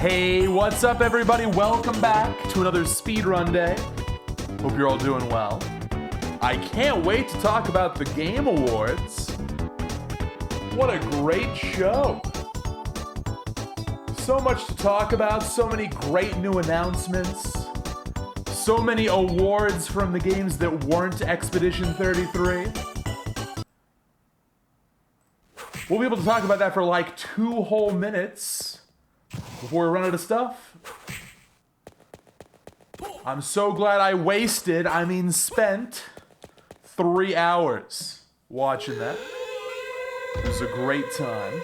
Hey, what's up everybody? Welcome back to another speedrun day. Hope you're all doing well. I can't wait to talk about the Game Awards. What a great show. So much to talk about, so many great new announcements, so many awards from the games that weren't Expedition 33. We'll be able to talk about that for like 2 whole minutes before we run out of stuff. I'm so glad I spent 3 hours watching that. It was a great time.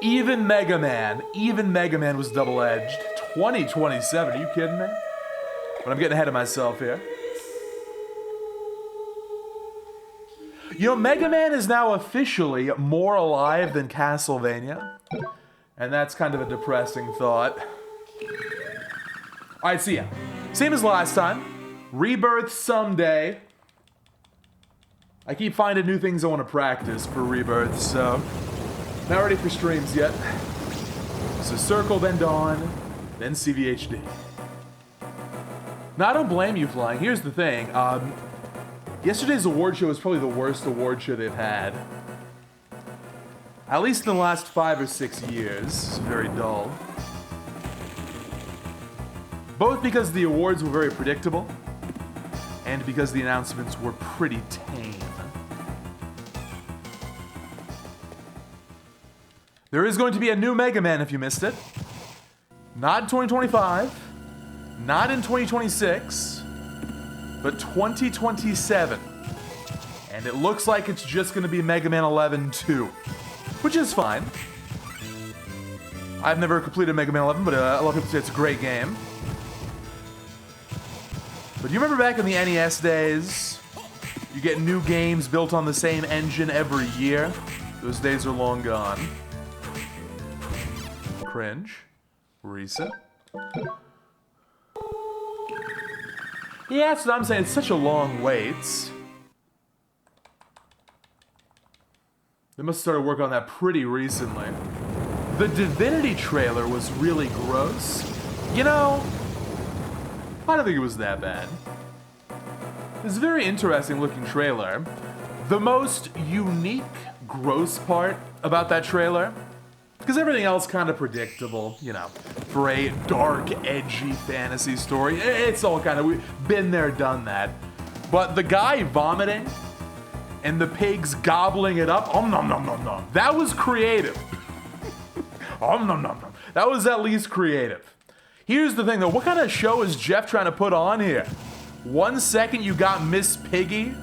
Even Mega Man was double-edged. 2027, are you kidding me? But I'm getting ahead of myself here. You know, Mega Man is now officially more alive than Castlevania. And that's kind of a depressing thought. Alright, so yeah. Same as last time. Rebirth someday. I keep finding new things I want to practice for Rebirth, so... not ready for streams yet. So Circle, then Dawn, then CVHD. Now, I don't blame you, Flying. Here's the thing. Yesterday's award show was probably the worst award show they've had. At least in the last 5 or 6 years. It's very dull. Both because the awards were very predictable, and because the announcements were pretty tame. There is going to be a new Mega Man if you missed it. Not in 2025, not in 2026, but 2027. And it looks like it's just going to be Mega Man 11 2, which is fine. I've never completed Mega Man 11, but a lot of people say it's a great game. But you remember back in the NES days, you get new games built on the same engine every year? Those days are long gone. Cringe. Recent. Yeah, that's what I'm saying. It's such a long wait. They must have started working on that pretty recently. The Divinity trailer was really gross. You know, I don't think it was that bad. It's a very interesting looking trailer. The most unique, gross part about that trailer, because everything else kind of predictable, you know, for a dark, edgy fantasy story. It's all kind of, we've been there, done that. But the guy vomiting and the pigs gobbling it up, nom nom nom nom. That was creative. Nom nom nom. That was at least creative. Here's the thing though, what kind of show is Jeff trying to put on here? 1 second you got Miss Piggy,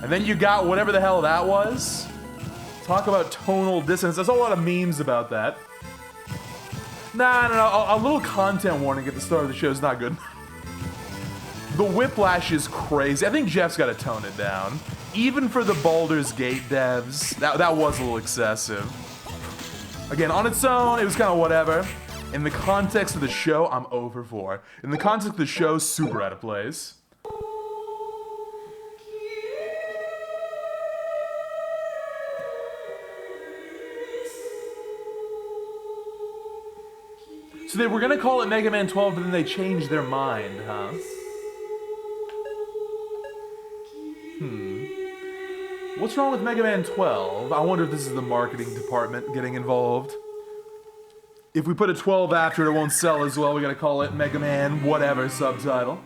and then you got whatever the hell that was. Talk about tonal dissonance. There's a lot of memes about that. No. A little content warning at the start of the show is not good. The whiplash is crazy. I think Jeff's got to tone it down. Even for the Baldur's Gate devs, that was a little excessive. Again, on its own, it was kind of whatever. In the context of the show, I'm over for. In the context of the show, super out of place. So they were gonna call it Mega Man 12, but then they changed their mind, huh? What's wrong with Mega Man 12? I wonder if this is the marketing department getting involved. If we put a 12 after it, it won't sell as well. We gotta call it Mega Man whatever subtitle.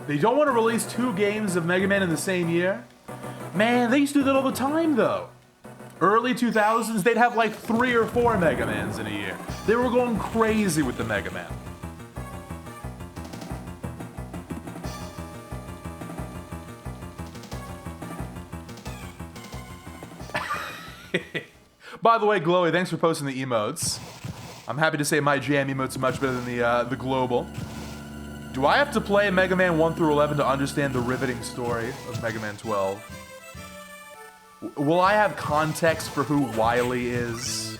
They don't want to release 2 games of Mega Man in the same year? Man, they used to do that all the time, though. Early 2000s, they'd have like 3 or 4 Mega Mans in a year. They were going crazy with the Mega Man. By the way, Glowy, thanks for posting the emotes. I'm happy to say my jam emote's much better than the global. Do I have to play Mega Man 1 through 11 to understand the riveting story of Mega Man 12? Will I have context for who Wily is?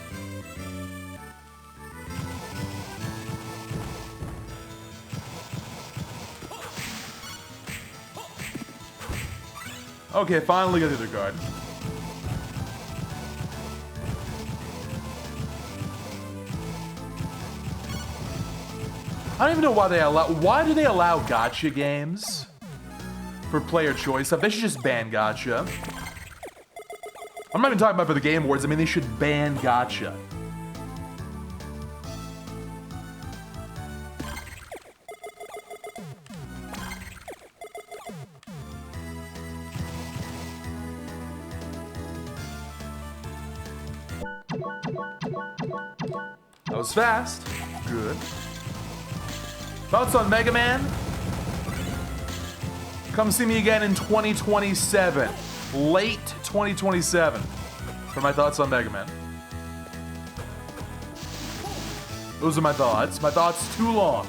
Okay, finally got the other card. I don't even know why they allow. Why do they allow gacha games for player choice stuff? They should just ban gacha. I'm not even talking about for the Game Awards. I mean, they should ban gacha. That was fast. Good. Thoughts on Mega Man? Come see me again in 2027. Late 2027 for my thoughts on Mega Man. Those are my thoughts. My thoughts too long.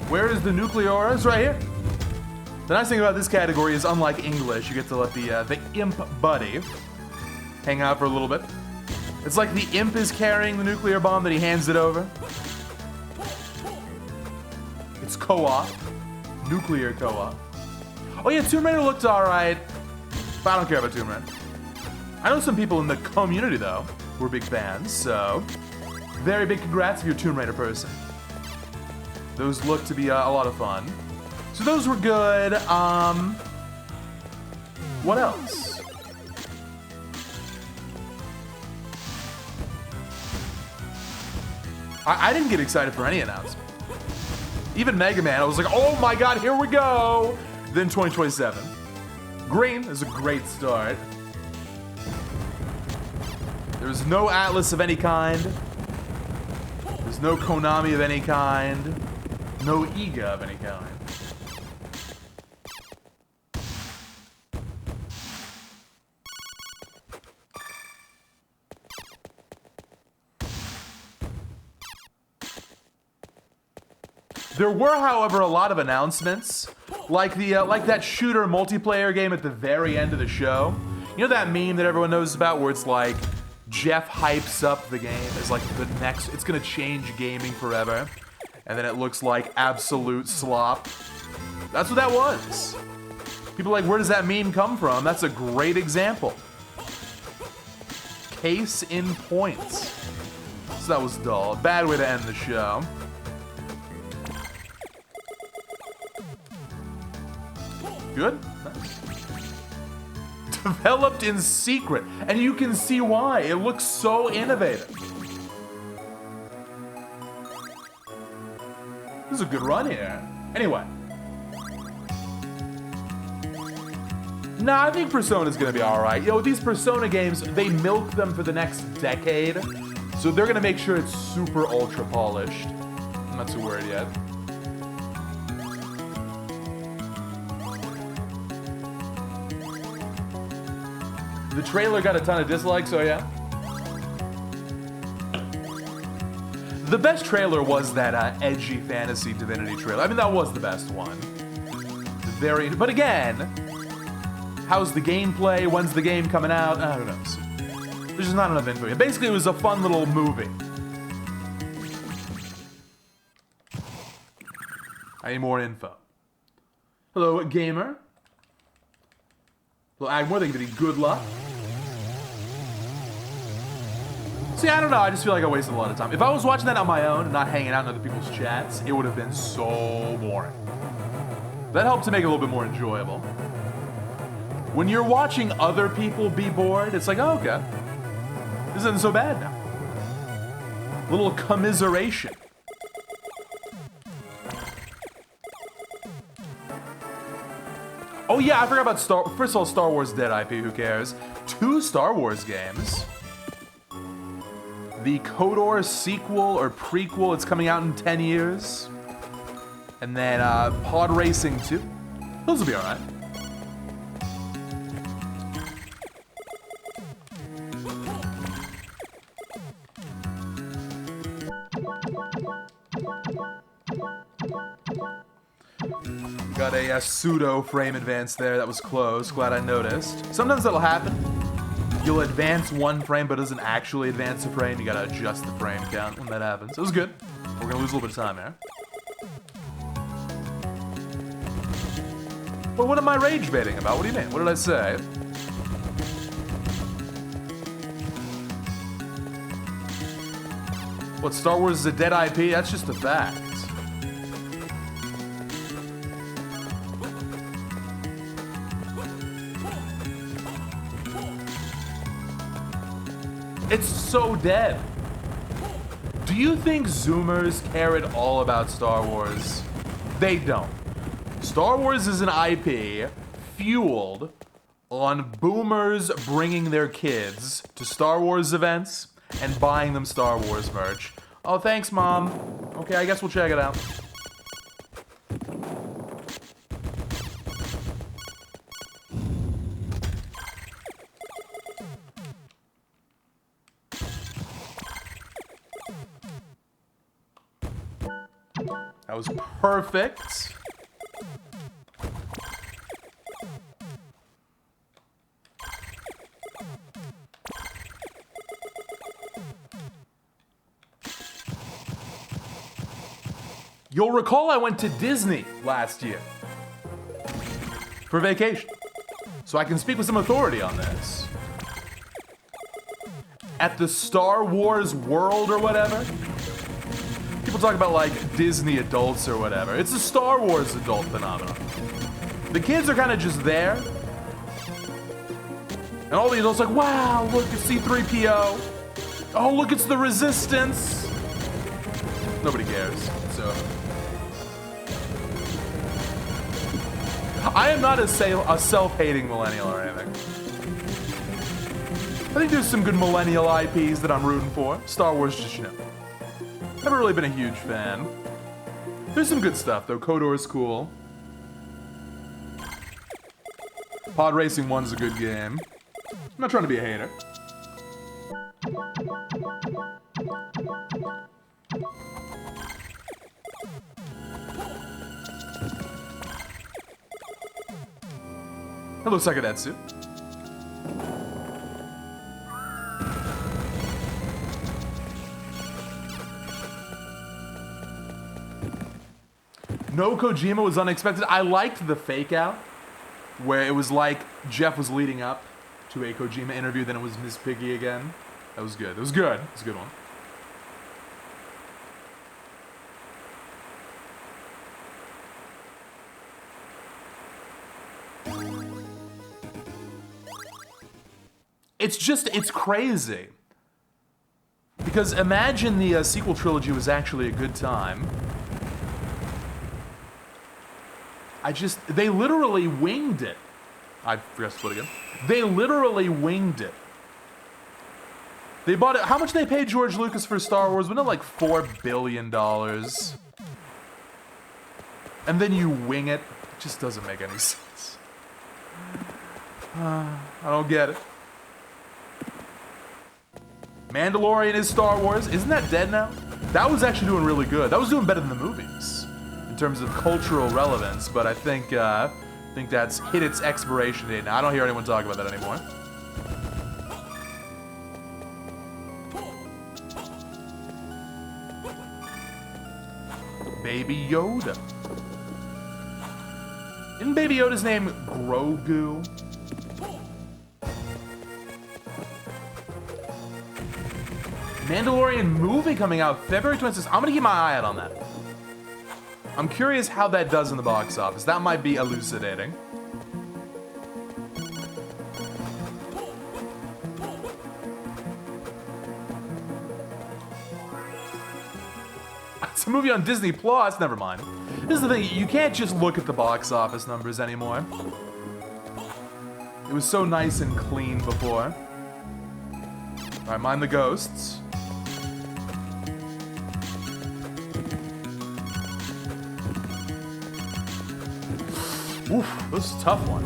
Where is the nuclear? It's right here. The nice thing about this category is, unlike English, you get to let the imp buddy hang out for a little bit. It's like the imp is carrying the nuclear bomb that he hands it over. It's co-op. Nuclear co-op. Oh yeah, Tomb Raider looked alright. But I don't care about Tomb Raider. I know some people in the community, though, who are big fans, so very big congrats if you're a Tomb Raider person. Those look to be a lot of fun. So those were good. What else? I didn't get excited for any announcement. Even Mega Man, I was like, oh my god, here we go! Then 2027. Green is a great start. There's no Atlas of any kind. There's no Konami of any kind. No Iga of any kind. There were, however, a lot of announcements, like that shooter multiplayer game at the very end of the show. You know that meme that everyone knows about, where it's like Jeff hypes up the game as like the next, it's gonna change gaming forever, and then it looks like absolute slop. That's what that was. People are like, where does that meme come from? That's a great example. Case in point. So that was dull. Bad way to end the show. Good. Nice. Developed in secret, and you can see why. It looks so innovative. This is a good run here. Anyway. Nah, I think Persona's gonna be alright. You know, these Persona games, they milk them for the next decade. So they're gonna make sure it's super ultra polished. I'm not too worried yet. The trailer got a ton of dislikes, so yeah. The best trailer was that edgy fantasy Divinity trailer. I mean, that was the best one. But again, how's the gameplay? When's the game coming out? Who knows? There's just not enough info. Basically, it was a fun little movie. I need more info. Hello, gamer. Hello, Agmore. Thank you for the good luck. See, I don't know. I just feel like I wasted a lot of time. If I was watching that on my own and not hanging out in other people's chats, it would have been so boring. That helped to make it a little bit more enjoyable. When you're watching other people be bored, it's like, oh, okay. This isn't so bad now. Little commiseration. Oh yeah, I forgot about first of all, Star Wars Dead IP, who cares? 2 Star Wars games. The KOTOR sequel or prequel, it's coming out in 10 years. And then Pod Racing 2. Those will be alright. Got a pseudo frame advance there. That was close. Glad I noticed. Sometimes that'll happen. You'll advance one frame, but doesn't actually advance the frame. You gotta adjust the frame count when that happens. It was good. We're gonna lose a little bit of time here. Well, what am I rage baiting about? What do you mean? What did I say? What, Star Wars is a dead IP? That's just a fact. It's so dead. Do you think Zoomers care at all about Star Wars? They don't. Star Wars is an IP fueled on boomers bringing their kids to Star Wars events and buying them Star Wars merch. Oh, thanks, Mom. Okay, I guess we'll check it out. That was perfect. You'll recall I went to Disney last year for vacation, so I can speak with some authority on this. At the Star Wars World or whatever, people talk about like Disney adults or whatever. It's a Star Wars adult phenomenon. The kids are kind of just there, and all the adults are like, wow, look, it's C-3PO. Oh, look, it's the Resistance. Nobody cares, so. I am not a self-hating millennial or anything. I think there's some good millennial IPs that I'm rooting for. Star Wars, just, you know. Never really been a huge fan. There's some good stuff, though. KOTOR's cool. Pod Racing 1's a good game. I'm not trying to be a hater. Hello, Sakadetsu. No Kojima was unexpected. I liked the fake out, where it was like Jeff was leading up to a Kojima interview, then it was Miss Piggy again. That was good. It was good. It was a good one. It's crazy. Because imagine the sequel trilogy was actually a good time. They literally winged it. I forgot to split again. They literally winged it. They bought it, how much they paid George Lucas for Star Wars? Wasn't it like $4 billion? And then you wing it. It just doesn't make any sense. I don't get it. Mandalorian is Star Wars. Isn't that dead now? That was actually doing really good. That was doing better than the movies in terms of cultural relevance, but I think that's hit its expiration date now. I don't hear anyone talk about that anymore. Baby Yoda. Isn't Baby Yoda's name Grogu? Mandalorian movie coming out February 26th. I'm gonna keep my eye out on that. I'm curious how that does in the box office. That might be elucidating. It's a movie on Disney Plus. Never mind. This is the thing. You can't just look at the box office numbers anymore. It was so nice and clean before. All right, mind the ghosts. Oof, this is a tough one.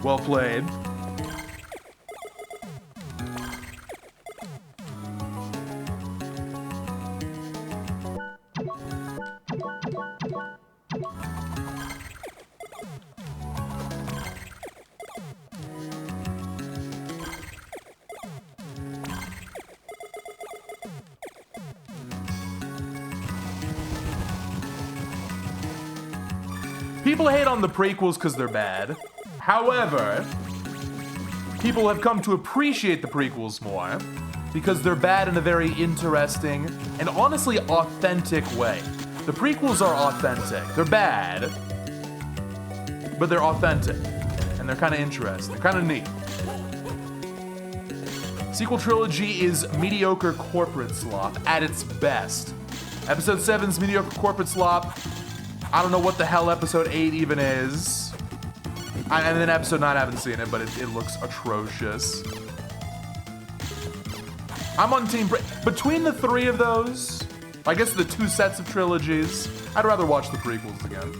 Well played. People hate on the prequels because they're bad. However, people have come to appreciate the prequels more because they're bad in a very interesting and honestly authentic way. The prequels are authentic. They're bad, but they're authentic. And they're kind of interesting. They're kind of neat. Sequel trilogy is mediocre corporate slop at its best. Episode 7's mediocre corporate slop. I don't know what the hell episode 8 even is. And then episode 9, I haven't seen it, but it looks atrocious. I'm on team... Between the 3 of those, I guess the 2 sets of trilogies, I'd rather watch the prequels again.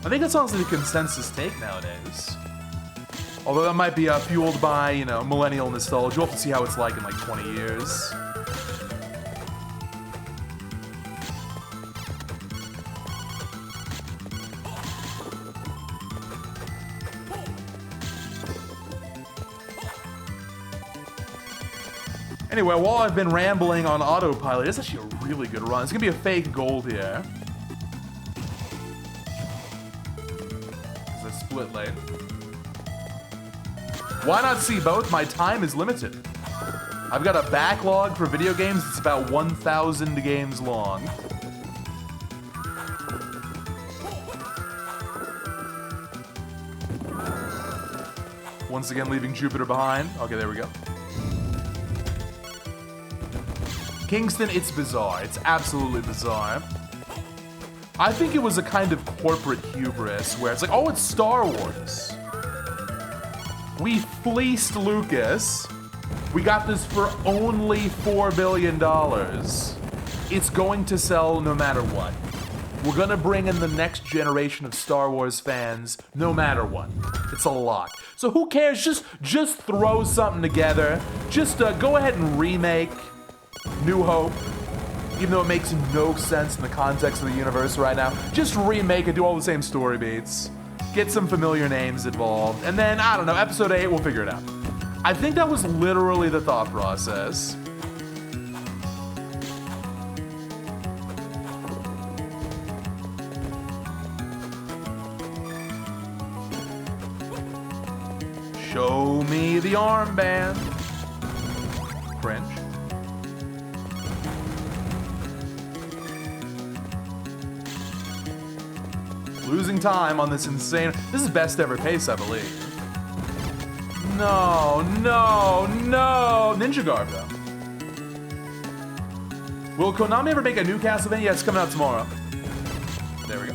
I think that's honestly the consensus take nowadays. Although that might be fueled by, you know, millennial nostalgia. We'll have to see how it's like in like 20 years. Anyway, while I've been rambling on autopilot, it's actually a really good run. It's gonna be a fake gold here. It's a split lane. Why not see both? My time is limited. I've got a backlog for video games that's about 1,000 games long. Once again, leaving Jupiter behind. Okay, there we go. Kingston, it's bizarre. It's absolutely bizarre. I think it was a kind of corporate hubris where it's like, oh, it's Star Wars. We fleeced Lucas. We got this for only $4 billion. It's going to sell no matter what. We're gonna bring in the next generation of Star Wars fans no matter what. It's a lock. So who cares? Just throw something together. Just go ahead and remake New Hope, even though it makes no sense in the context of the universe right now. Just remake it, do all the same story beats, get some familiar names involved, and then, I don't know, episode 8, we'll figure it out. I think that was literally the thought process. Show me the armband. Cringe. Losing time on this insane... This is best ever pace, I believe. No, no, no! Ninja Garb, though. Will Konami ever make a new Castlevania? Yeah, it's coming out tomorrow. There we go.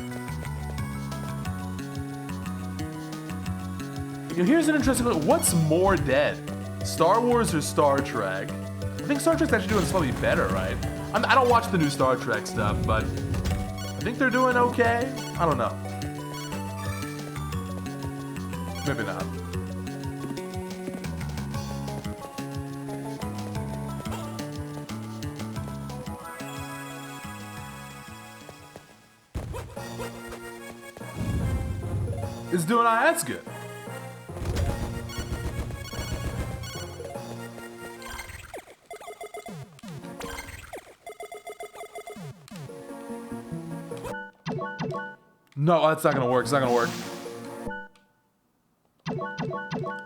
You know, here's an interesting... What's more dead? Star Wars or Star Trek? I think Star Trek's actually doing slightly better, right? I don't watch the new Star Trek stuff, but... I think they're doing okay? I don't know. Maybe not. It's doing alright, that's good. No, that's not gonna work. It's not gonna work.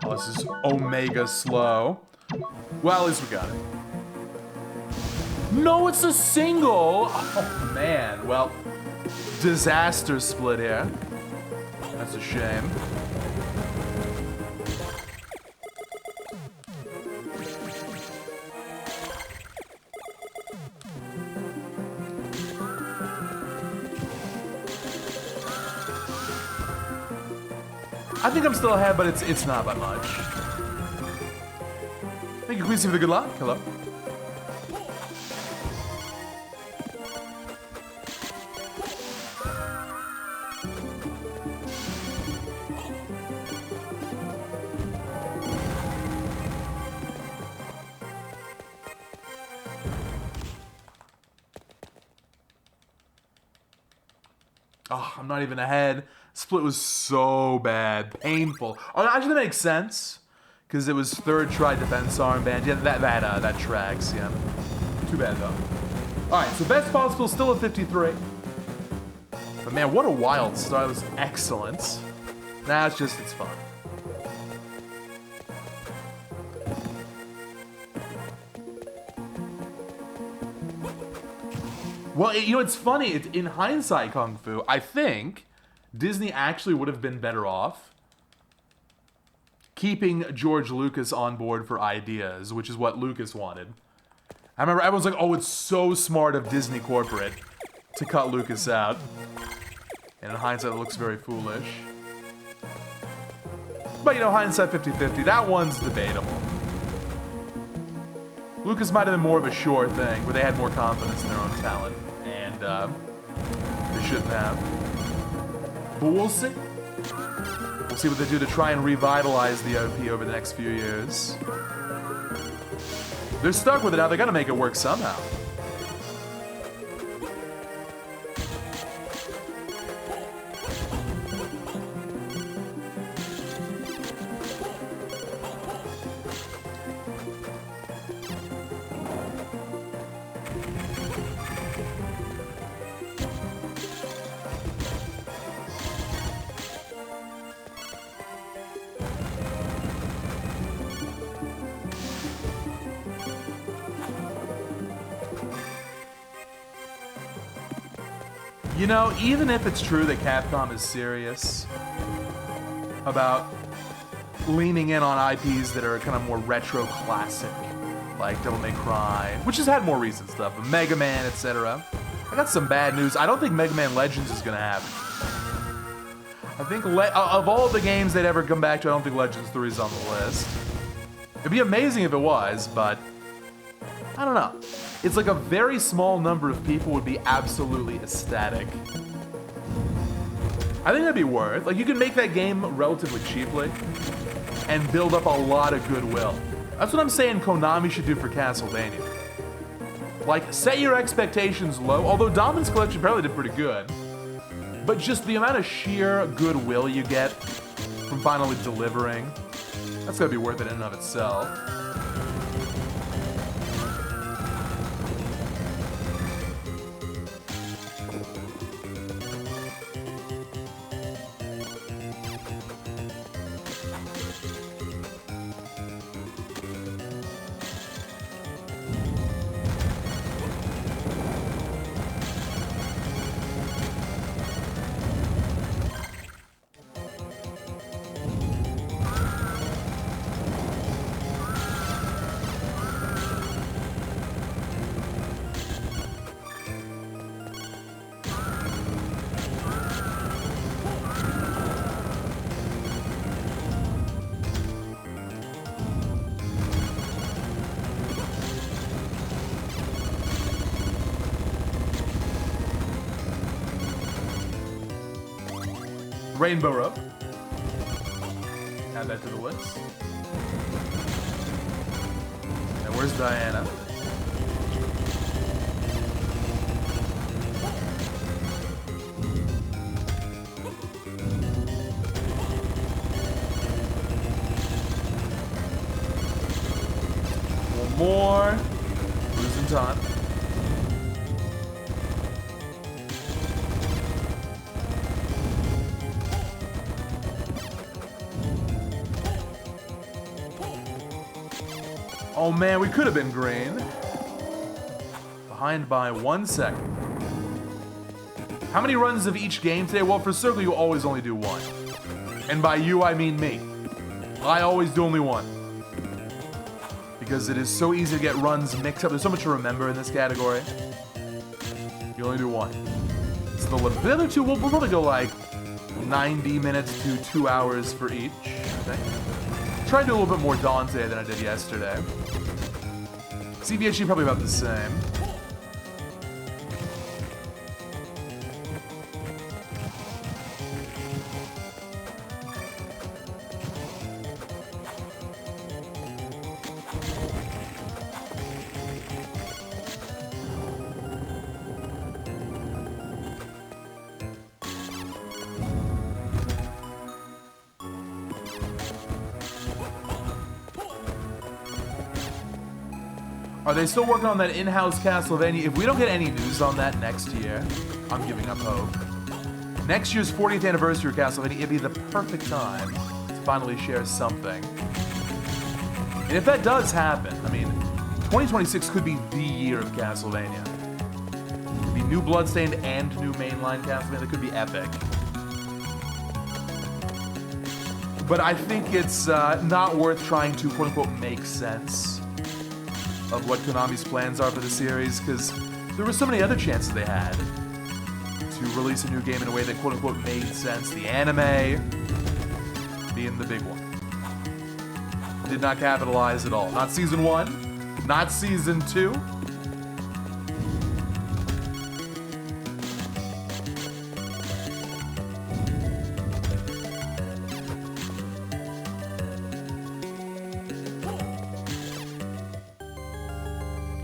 Oh, this is omega slow. Well, at least we got it. No, it's a single! Oh, man. Well, disaster split here. That's a shame. I think I'm still ahead, but it's not by much. Thank you, Queasy, for the good luck. Hello. Oh, I'm not even ahead. Split was so bad. Painful. Oh, actually, that makes sense. Because it was third try defense armband. Yeah, that tracks, yeah. Too bad, though. Alright, so best possible, still a 53. But man, what a wild start. It was excellent. Nah, it's fun. Well, you know, it's funny. In hindsight, Kung Fu, I think Disney actually would have been better off keeping George Lucas on board for ideas, which is what Lucas wanted. I remember everyone's like, oh, it's so smart of Disney Corporate to cut Lucas out. And in hindsight, it looks very foolish. But, you know, hindsight 50-50, that one's debatable. Lucas might have been more of a sure thing, where they had more confidence in their own talent. And, they shouldn't have. But we'll see. We'll see what they do to try and revitalize the OP over the next few years. They're stuck with it now. They gotta make it work somehow. You know, even if it's true that Capcom is serious about leaning in on IPs that are kind of more retro classic, like Devil May Cry, which has had more recent stuff, but Mega Man, etc. I got some bad news. I don't think Mega Man Legends is going to happen. I think of all the games they'd ever come back to, I don't think Legends 3 is on the list. It'd be amazing if it was, but I don't know. It's like a very small number of people would be absolutely ecstatic. I think that'd be worth. Like, you can make that game relatively cheaply and build up a lot of goodwill. That's what I'm saying Konami should do for Castlevania. Like, set your expectations low, although Dominant's Collection probably did pretty good. But just the amount of sheer goodwill you get from finally delivering, that's gotta be worth it in and of itself. Rainbow Rope. Add that to the list. And where's Diana? One more. Losing time. Oh man, we could have been green. Behind by 1 second. How many runs of each game today? Well, for Circle, you always only do one. And by you, I mean me. I always do only one. Because it is so easy to get runs mixed up. There's so much to remember in this category. You only do one. It's the limit. The other two, we'll probably go like 90 minutes to 2 hours for each, I think. Try to do a little bit more Dawn today than I did yesterday. CVHD probably about the same. Are they still working on that in-house Castlevania? If we don't get any news on that next year, I'm giving up hope. Next year's 40th anniversary of Castlevania, it'd be the perfect time to finally share something. And if that does happen, I mean, 2026 could be the year of Castlevania. It could be new Bloodstained and new mainline Castlevania. That could be epic. But I think it's not worth trying to, quote-unquote, make sense of what Konami's plans are for the series, because there were so many other chances they had to release a new game in a way that, quote-unquote, made sense. The anime being the big one. Did not capitalize at all. Not Season 1, not Season 2.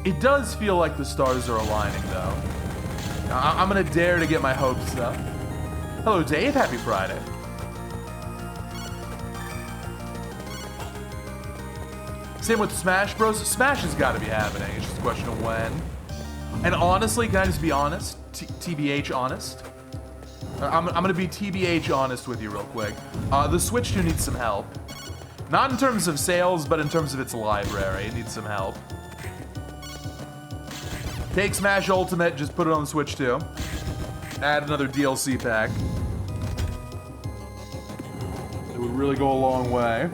It does feel like the stars are aligning, though. I'm gonna dare to get my hopes up. Hello, Dave. Happy Friday. Same with Smash Bros. Smash has got to be happening. It's just a question of when. And honestly, can I just be honest? TBH honest? I'm gonna be TBH honest with you real quick. The Switch 2 needs some help. Not in terms of sales, but in terms of its library. It needs some help. Take Smash Ultimate, just put it on the Switch 2. Add another DLC pack. It would really go a long way.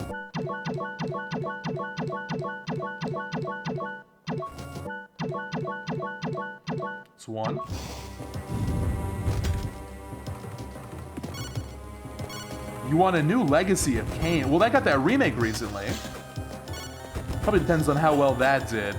It's one. You want a new Legacy of Kain? Well, that got that remake recently. Probably depends on how well that did.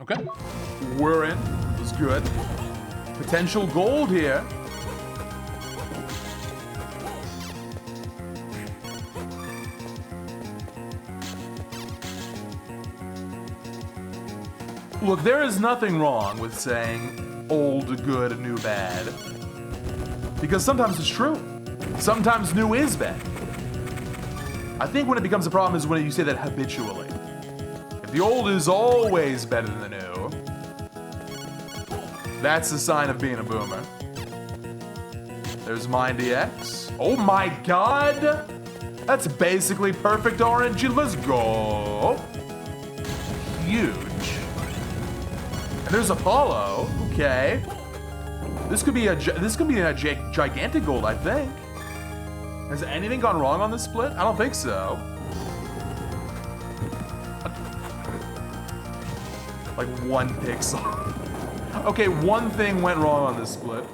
Okay, we're in. It was good. Potential gold here. Look, there is nothing wrong with saying old good, new bad. Because sometimes it's true. Sometimes new is bad. I think when it becomes a problem is when you say that habitually. If the old is always better than the new, that's a sign of being a boomer. There's Mind EX. Oh my god! That's basically perfect orange. Let's go. Huge. And there's Apollo. Okay. This could be a gigantic gold, I think. Has anything gone wrong on this split? I don't think so. Like 1 pixel. Okay, one thing went wrong on this split.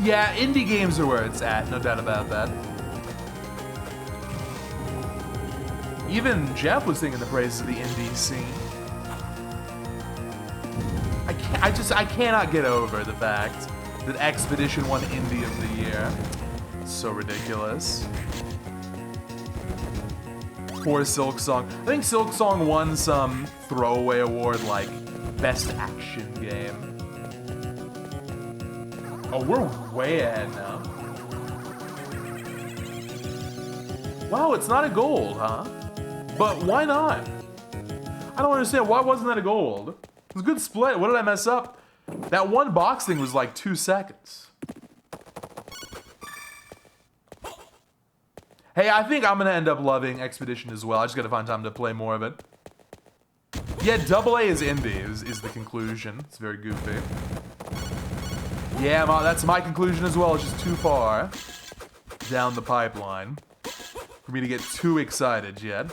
Yeah, indie games are where it's at, no doubt about that. Even Jeff was singing the praises of the indie scene. I cannot get over the fact that Expedition won Indie of the Year. It's so ridiculous. Poor Silksong. I think Silksong won some throwaway award like Best Action Game. Oh, we're way ahead now. Wow, it's not a gold, huh? But why not? I don't understand. Why wasn't that a gold? was a good split. What did I mess up? That one box thing was like 2 seconds. Hey, I think I'm gonna end up loving Expedition as well. I just gotta find time to play more of it. Yeah, AA is indie, is the conclusion. It's very goofy. Yeah, that's my conclusion as well. It's just too far down the pipeline for me to get too excited yet.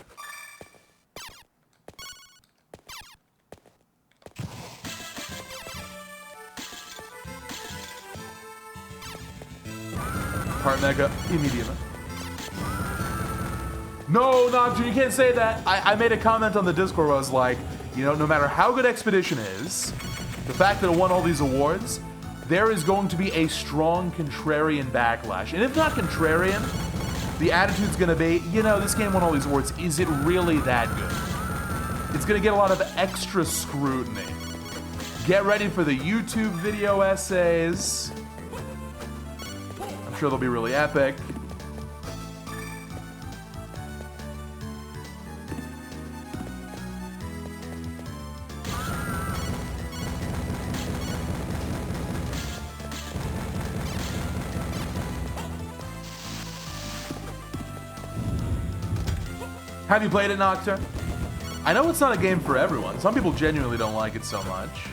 Part Mega immediately. No, Nocturne, you can't say that. I made a comment on the Discord where I was like, you know, no matter how good Expedition is, the fact that it won all these awards, there is going to be a strong contrarian backlash. And if not contrarian, the attitude's gonna be, you know, this game won all these awards. Is it really that good? It's gonna get a lot of extra scrutiny. Get ready for the YouTube video essays. I'm sure they'll be really epic. Have you played it, Nocturne? I know it's not a game for everyone. Some people genuinely don't like it so much.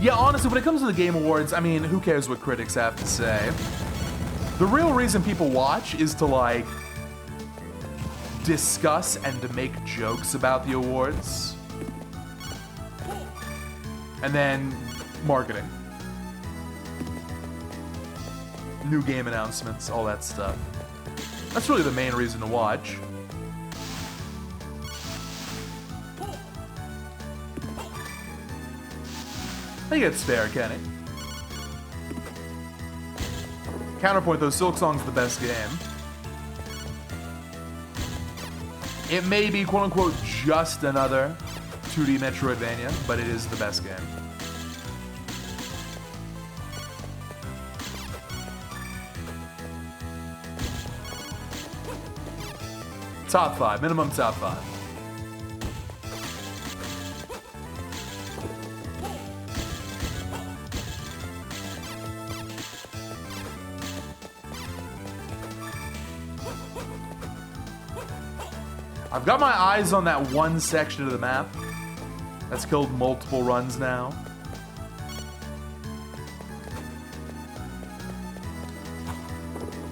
Yeah, honestly, when it comes to the Game Awards, I mean, who cares what critics have to say? The real reason people watch is to, like, discuss and to make jokes about the awards. And then marketing. New game announcements, all that stuff. That's really the main reason to watch. I think it's fair, Kenny. Counterpoint though, Silksong's the best game. It may be, quote-unquote, just another 2D Metroidvania, but it is the best game. Top 5, minimum top 5. I've got my eyes on that one section of the map that's killed multiple runs now.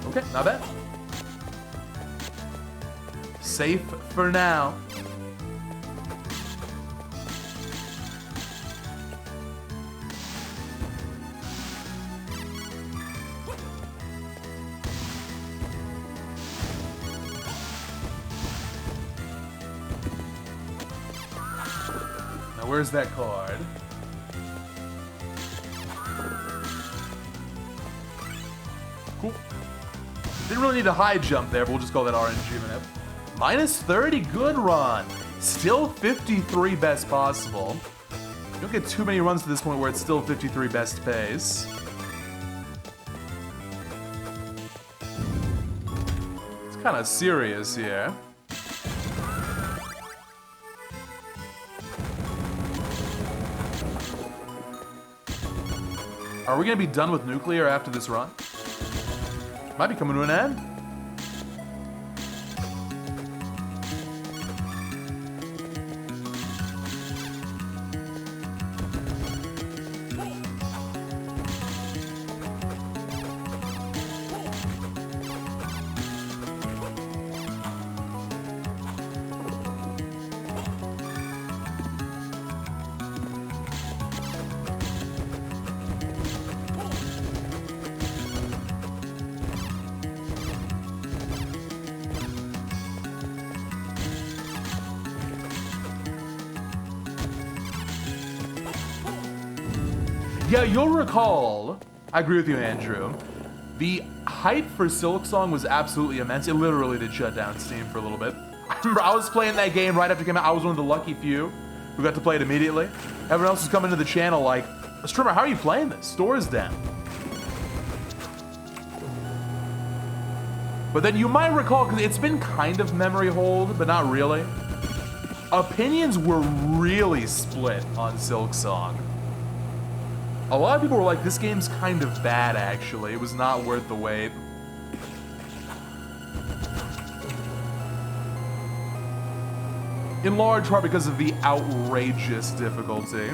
Okay, not bad. Safe for now. Where's that card? Cool. Didn't really need a high jump there, but we'll just call that RNG minute. Minus 30, good run. Still 53 best possible. You don't get too many runs to this point where it's still 53 best pace. It's kind of serious here. Are we gonna be done with nuclear after this run? Might be coming to an end. Yeah, you'll recall, I agree with you, Andrew, the hype for Silksong was absolutely immense. It literally did shut down Steam for a little bit. I remember I was playing that game right after it came out. I was one of the lucky few who got to play it immediately. Everyone else was coming to the channel like Streamer, how are you playing this? Store is down. But then you might recall, because it's been kind of memory hold, but not really. Opinions were really split on Silksong. A lot of people were like, this game's kind of bad, actually. It was not worth the wait. In large part because of the outrageous difficulty.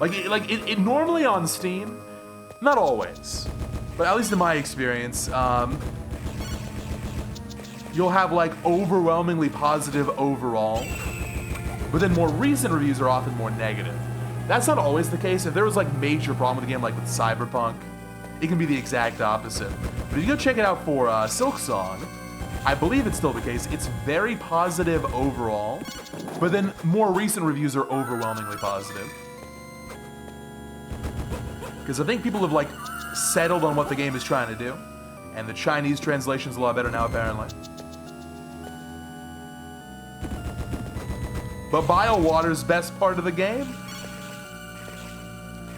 It normally on Steam, not always, but at least in my experience, you'll have like overwhelmingly positive overall, but then more recent reviews are often more negative. That's not always the case. If there was like major problem with the game, like with Cyberpunk, it can be the exact opposite. But if you go check it out for Silksong, I believe it's still the case. It's very positive overall, but then more recent reviews are overwhelmingly positive. Because I think people have like settled on what the game is trying to do, and the Chinese translation's a lot better now, apparently. But BioWater's best part of the game?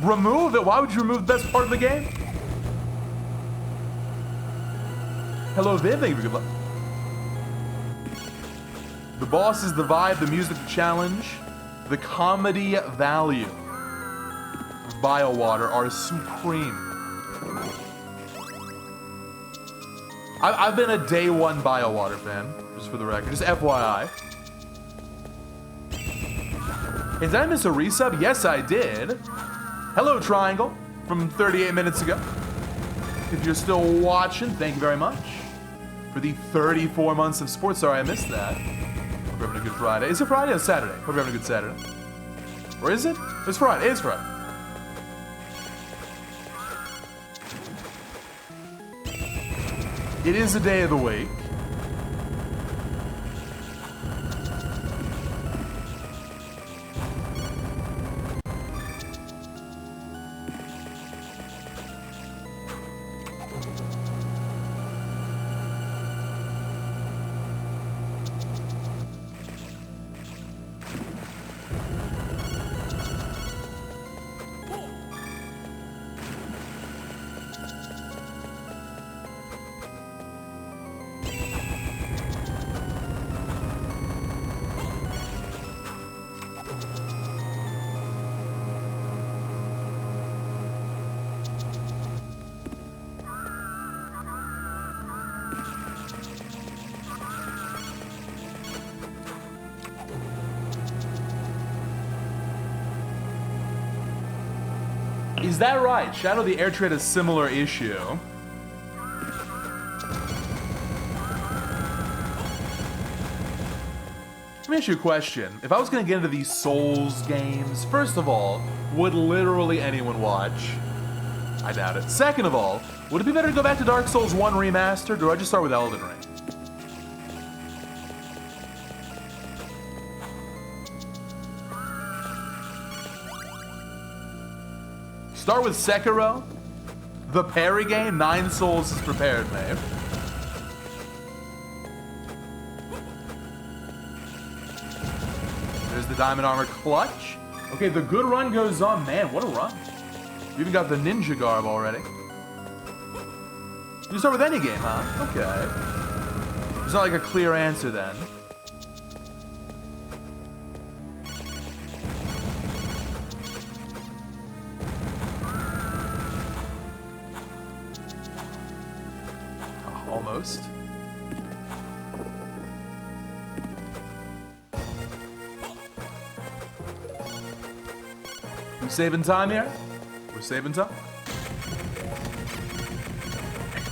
Remove it? Why would you remove the best part of the game? Hello, Viv, thank you for good luck. The boss is the vibe, the music, the challenge, the comedy value of BioWater are supreme. I've been a day one BioWater fan, just for the record, just FYI. Hey, did I miss a resub? Yes, I did. Hello, Triangle, from 38 minutes ago. If you're still watching, thank you very much for the 34 months of support. Sorry, I missed that. Hope you're having a good Friday. Is it Friday or Saturday? Hope you're having a good Saturday. Or is it? It's Friday. It is Friday. It is a day of the week. Is that right? Shadow the Air Trade a similar issue. Let me ask you a question. If I was gonna get into these Souls games, first of all, would literally anyone watch? I doubt it. Second of all, would it be better to go back to Dark Souls 1 Remastered, or do I just start with Elden Ring? Start with Sekiro, the parry game. 9 Souls is prepared, man. There's the Diamond Armor clutch. Okay, the good run goes on. Man, what a run. You even got the ninja garb already. You start with any game, huh? Okay. It's not like a clear answer then. Almost. We saving time here? We're saving time.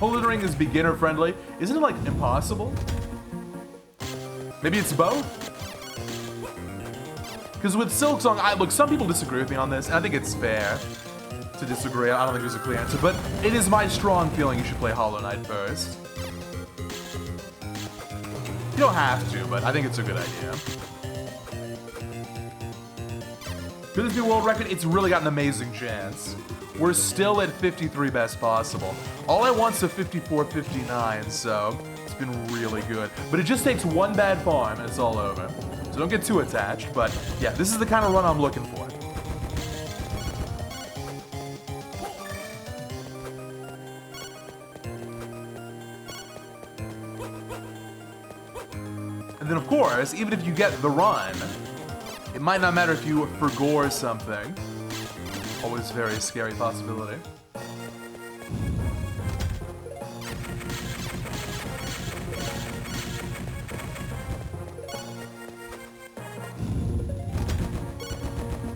Elden Ring is beginner friendly. Isn't it like impossible? Maybe it's both? Because with Silksong, look, some people disagree with me on this, and I think it's fair to disagree. I don't think there's a clear answer, but it is my strong feeling you should play Hollow Knight first. You don't have to, but I think it's a good idea. Could this be a world record? It's really got an amazing chance. We're still at 53 best possible. All I want's a 54-59, so it's been really good. But it just takes one bad farm and it's all over. So don't get too attached, but yeah, this is the kind of run I'm looking for. And then of course, even if you get the run, it might not matter if you forgore something. Always very scary possibility.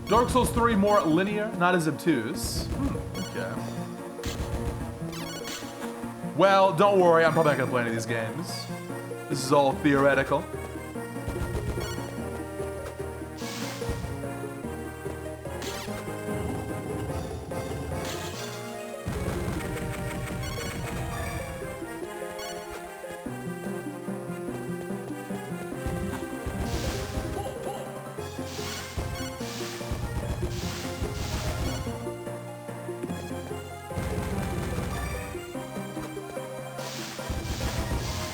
Dark Souls 3 more linear, not as obtuse. Okay. Well, don't worry, I'm probably not gonna play any of these games. This is all theoretical.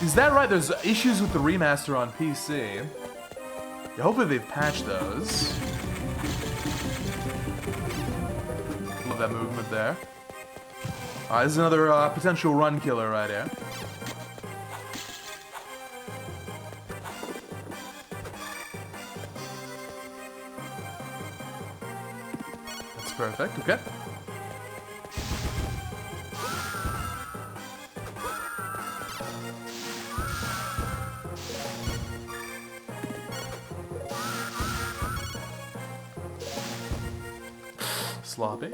Is that right? There's issues with the remaster on PC. Yeah, hopefully they've patched those. Love that movement there. Alright, this is another potential run killer right here. That's perfect, okay. Sloppy.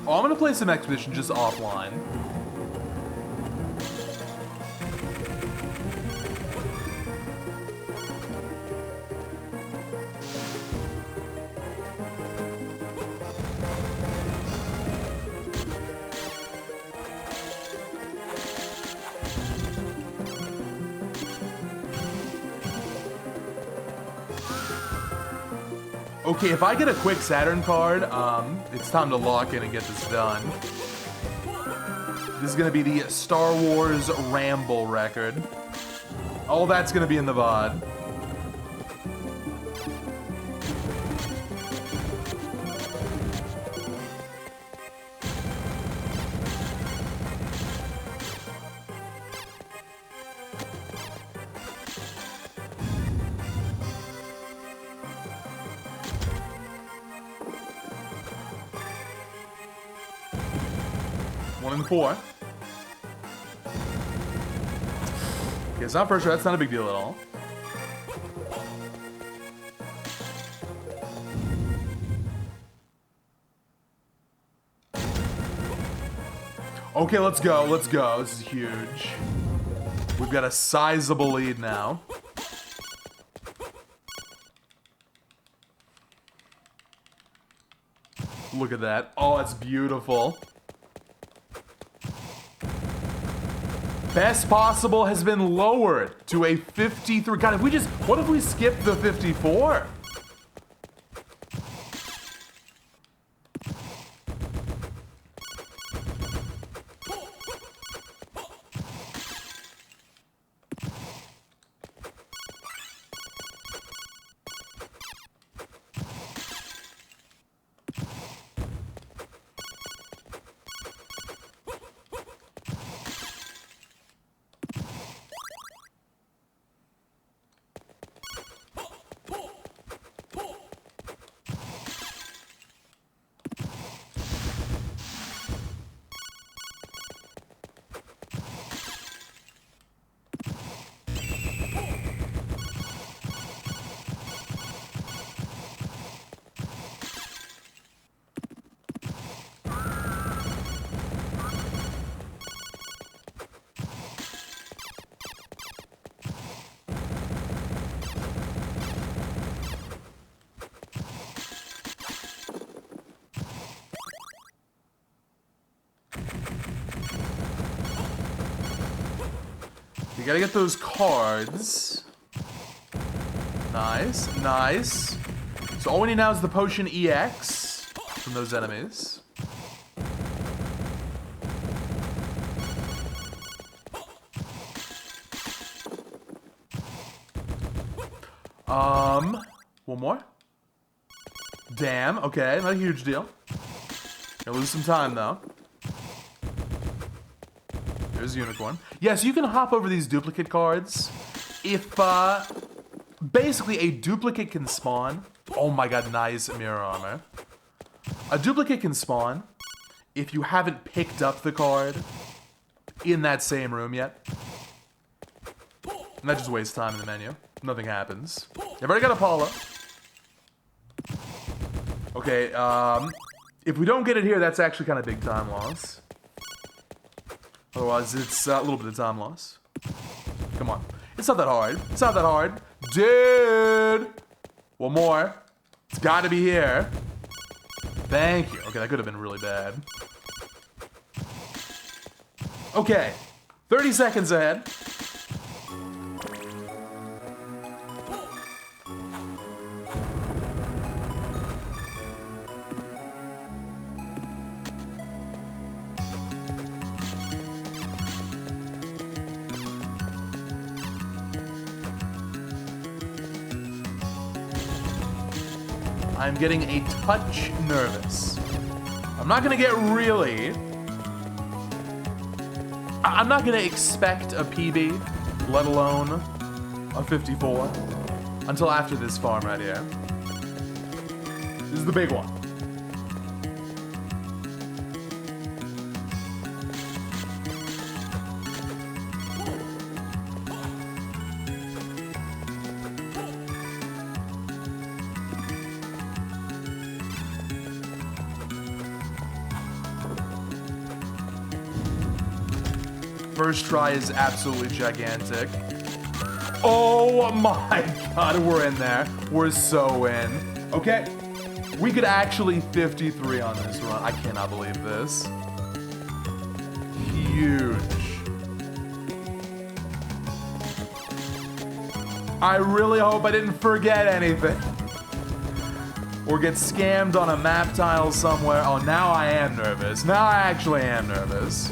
Oh, I'm gonna play some Expedition just offline. Okay, if I get a quick Saturn card, it's time to lock in and get this done. This is gonna be the Star Wars Ramble record. All that's gonna be in the VOD. One and four. Okay, it's not for sure. That's not a big deal at all. Okay, let's go. Let's go. This is huge. We've got a sizable lead now. Look at that. Oh, that's beautiful. Best possible has been lowered to a 53. God, what if we skipped the 54? You gotta get those cards. Nice, nice. So all we need now is the potion EX from those enemies. One more. Damn, okay, not a huge deal. Gonna lose some time, though. There's a unicorn. Yes, you can hop over these duplicate cards. If, basically, a duplicate can spawn. Oh my god, nice mirror armor. A duplicate can spawn if you haven't picked up the card in that same room yet. And that just wastes time in the menu. Nothing happens. You've already got Apollo. Okay, if we don't get it here, that's actually kind of big time loss. Otherwise, it's a little bit of time loss. Come on. It's not that hard. It's not that hard. Dude! One more. It's gotta be here. Thank you. Okay, that could have been really bad. Okay. 30 seconds ahead. I'm getting a touch nervous. I'm not gonna get really... I'm not gonna expect a PB, let alone a 54, until after this farm right here. This is the big one. First try is absolutely gigantic. Oh my god, we're in there. We're so in. Okay, we could actually 53 on this run. I cannot believe this. Huge. I really hope I didn't forget anything. Or get scammed on a map tile somewhere. Oh, now I am nervous. Now I actually am nervous.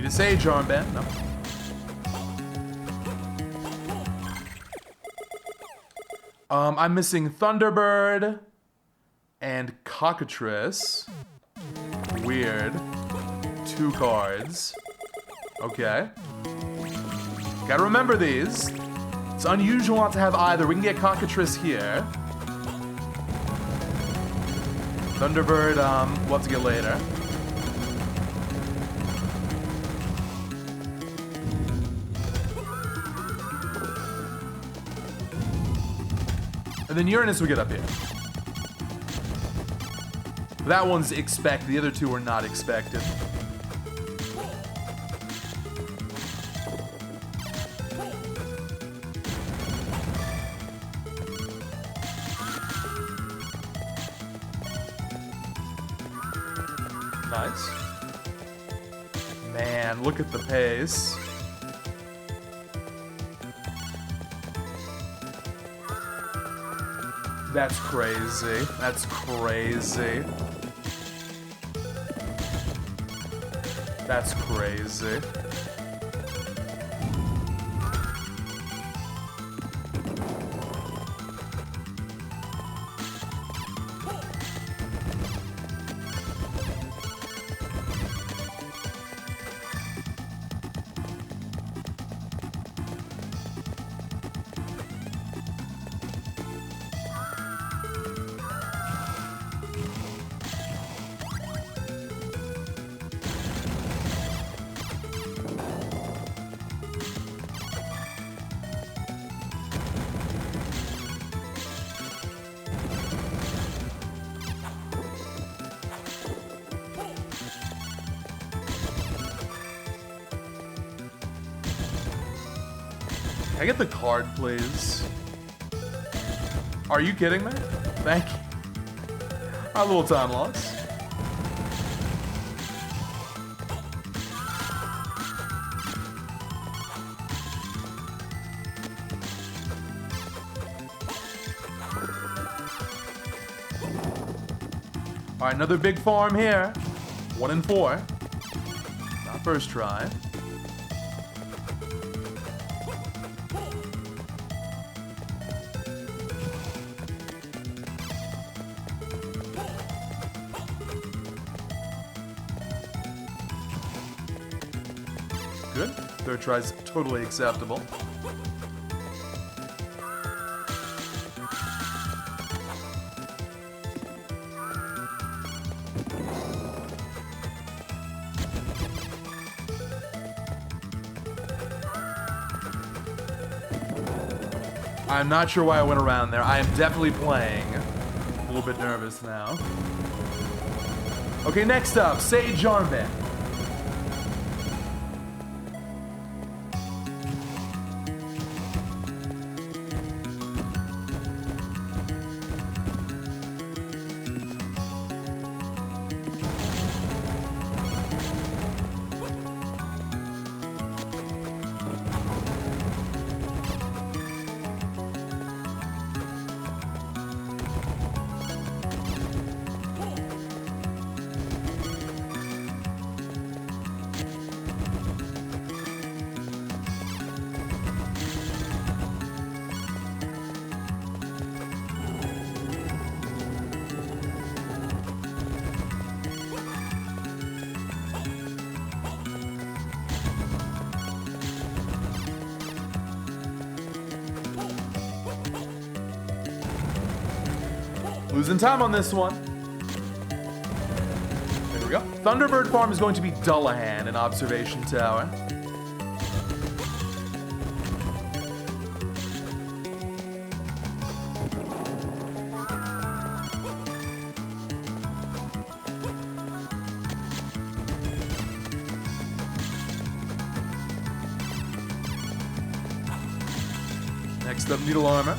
Sage armband, no. I'm missing Thunderbird and Cockatrice. Weird. 2 cards. Okay. Gotta remember these. It's unusual not to have either. We can get Cockatrice here. Thunderbird, we'll have to get later. And then Uranus we get up here. That one's expect, the other 2 are not expected. Nice. Man, look at the pace. That's crazy. That's crazy. That's crazy. Can I get the card, please? Are you kidding me? Thank you. A little time loss. All right, another big farm here. 1 in 4. Not first try. Good. Third try's totally acceptable. I'm not sure why I went around there. I am definitely playing. A little bit nervous now. Okay, next up, Sage Armband. Losing time on this one. There we go. Thunderbird Farm is going to be Dullahan, an observation tower. Next up, Needle Armor.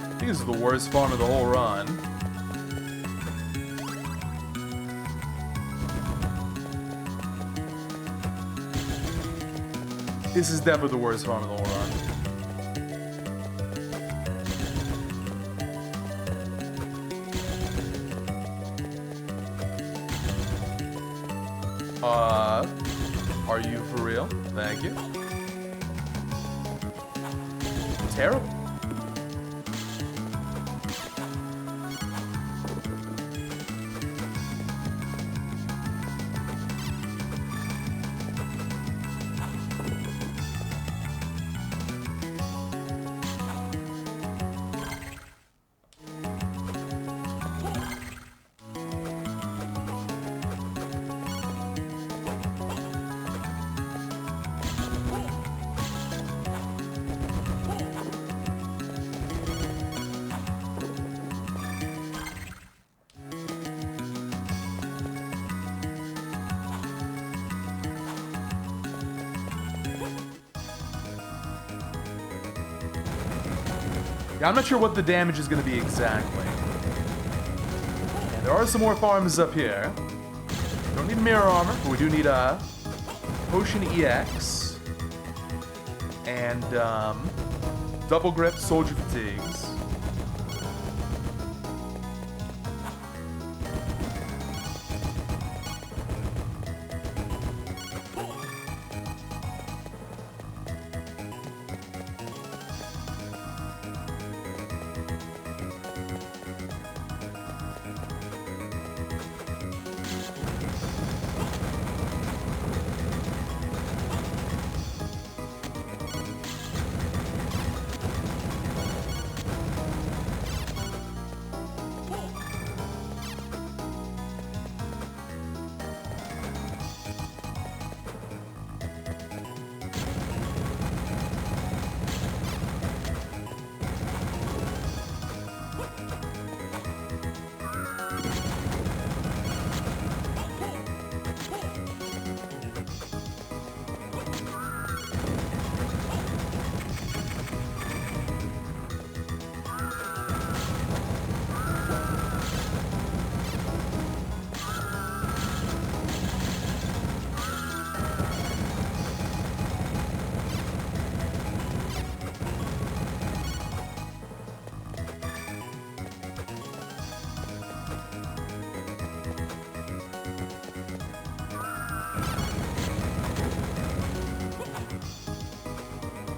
I think this is the worst farm of the whole run. This is definitely the worst farm of the whole run. Are you for real? Thank you. Terrible. Yeah, I'm not sure what the damage is going to be exactly. And there are some more farms up here. Don't need mirror armor, but we do need a potion EX and double grip soldier fatigues.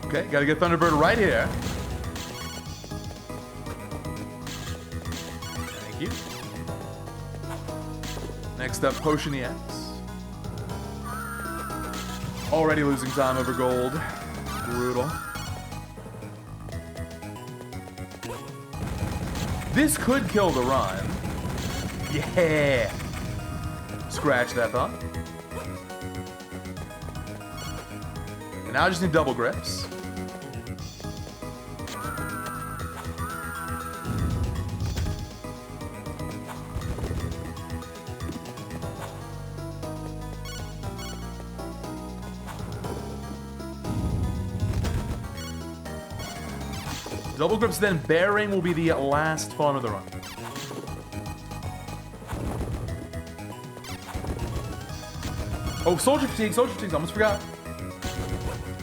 Okay, gotta get Thunderbird right here. Thank you. Next up, Potion EX. Already losing time over gold. Brutal. This could kill the run. Yeah! Scratch that thought. And now I just need double grips. Double grips, then bearing will be the last farm of the run. Oh, soldier fatigue, almost forgot.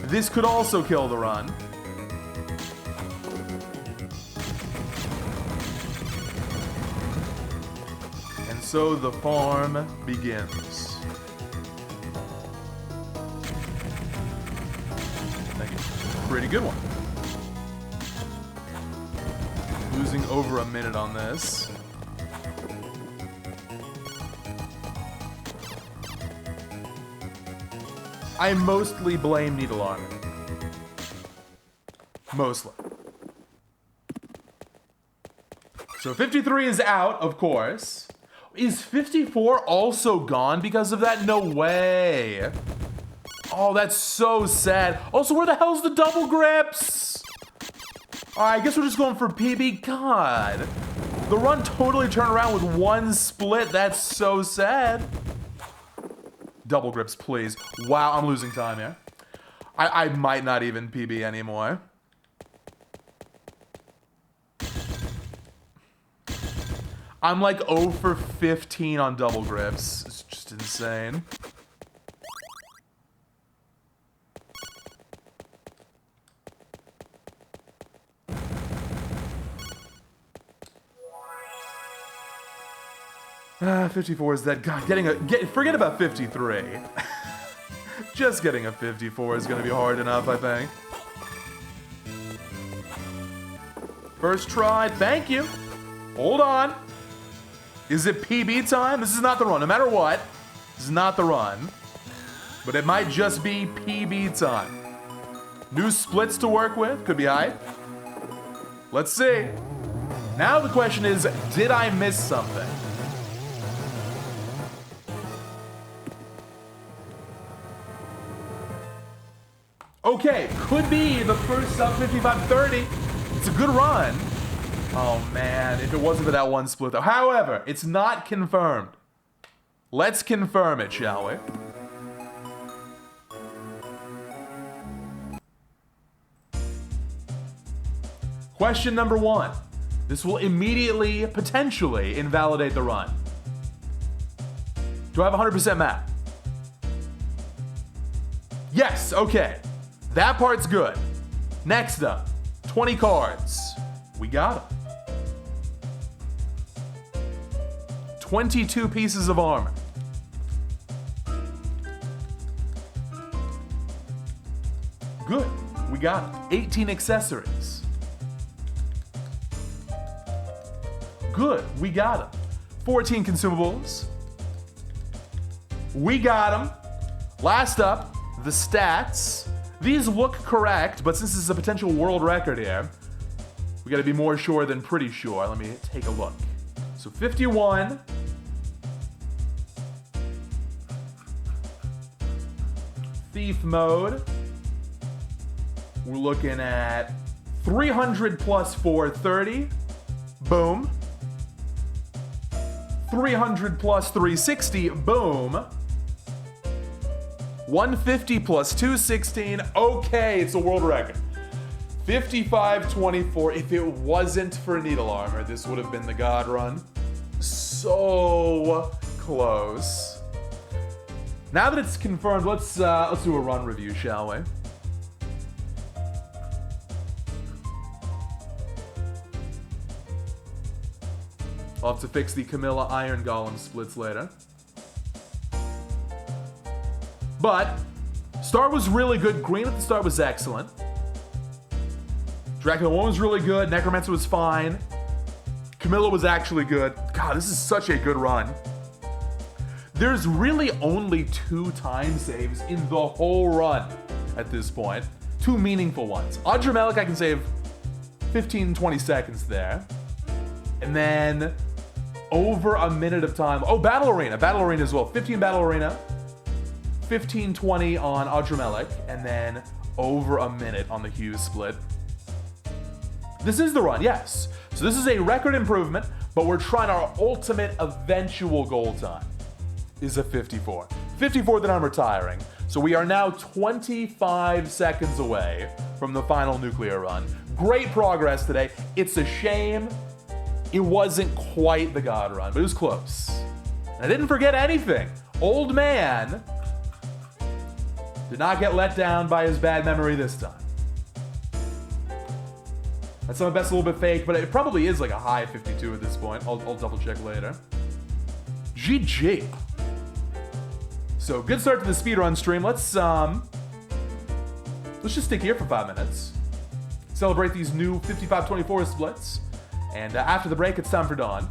This could also kill the run. And so the farm begins. Thank you. Pretty good one. Losing over a minute on this. I mostly blame Needle Armor. Mostly. So 53 is out, of course. Is 54 also gone because of that? No way. Oh, that's so sad. Also, where the hell's the double grips? Alright, I guess we're just going for PB. God. The run totally turned around with one split. That's so sad. Double grips, please. Wow, I'm losing time here. I might not even PB anymore. I'm like 0 for 15 on double grips. It's just insane. Ah, 54 is dead. God, forget about 53. Just getting a 54 is gonna be hard enough, I think. First try, thank you. Hold on. Is it PB time? This is not the run, no matter what. This is not the run. But it might just be PB time. New splits to work with, could be hype. Let's see. Now the question is, did I miss something? Okay, could be the first sub 55-30. It's a good run. Oh man, if it wasn't for that one split though. However, it's not confirmed. Let's confirm it, shall we? Question number 1. This will immediately, potentially, invalidate the run. Do I have 100% map? Yes, okay. That part's good. Next up, 20 cards. We got them. 22 pieces of armor. Good, we got them. 18 accessories. Good, we got them. 14 consumables. We got them. Last up, the stats. These look correct, but since this is a potential world record here, we gotta be more sure than pretty sure. Let me take a look. So 51. Thief mode. We're looking at 300 plus 430. Boom. 300 plus 360. Boom. 150 plus 216. Okay, it's a world record. 55-24. If it wasn't for Needle Armor, this would have been the God Run. So close. Now that it's confirmed, let's do a run review, shall we? I'll have to fix the Camilla Iron Golem splits later. But start was really good. Green at the start was excellent. Dracula 1 was really good. Necromancer was fine. Camilla was actually good. God, this is such a good run. There's really only 2 time saves in the whole run at this point. 2 meaningful ones. Audramelic, I can save 15, 20 seconds there. And then over a minute of time. Oh, Battle Arena. Battle Arena as well. 15 Battle Arena. 15, 20 on Audramelic. And then over a minute on the Hughes split. This is the run, yes. So this is a record improvement, but we're trying our ultimate eventual goal time is a 54. 54 that I'm retiring. So we are now 25 seconds away from the final nuclear run. Great progress today. It's a shame it wasn't quite the God run, but it was close. And I didn't forget anything. Old man did not get let down by his bad memory this time. That's some best a little bit fake, but it probably is like a high 52 at this point. I'll double check later. GG. So good start to the speedrun stream. Let's just stick here for 5 minutes. Celebrate these new 55-24 splits. And after the break, it's time for Dawn.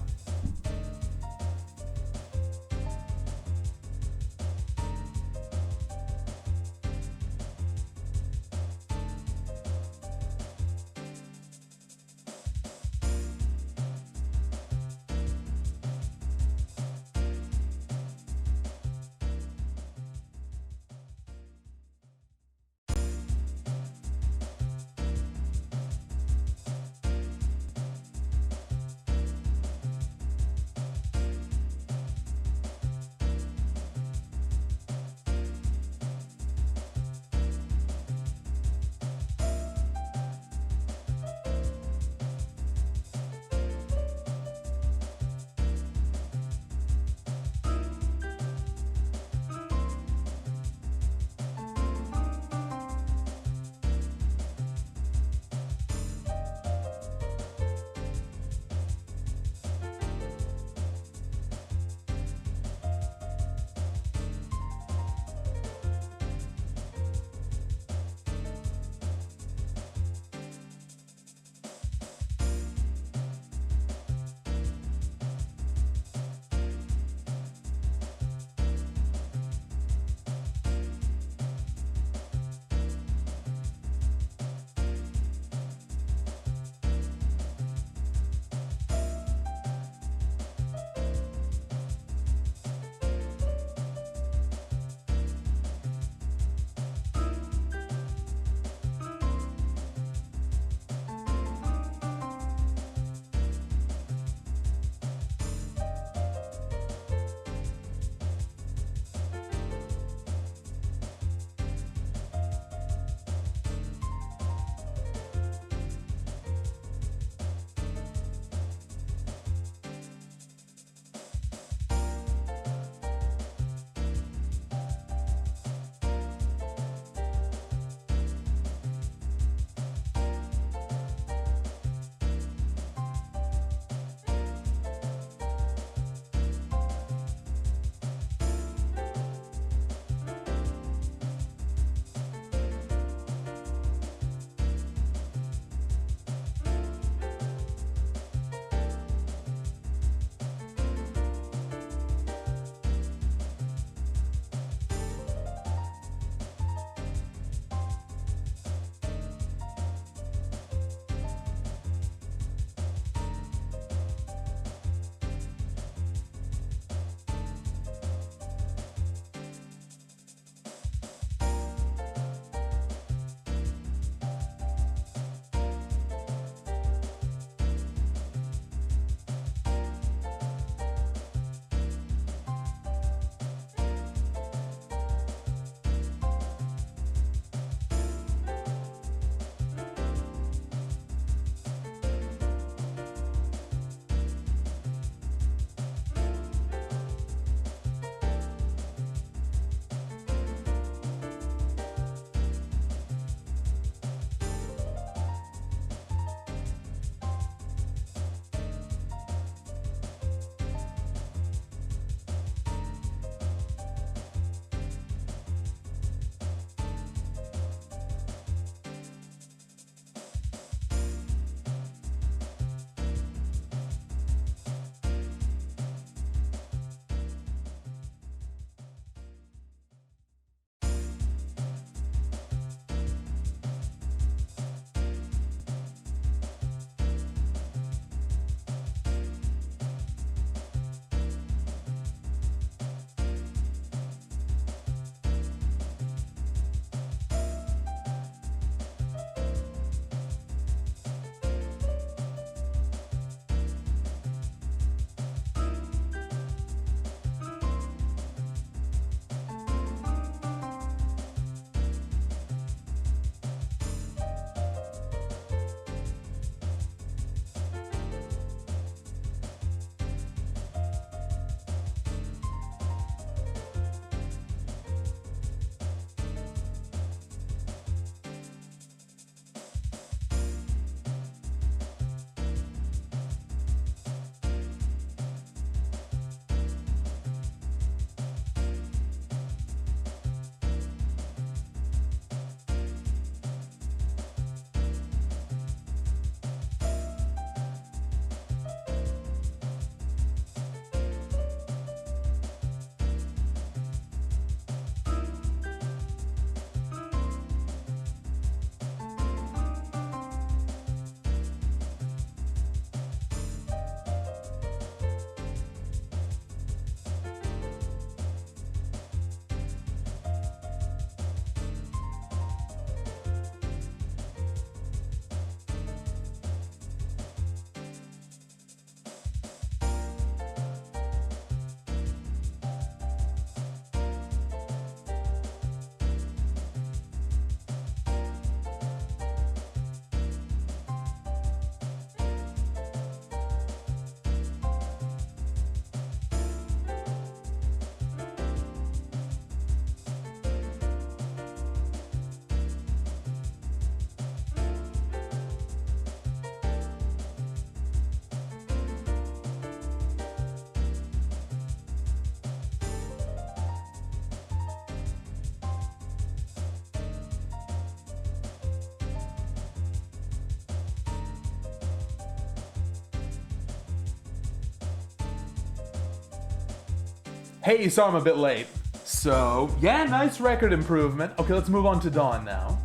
Hey, sorry I'm a bit late. So, yeah, nice record improvement. Okay, let's move on to Dawn now.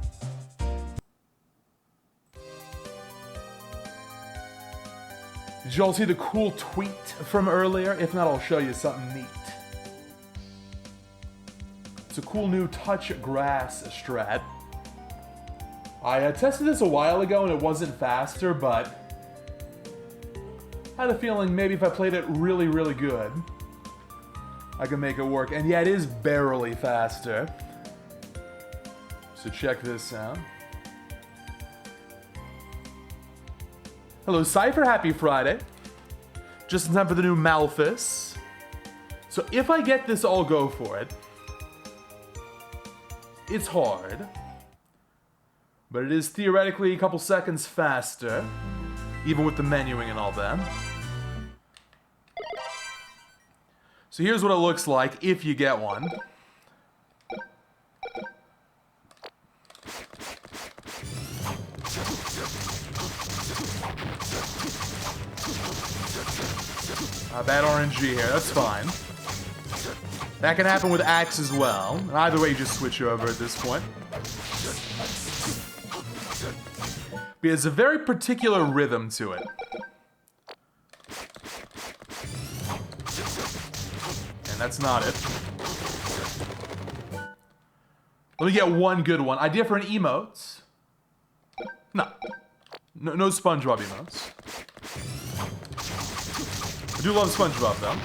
Did you all see the cool tweet from earlier? If not, I'll show you something neat. It's a cool new touch grass strat. I tested this a while ago and it wasn't faster, but I had a feeling maybe if I played it really, really good, I can make it work. And yeah, it is barely faster. So check this out. Hello, Cypher. Happy Friday. Just in time for the new Malphus. So if I get this, I'll go for it. It's hard. But it is theoretically a couple seconds faster. Even with the menuing and all that. So here's what it looks like if you get one. Bad RNG here, that's fine. That can happen with Axe as well. And either way, you just switch over at this point. But there's a very particular rhythm to it. And that's not it. Let me get one good one. Idea for an emotes? No. No SpongeBob emotes. I do love SpongeBob, though.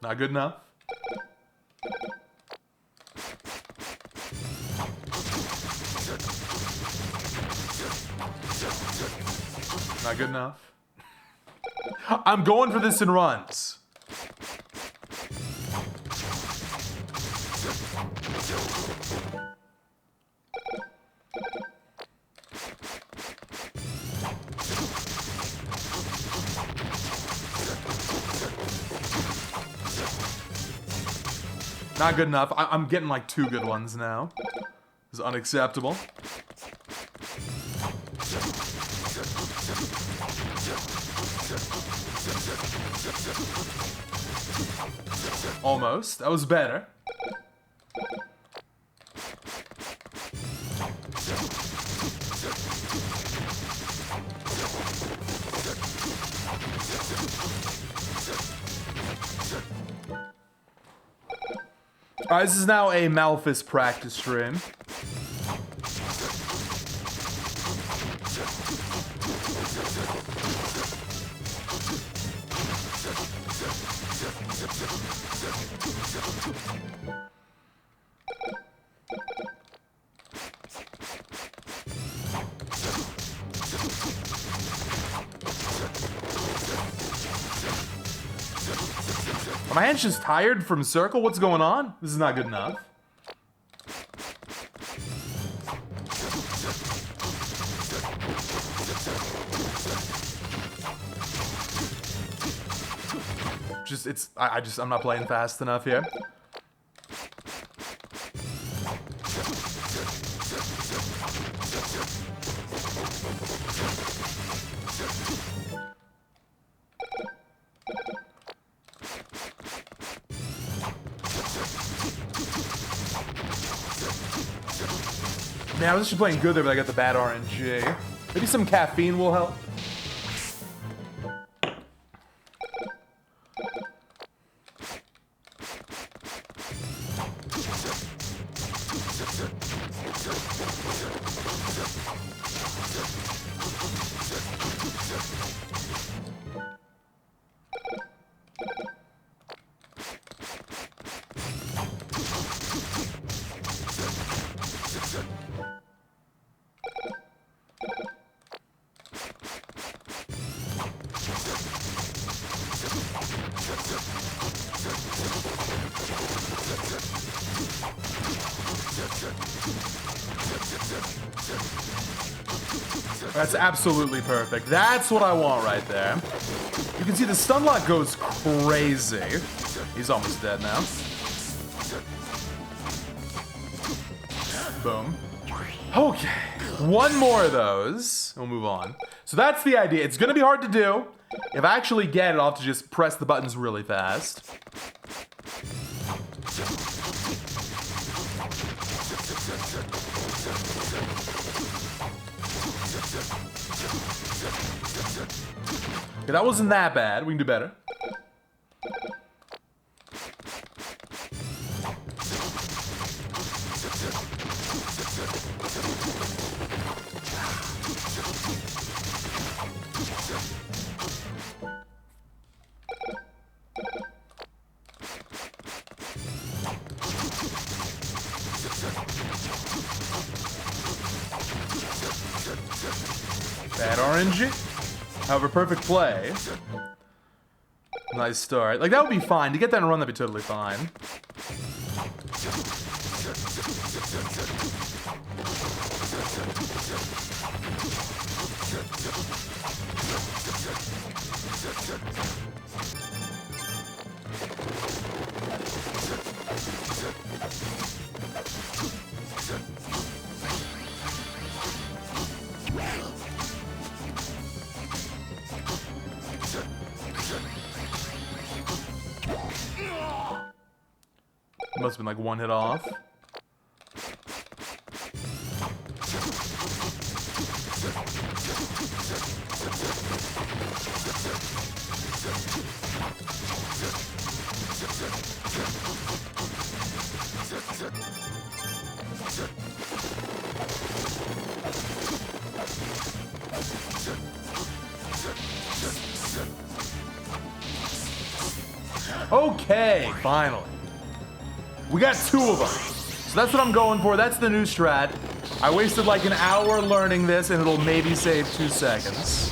Not good enough. Not good enough. I'm going for this in runs. Not good enough. I'm getting like 2 good ones now. This is unacceptable. Almost. That was better. Alright, this is now a Malphus practice stream. Are my hands just tired from circle? What's going on? This is not good enough. I'm not playing fast enough here. Man, I was actually playing good there, but I got the bad RNG. Maybe some caffeine will help. That's absolutely perfect. That's what I want right there. You can see the stun lock goes crazy. He's almost dead now. Boom. Okay. One more of those. We'll move on. So that's the idea. It's going to be hard to do. If I actually get it, I'll have to just press the buttons really fast. Okay, that wasn't that bad. We can do better. Bad RNG. However, perfect play. Nice start. Like, that would be fine. To get that in a run, that'd be totally fine. Must have been like one hit off. Okay, finally. We got 2 of them. So that's what I'm going for. That's the new strat. I wasted like an hour learning this, and it'll maybe save 2 seconds.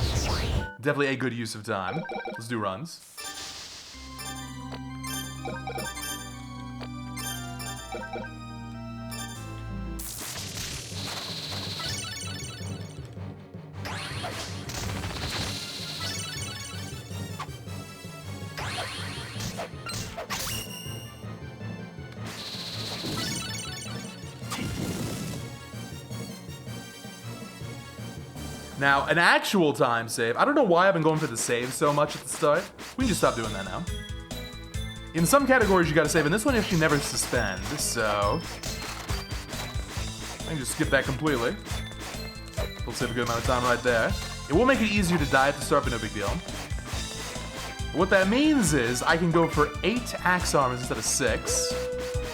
Definitely a good use of time. Let's do runs. Now, an actual time save. I don't know why I've been going for the save so much at the start. We can just stop doing that now. In some categories, you gotta save. In this one, you actually never suspend, so I can just skip that completely. We'll save a good amount of time right there. It will make it easier to die at the start, but no big deal. What that means is I can go for 8 axe armors instead of 6,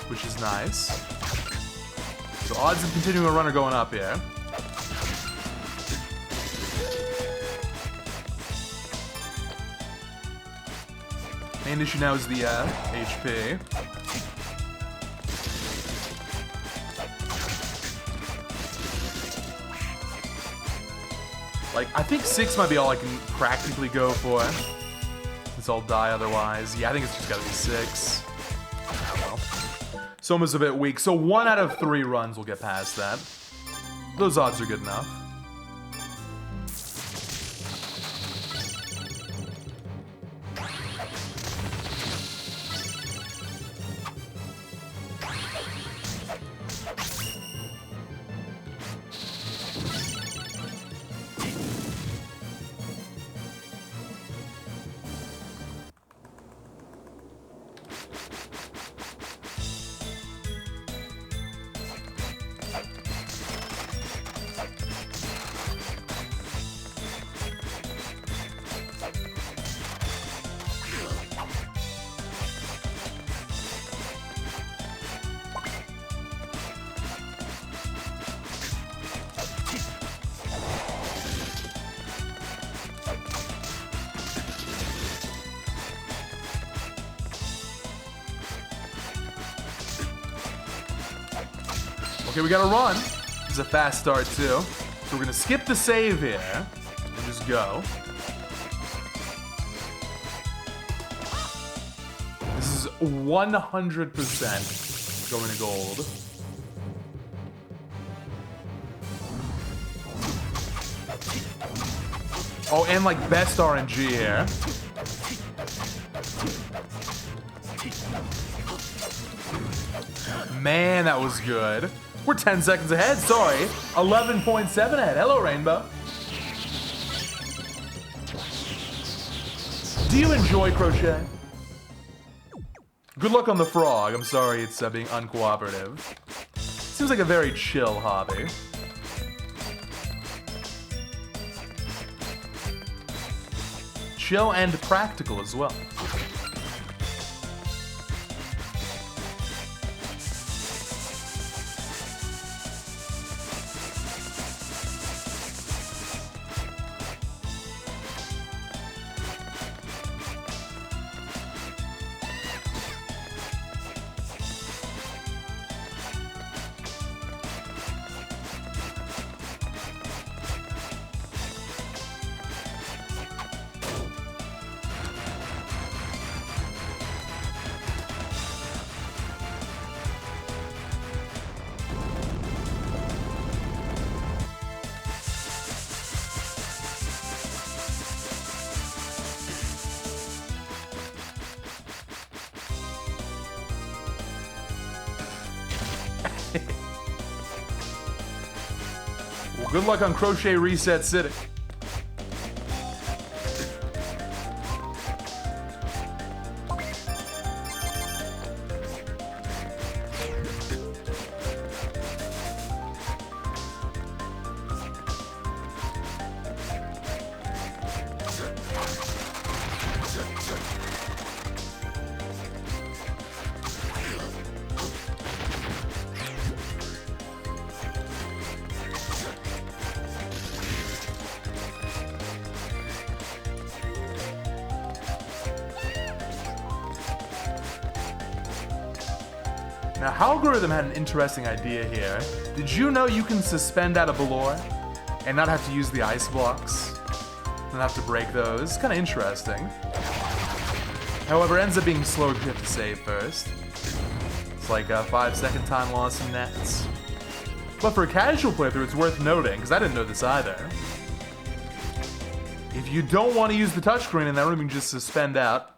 which is nice. So odds of continuing a run are going up here. Main issue now is the HP. Like, I think 6 might be all I can practically go for. Since I'll die otherwise. Yeah, I think it's just gotta be 6. Oh well. Soma's a bit weak, so 1 out of 3 runs will get past that. Those odds are good enough. Okay, we gotta run. This is a fast start too. So we're gonna skip the save here and just go. This is 100% going to gold. Oh, and like best RNG here. Man, that was good. We're 10 seconds ahead, sorry. 11.7 ahead. Hello, Rainbow. Do you enjoy crochet? Good luck on the frog. I'm sorry it's being uncooperative. Seems like a very chill hobby. Chill and practical as well. Well, good luck on Crochet Reset City. Now, Algorithm had an interesting idea here. Did you know you can suspend out of Velour and not have to use the ice blocks? Not have to break those. It's kind of interesting. However, it ends up being slower because you have to save first. It's like a 5-second time loss in nets. But for a casual playthrough, it's worth noting, because I didn't know this either. If you don't want to use the touchscreen in that room, you can just suspend out.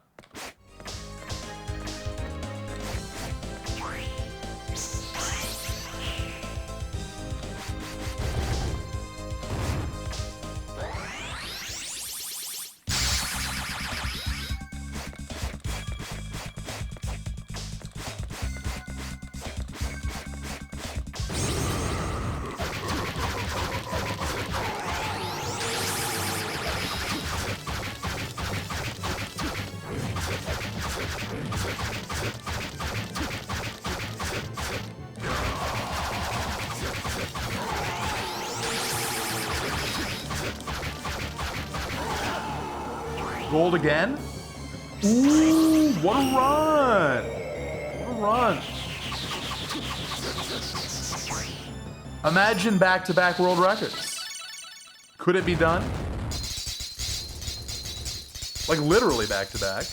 Gold again? Ooh, what a run! What a run. Imagine back-to-back world records. Could it be done? Like literally back-to-back.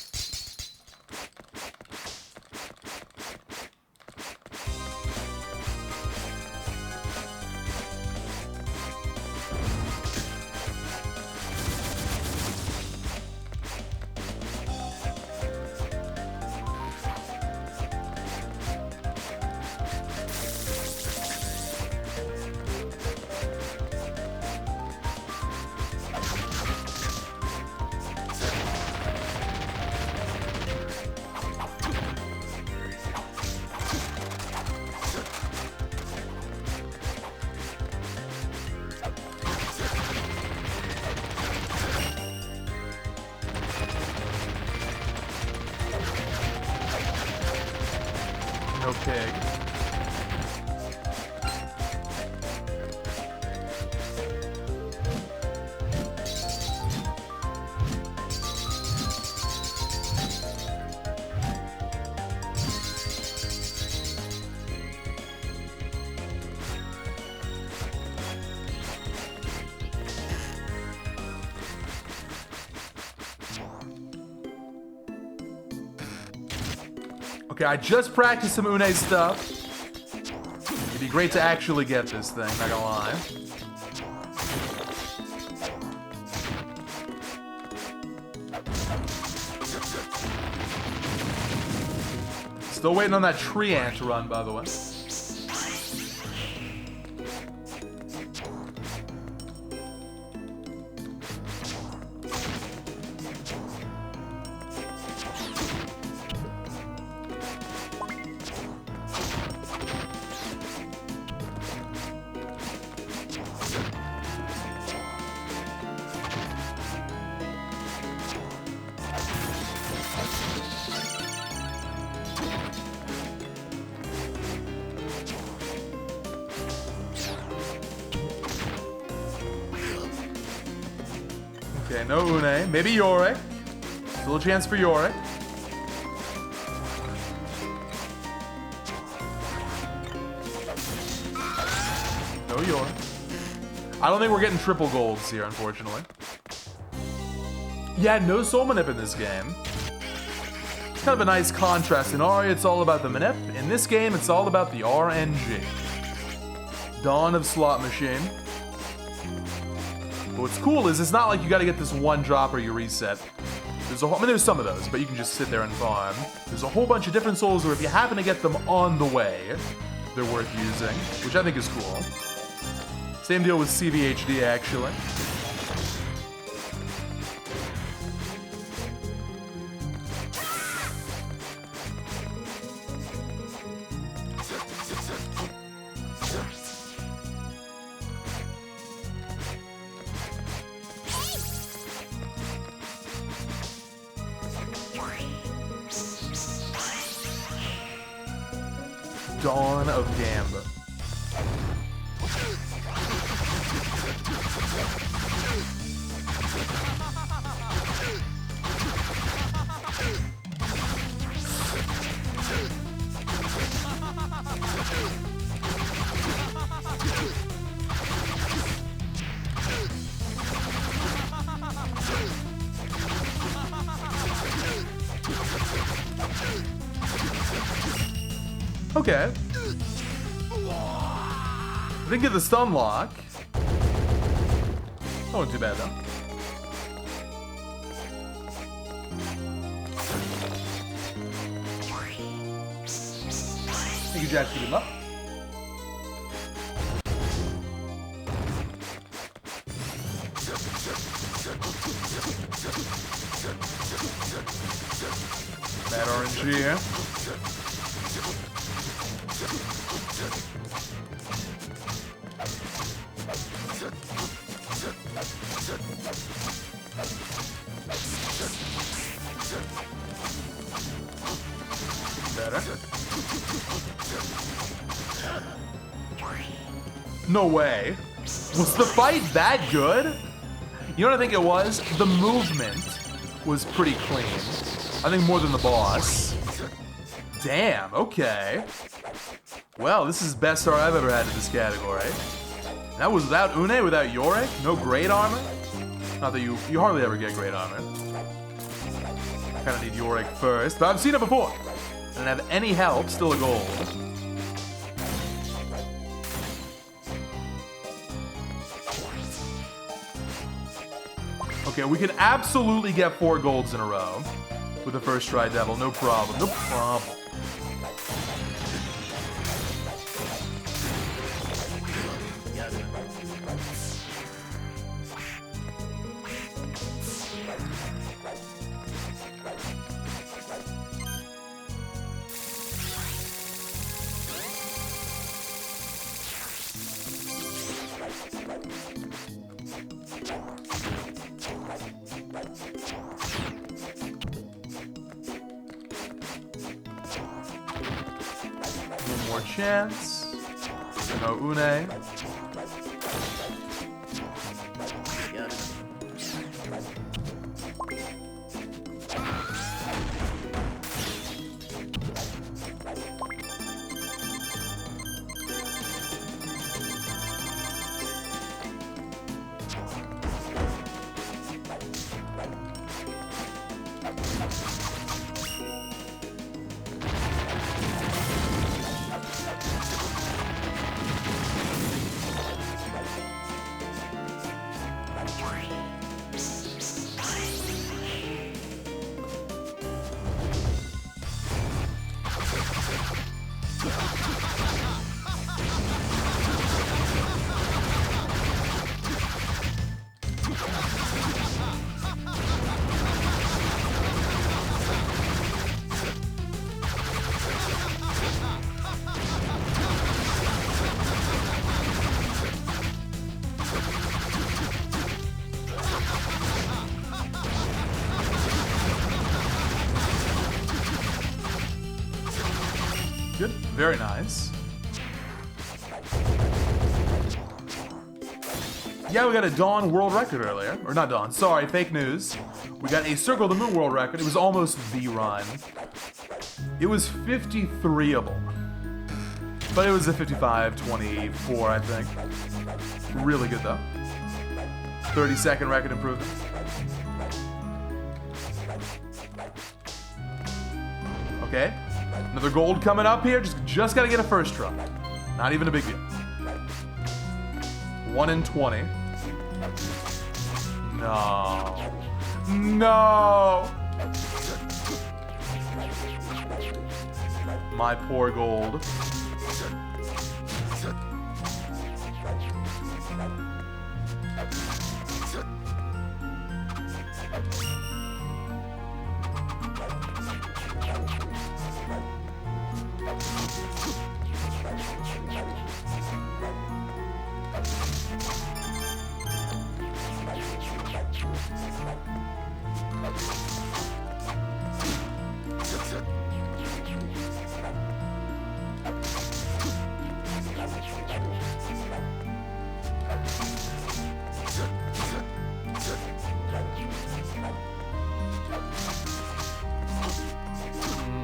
No pig. Okay, I just practiced some Une stuff. It'd be great to actually get this thing, not gonna lie. Still waiting on that tree ant to run, by the way. Okay, no Une. Maybe Yorick. Still a chance for Yorick. No Yorick. I don't think we're getting triple golds here, unfortunately. Yeah, no soul manip in this game. It's kind of a nice contrast. In Aria, it's all about the manip. In this game, it's all about the RNG. Dawn of Slot Machine. But what's cool is it's not like you gotta get this one drop or you reset. There's a whole, I mean, there's some of those, but you can just sit there and farm. There's a whole bunch of different souls where if you happen to get them on the way, they're worth using, which I think is cool. Same deal with CVHD, actually. Dawn of Gamba. Okay. Didn't get the stun lock. That wasn't too bad though. Thank you, Jack, for good luck. Bad RNG here. Better. No way. Was the fight that good? You know what I think it was? The movement was pretty clean. I think more than the boss. Damn, okay. Well, this is the best start I've ever had in this category. That was without Une, without Yorick, no great armor. Not that you hardly ever get great armor. Kinda need Yorick first, but I've seen it before. I didn't have any help, still a gold. Okay, we can absolutely get 4 golds in a row with the first try devil, no problem, no problem. One more chance. No Une. Good, very nice. Yeah, we got a Dawn world record earlier. Or not Dawn, sorry, fake news. We got a Circle the Moon world record. It was almost the run. It was 53able. But it was a 55-24, I think. Really good, though. 30-second record improvement. Okay. Another gold coming up here. Just gotta get a first try. Not even a big deal. 1 in 20. No. No! My poor gold.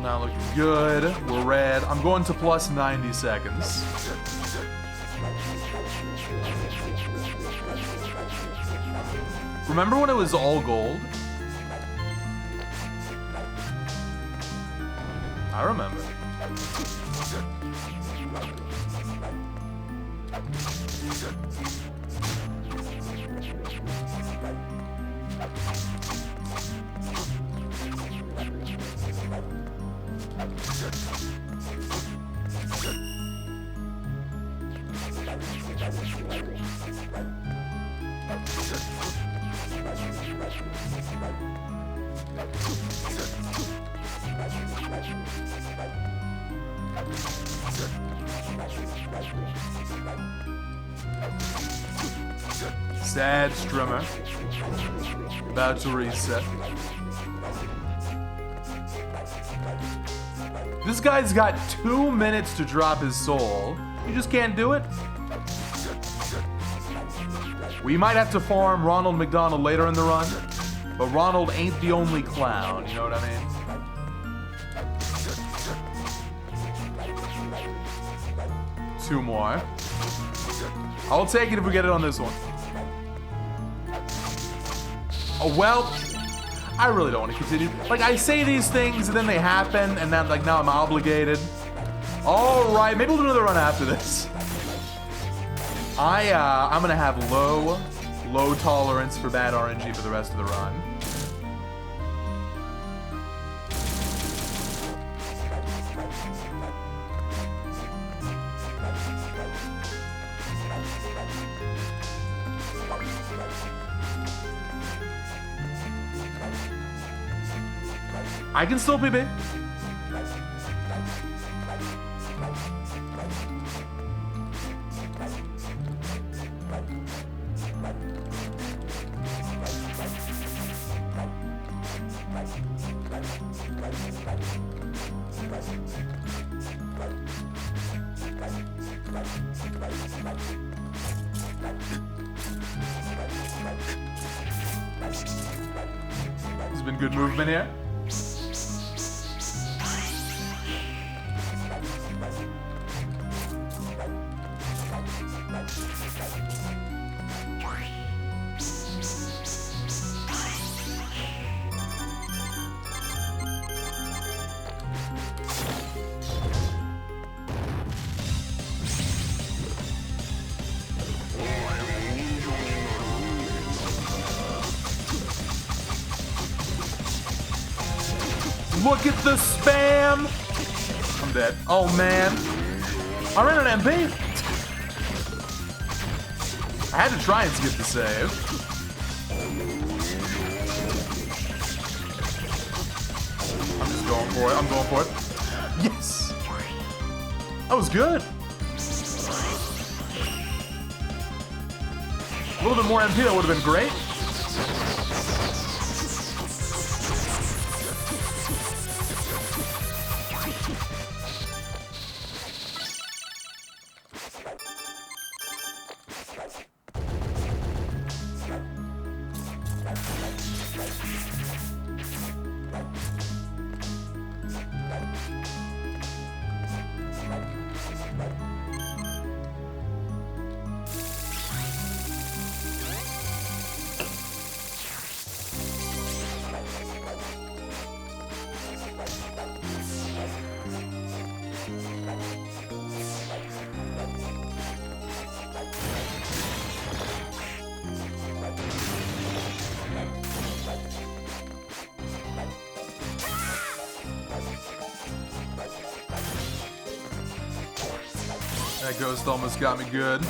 Not looking good. We're red. I'm going to plus 90 seconds. Remember when it was all gold? I remember. Sad Strimmer. About to reset. This guy's got 2 minutes to drop his soul. You just can't do it? We might have to farm Ronald McDonald later in the run, but Ronald ain't the only clown, you know what I mean? Two more. I'll take it if we get it on this one. Oh, well, I really don't want to continue. Like, I say these things and then they happen, and then, like, now I'm obligated. All right, maybe we'll do another run after this. I'm gonna have low tolerance for bad RNG for the rest of the run. I can still PB. There's been good movement here. Look at the spam! I'm dead. Oh man. I ran an MP. I had to try and skip the save. I'm just going for it. I'm going for it. Yes! That was good. A little bit more MP, that would have been great. That ghost almost got me good.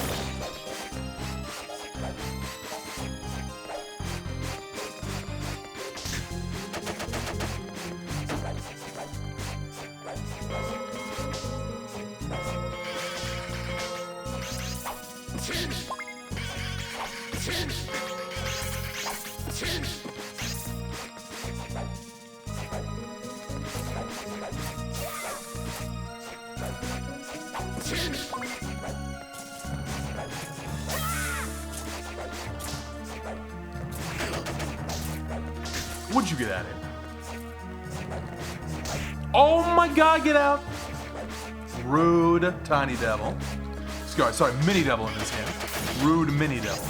What'd you get at it? Oh my god, get out! Rude tiny devil. Sorry, mini devil in this game. Rude mini devil.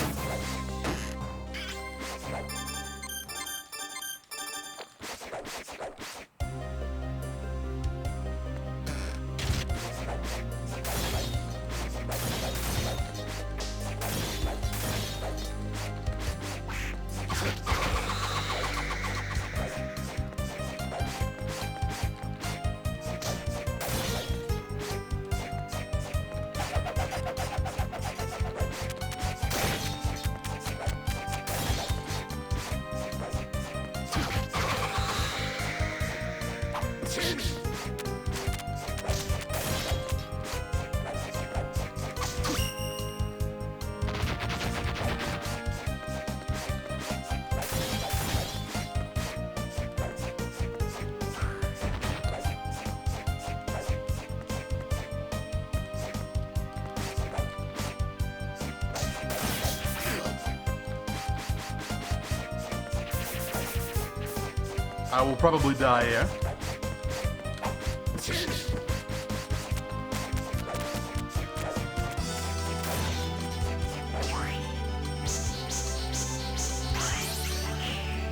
I will probably die here.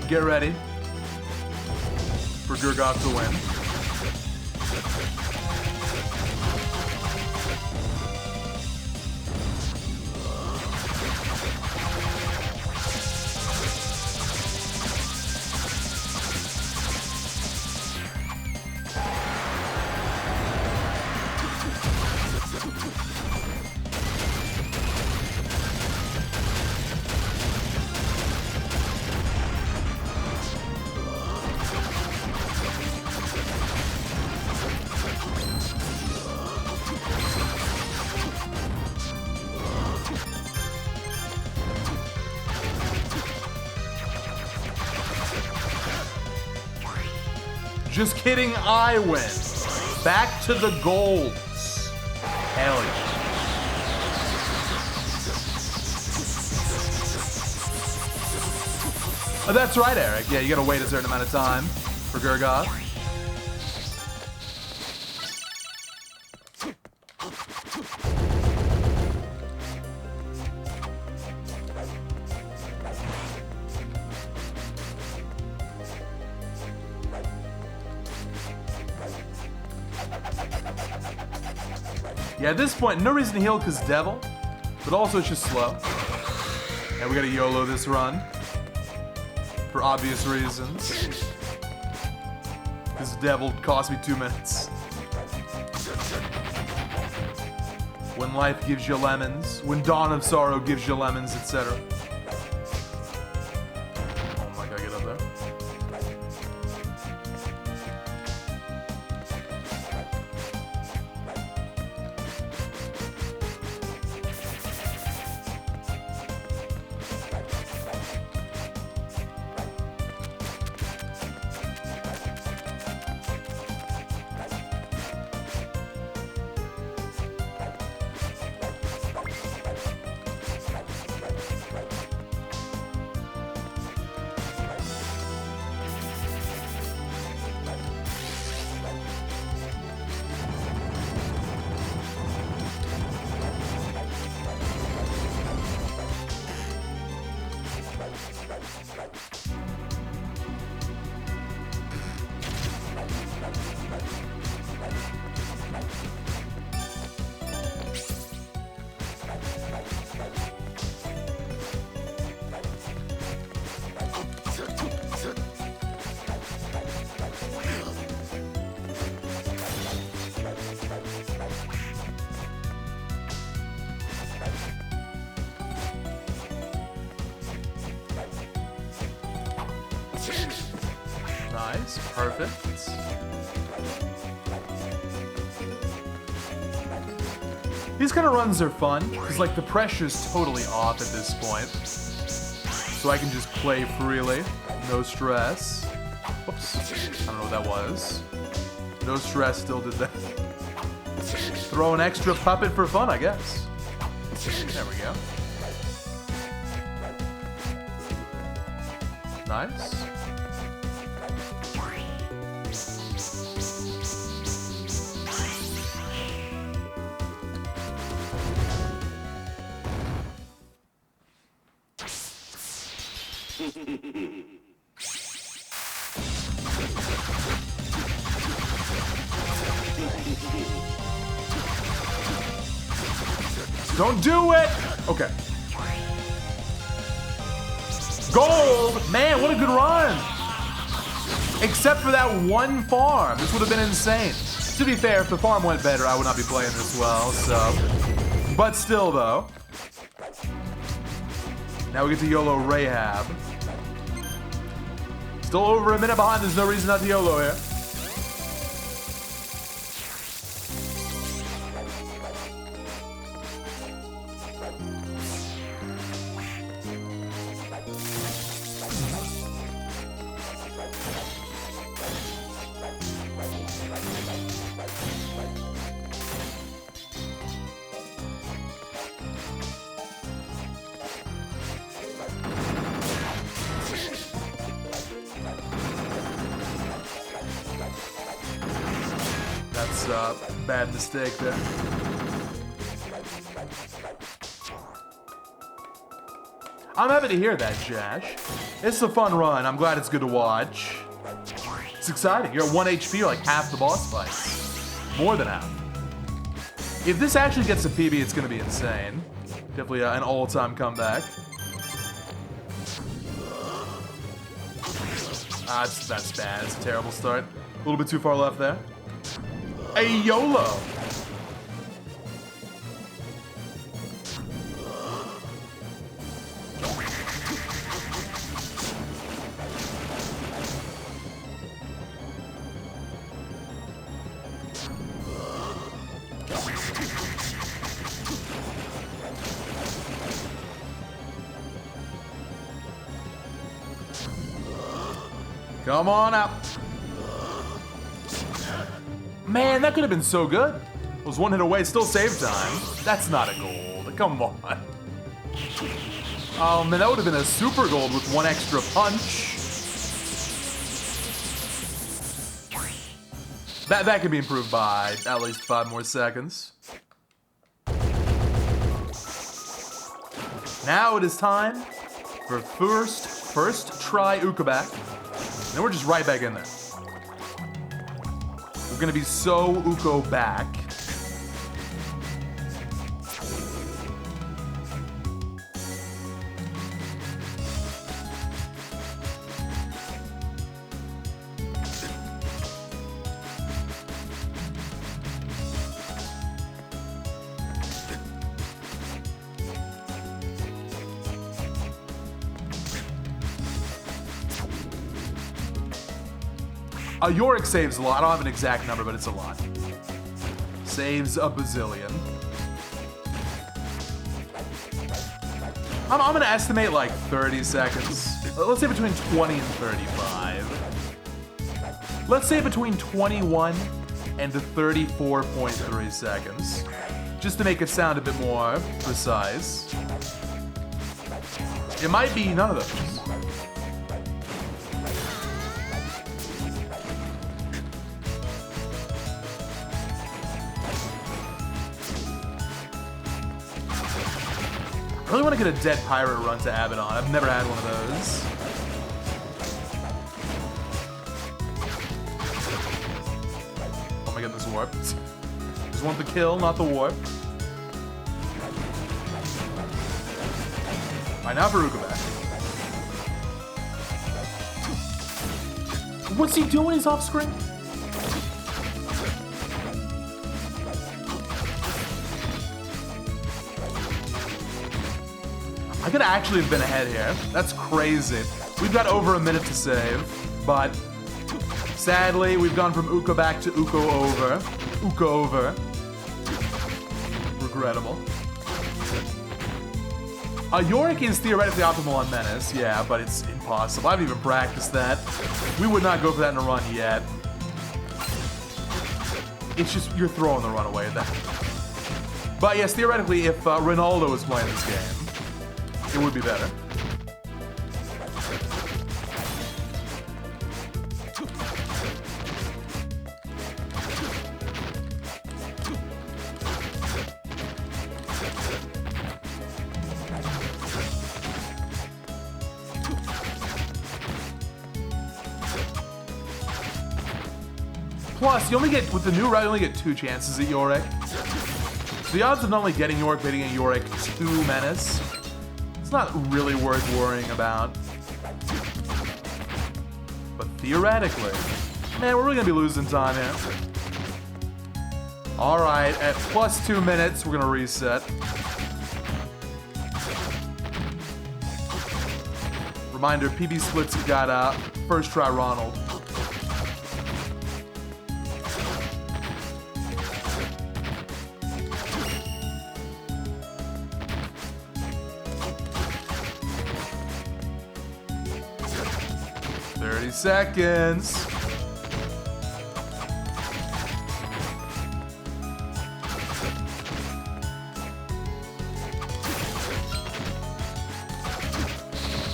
Get ready for Gurgoth to win. Just kidding, I win. Back to the golds. Hell yeah. Oh, that's right, Eric. Yeah, you gotta wait a certain amount of time for Gurgoth. Yeah, at this point, no reason to heal because Devil, but also it's just slow. And we gotta YOLO this run for obvious reasons. Because Devil cost me 2 minutes. When life gives you lemons, when Dawn of Sorrow gives you lemons, etc. Oh my god, get up there. Nice, perfect. These kind of runs are fun, because like the pressure's totally off at this point. So I can just play freely, no stress. Whoops, I don't know what that was. No stress, still did that. Throw an extra puppet for fun, I guess. There we go. Nice. Don't do it! Okay. Gold! Man, what a good run! Except for that one farm. This would have been insane. To be fair, if the farm went better, I would not be playing this well, so... But still, though. Now we get to YOLO Rahab. Still over a minute behind. There's no reason not to YOLO here. That's a bad mistake there. I'm happy to hear that, Jash. It's a fun run. I'm glad it's good to watch. It's exciting. You're at 1 HP, you're like half the boss fights. More than half. If this actually gets a PB, it's going to be insane. Definitely an all-time comeback. That's bad. It's a terrible start. A little bit too far left there. A YOLO. Come on up. Man, that could have been so good. Was one hit away, still save time. That's not a gold. Come on. Oh man, that would have been a super gold with one extra punch. That could be improved by at least 5 more seconds. Now it is time for first try Ukabak. Then we're just right back in there. We're gonna be so Uko back. Yorick saves a lot. I don't have an exact number, but it's a lot. Saves a bazillion. I'm gonna estimate like 30 seconds. Let's say between 20 and 35. Let's say between 21 and 34.3 seconds. Just to make it sound a bit more precise. It might be none of those. I really want to get a dead pirate run to Abaddon. I've never had one of those. Oh my goodness, warp. Just want the kill, not the warp. Alright, now for Ukabak. What's he doing? He's off screen? I could actually have been ahead here. That's crazy. We've got over a minute to save, but Sadly, we've gone from Uka back to Uko over. Uka over. Regrettable. Yorick is theoretically optimal on Menace, yeah, but it's impossible. I haven't even practiced that. We would not go for that in a run yet. It's just, you're throwing the run away at that. But yes, theoretically, if Ronaldo was playing this game, it would be better. Plus, you only get, with the new route, you only get 2 chances at Yorick. So the odds of not only getting Yorick, but getting a Yorick 2 Menace, it's not really worth worrying about. But theoretically, man, we're really gonna be losing time here. Alright, at plus 2 minutes, we're gonna reset. Reminder, PB splits got first try Ronald. Seconds.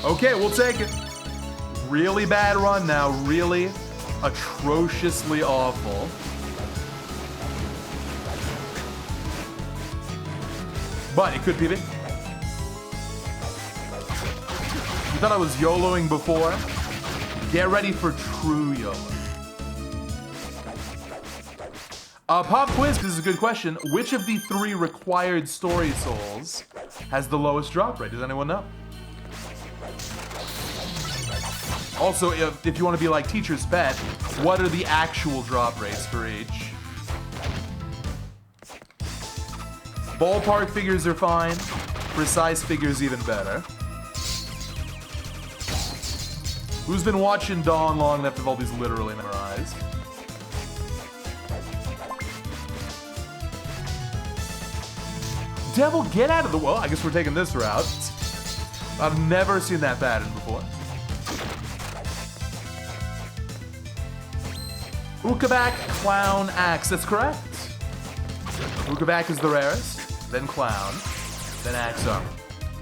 Okay, we'll take it. Really bad run now. Really atrociously awful. But it could PB. You thought I was YOLOing before? Get ready for true YOLO. Pop quiz, this is a good question. Which of the 3 required story souls has the lowest drop rate? Does anyone know? Also, if you want to be like Teacher's Pet, what are the actual drop rates for each? Ballpark figures are fine. Precise figures even better. Who's been watching Dawn long enough to have all these literally memorized? Devil, get out of the... Well, I guess we're taking this route. I've never seen that pattern before. Ukabak, Clown, Axe. That's correct. Ukabak is the rarest, then Clown, then Axe Armor.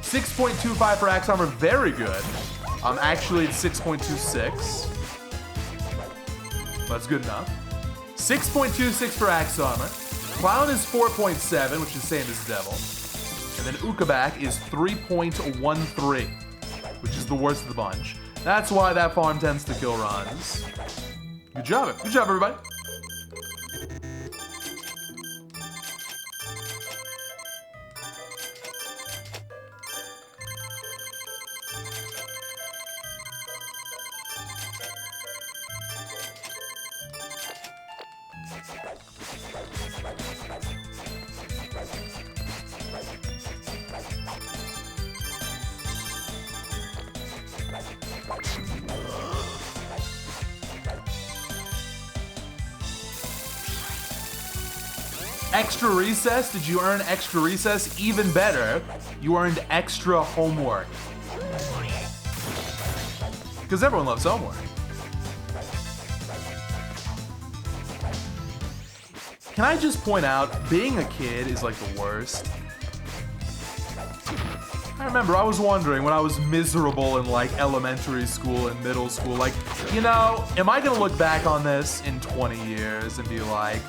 6.25 for Axe Armor, very good. Actually, it's 6.26. That's good enough. 6.26 for Axe Armor. Clown is 4.7, which is the same as Devil. And then Ukabak is 3.13, which is the worst of the bunch. That's why that farm tends to kill runs. Good job. Good job, everybody. Extra recess? Did you earn extra recess? Even better, you earned extra homework. Because everyone loves homework. Can I just point out, being a kid is like the worst. I remember I was wondering when I was miserable in like elementary school and middle school, like, you know, am I gonna look back on this in 20 years and be like,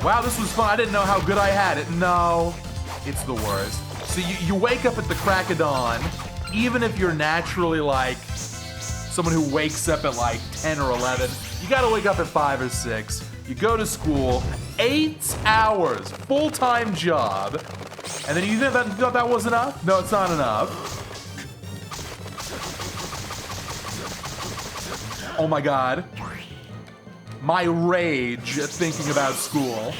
wow, this was fun, I didn't know how good I had it. No, it's the worst. So you wake up at the crack of dawn, even if you're naturally like someone who wakes up at like 10 or 11, you gotta wake up at 5 or 6. You go to school, 8 hours, full-time job, and then you thought that was enough? No, it's not enough. Oh my God. My rage at thinking about school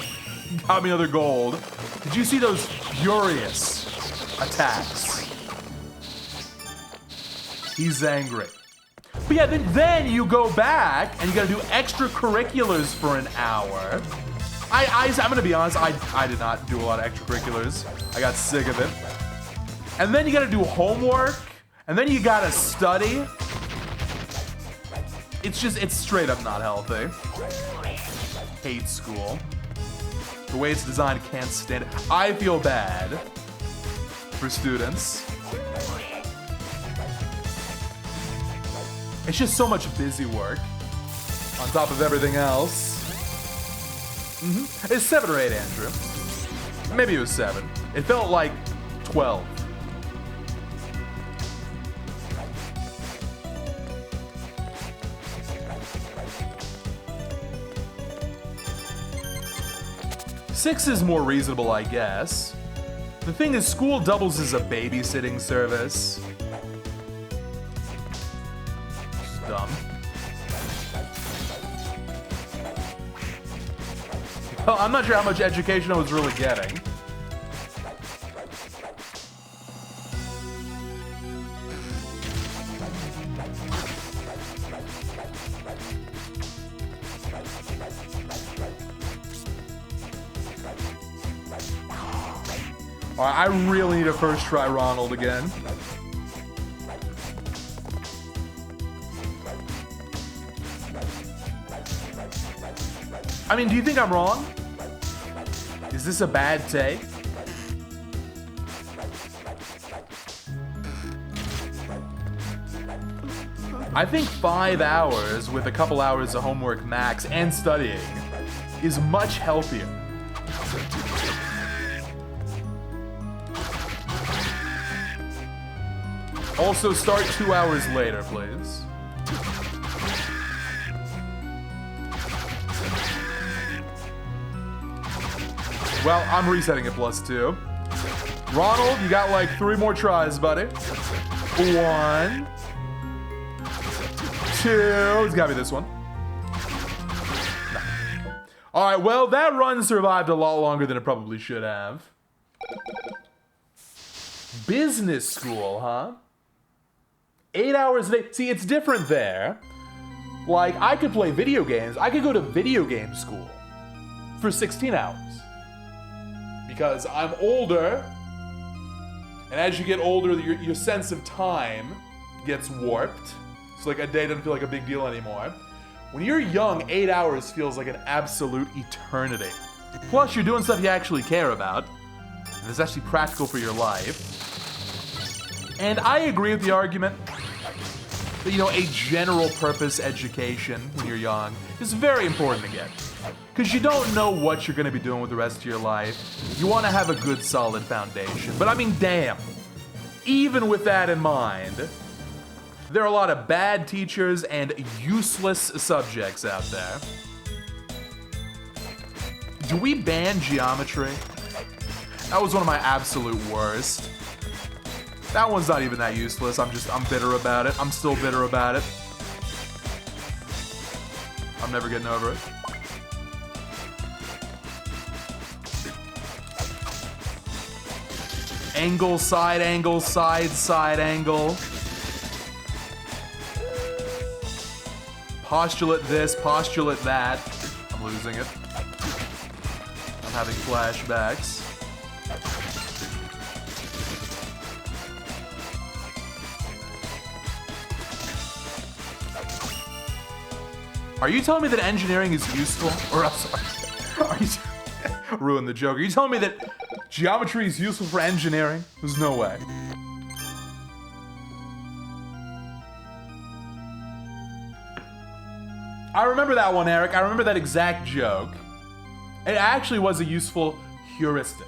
got me another gold. Did you see those furious attacks? He's angry. But yeah, then you go back and you gotta do extracurriculars for an hour. I'm gonna be honest, I did not do a lot of extracurriculars. I got sick of it. And then you gotta do homework, and then you gotta study. It's straight up not healthy. Hate school. The way it's designed, can't stand it. I feel bad for students. It's just so much busy work on top of everything else. It's 7 or 8, Andrew. Maybe it was 7. It felt like 12. Six is more reasonable, I guess. The thing is, school doubles as a babysitting service. It's dumb. Well, I'm not sure how much education I was really getting. Alright, I really need to first try Ronald again. I mean, do you think I'm wrong? Is this a bad take? I think 5 hours with a couple hours of homework max and studying is much healthier. Also, start 2 hours later, please. Well, I'm resetting it +2. Ronald, you got like 3 more tries, buddy. 1, 2. It's gotta be this one. No. Alright, well, that run survived a lot longer than it probably should have. Business school, huh? 8 hours a day. See, it's different there. Like, I could play video games. I could go to video game school for 16 hours. Because I'm older, and as you get older, your sense of time gets warped. So like a day doesn't feel like a big deal anymore. When you're young, 8 hours feels like an absolute eternity. Plus, you're doing stuff you actually care about, and it's actually practical for your life. And I agree with the argument that, you know, a general purpose education when you're young is very important to get. Because you don't know what you're going to be doing with the rest of your life. You want to have a good, solid foundation. But I mean, damn. Even with that in mind, there are a lot of bad teachers and useless subjects out there. Do we ban geometry? That was one of my absolute worst. That one's not even that useless. I'm bitter about it. I'm still bitter about it. I'm never getting over it. Angle, side angle, side angle. Postulate this, postulate that. I'm losing it. I'm having flashbacks. Are you telling me that engineering is useful? Or I'm sorry. Are you ruin the joke. Are you telling me that geometry is useful for engineering? There's no way. I remember that one, Eric. I remember that exact joke. It actually was a useful heuristic.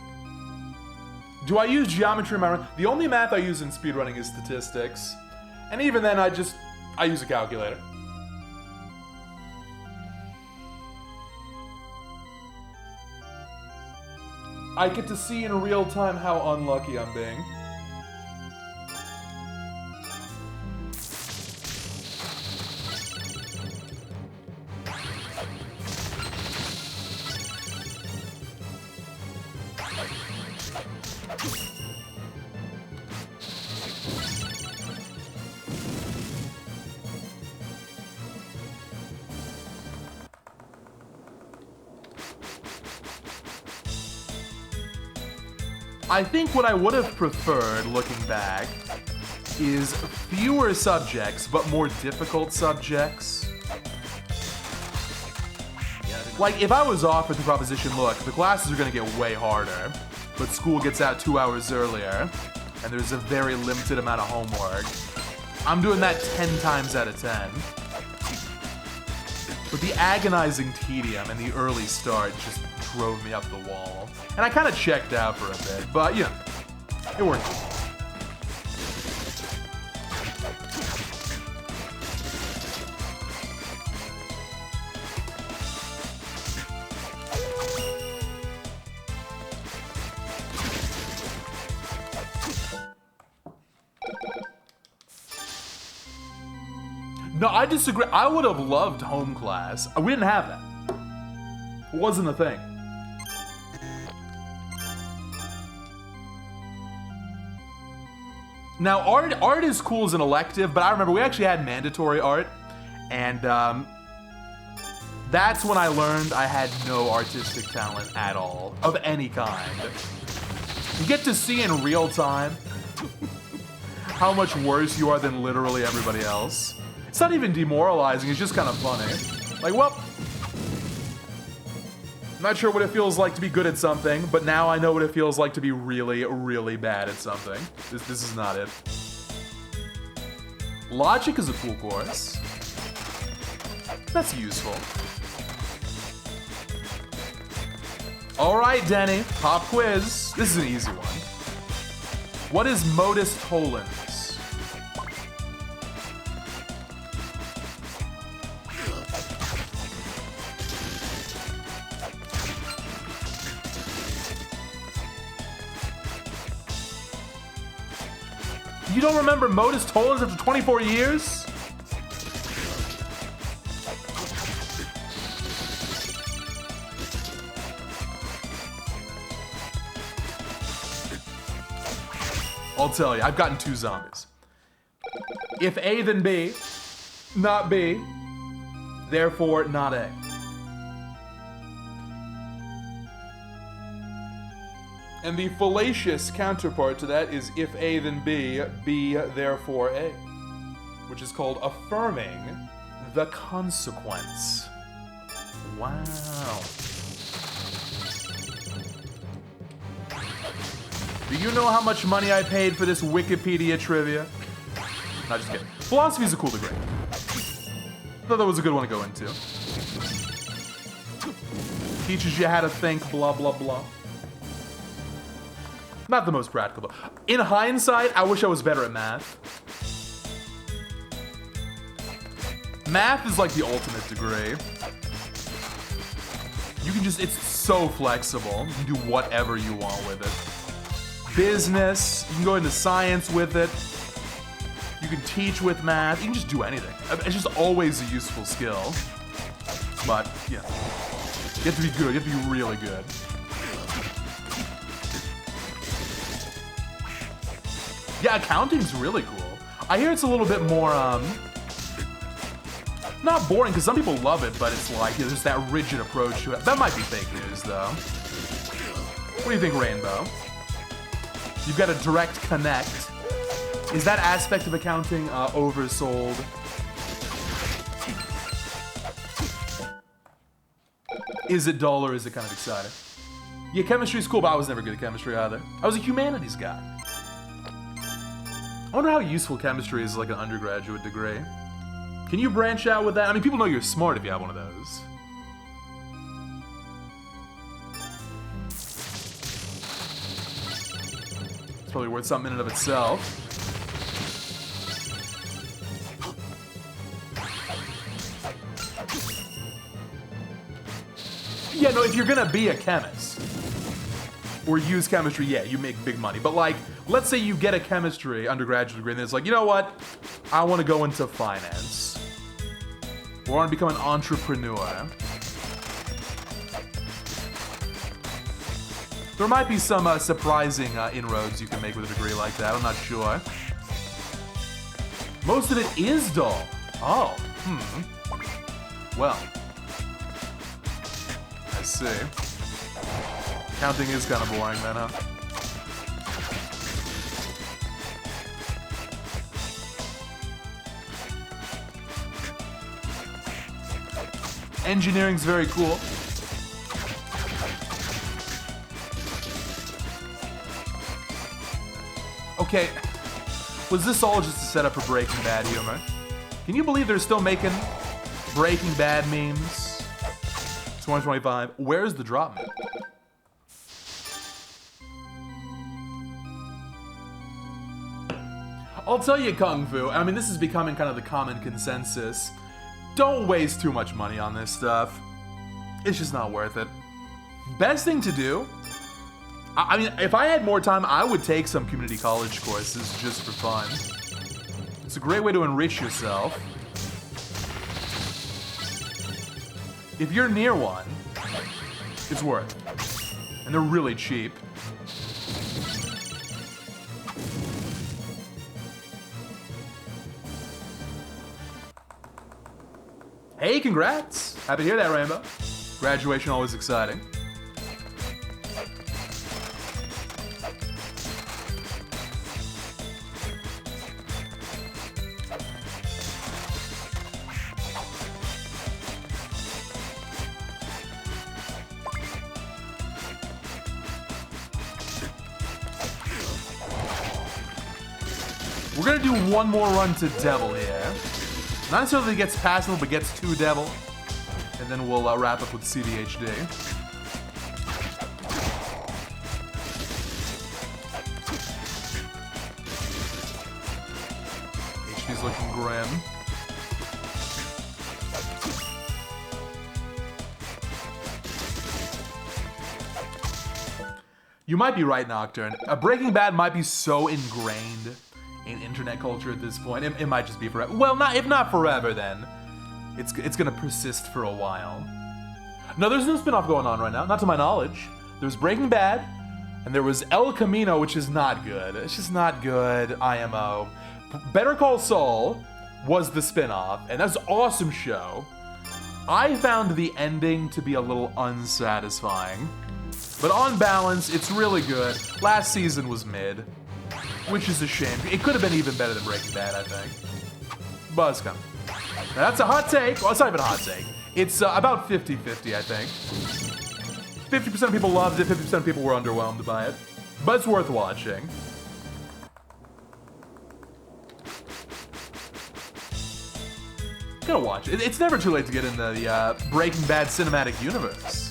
Do I use geometry in my run? The only math I use in speedrunning is statistics. And even then, I use a calculator. I get to see in real time how unlucky I'm being. I think what I would have preferred, looking back, is fewer subjects, but more difficult subjects. Like, if I was offered the proposition, look, the classes are gonna get way harder, but school gets out 2 hours earlier, and there's a very limited amount of homework, I'm doing that 10 times out of 10. But the agonizing tedium and the early start just drove me up the wall. And I kind of checked out for a bit, but yeah, it worked. No, I disagree. I would have loved home class. We didn't have that. It wasn't a thing. Now, art is cool as an elective, but I remember we actually had mandatory art, and that's when I learned I had no artistic talent at all, of any kind. You get to see in real time how much worse you are than literally everybody else. It's not even demoralizing, it's just kind of funny. Like, well, I'm not sure what it feels like to be good at something, but now I know what it feels like to be really, really bad at something. This is not it. Logic is a cool course. That's useful. All right, Denny, pop quiz. This is an easy one. What is modus tollens? You don't remember modus tollens after 24 years? I'll tell you, I've gotten 2 zombies. If A, then B, not B, therefore not A. And the fallacious counterpart to that is if A, then B, B, therefore A, which is called affirming the consequence. Wow. Do you know how much money I paid for this Wikipedia trivia? Not just kidding. Philosophy is a cool degree. I thought that was a good one to go into. Teaches you how to think, blah, blah, blah. Not the most practical. In hindsight, I wish I was better at math. Math is like the ultimate degree. You can just, it's so flexible. You can do whatever you want with it. Business, you can go into science with it. You can teach with math. You can just do anything. It's just always a useful skill. But, yeah. You have to be good. You have to be really good. Yeah, accounting's really cool. I hear it's a little bit more, not boring, because some people love it, but it's like, there's that rigid approach to it. That might be fake news, though. What do you think, Rainbow? You've got a direct connect. Is that aspect of accounting oversold? Is it dull or is it kind of exciting? Yeah, chemistry's cool, but I was never good at chemistry either. I was a humanities guy. I wonder how useful chemistry is like an undergraduate degree. Can you branch out with that? I mean, people know you're smart if you have one of those. It's probably worth something in and of itself. Yeah, no, if you're gonna be a chemist or use chemistry, yeah, you make big money. But like, let's say you get a chemistry undergraduate degree and it's like, you know what? I want to go into finance. Or I want to become an entrepreneur. There might be some surprising inroads you can make with a degree like that. I'm not sure. Most of it is dull. Oh, Well, I see. Counting is kind of boring then, huh? Engineering's very cool. Okay, was this all just a setup for Breaking Bad humor? Can you believe they're still making Breaking Bad memes? 2025. Where's the drop man? I'll tell you, Kung Fu, I mean, this is becoming kind of the common consensus. Don't waste too much money on this stuff. It's just not worth it. Best thing to do, I mean, if I had more time, I would take some community college courses just for fun. It's a great way to enrich yourself. If you're near one, it's worth it. And they're really cheap. Hey, congrats! Happy to hear that, Rainbow. Graduation always exciting. We're gonna do one more run to Devil here. Not necessarily gets past Devil, but gets to Devil. And then we'll wrap up with CVHD. HD's looking grim. You might be right, Nocturne. Breaking Bad might be so ingrained in internet culture at this point. It might just be forever. Well, if not forever, then it's gonna persist for a while. No, there's no spin-off going on right now, not to my knowledge. There's Breaking Bad, and there was El Camino, which is not good. It's just not good. IMO. Better Call Saul was the spin-off, and that's an awesome show. I found the ending to be a little unsatisfying, but on balance, it's really good. Last season was mid, which is a shame. It could have been even better than Breaking Bad, I think. But it's coming. Now, that's a hot take. Well, it's not even a hot take. It's about 50-50, I think. 50% of people loved it, 50% of people were underwhelmed by it. But it's worth watching. Gotta watch it. It's never too late to get into the Breaking Bad cinematic universe.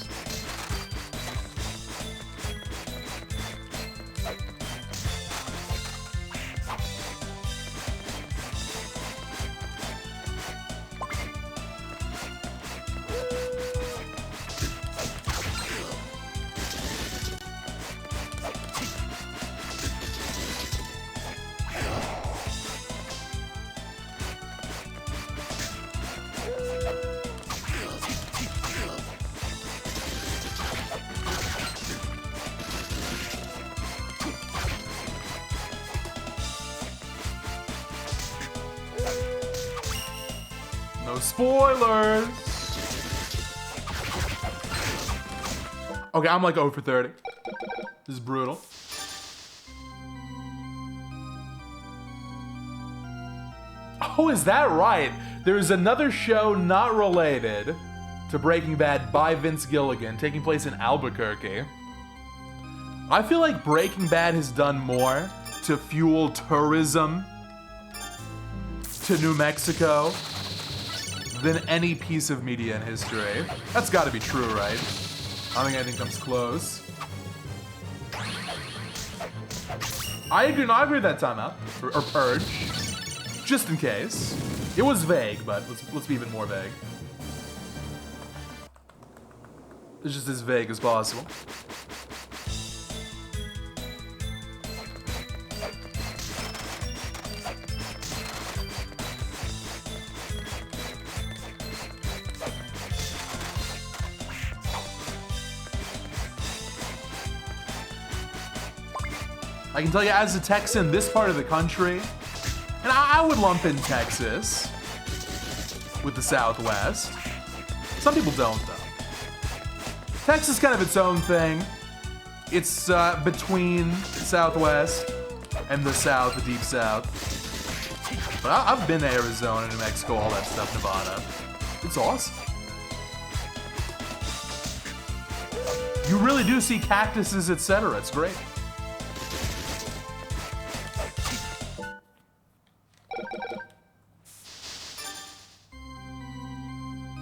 No spoilers! Okay, I'm like 0 for 30. This is brutal. Oh, is that right? There's another show not related to Breaking Bad by Vince Gilligan taking place in Albuquerque. I feel like Breaking Bad has done more to fuel tourism to New Mexico than any piece of media in history. That's gotta be true, right? I don't think anything comes close. I agree with that timeout, or purge, just in case. It was vague, but let's be even more vague. It's just as vague as possible. I can tell you, as a Texan, this part of the country, and I would lump in Texas with the Southwest. Some people don't, though. Texas is kind of its own thing. It's between the Southwest and the South, the Deep South. But I've been to Arizona, New Mexico, all that stuff, Nevada. It's awesome. You really do see cactuses, etc. It's great.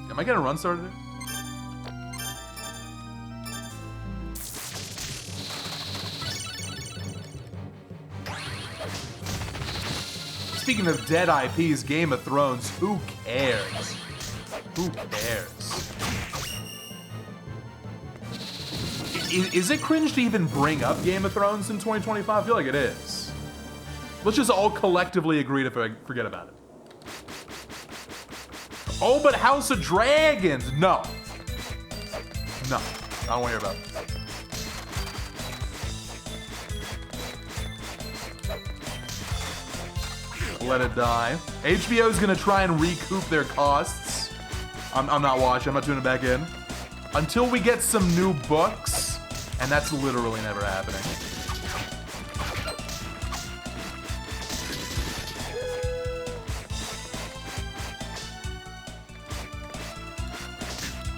Am I getting a run started? Speaking of dead IPs, Game of Thrones, who cares? Who cares? Is it cringe to even bring up Game of Thrones in 2025? I feel like it is. Let's just all collectively agree to forget about it. Oh, but House of Dragons! No. No. I don't want to hear about it. Let it die. HBO's gonna try and recoup their costs. I'm not watching. I'm not tuning it back in. Until we get some new books, and that's literally never happening.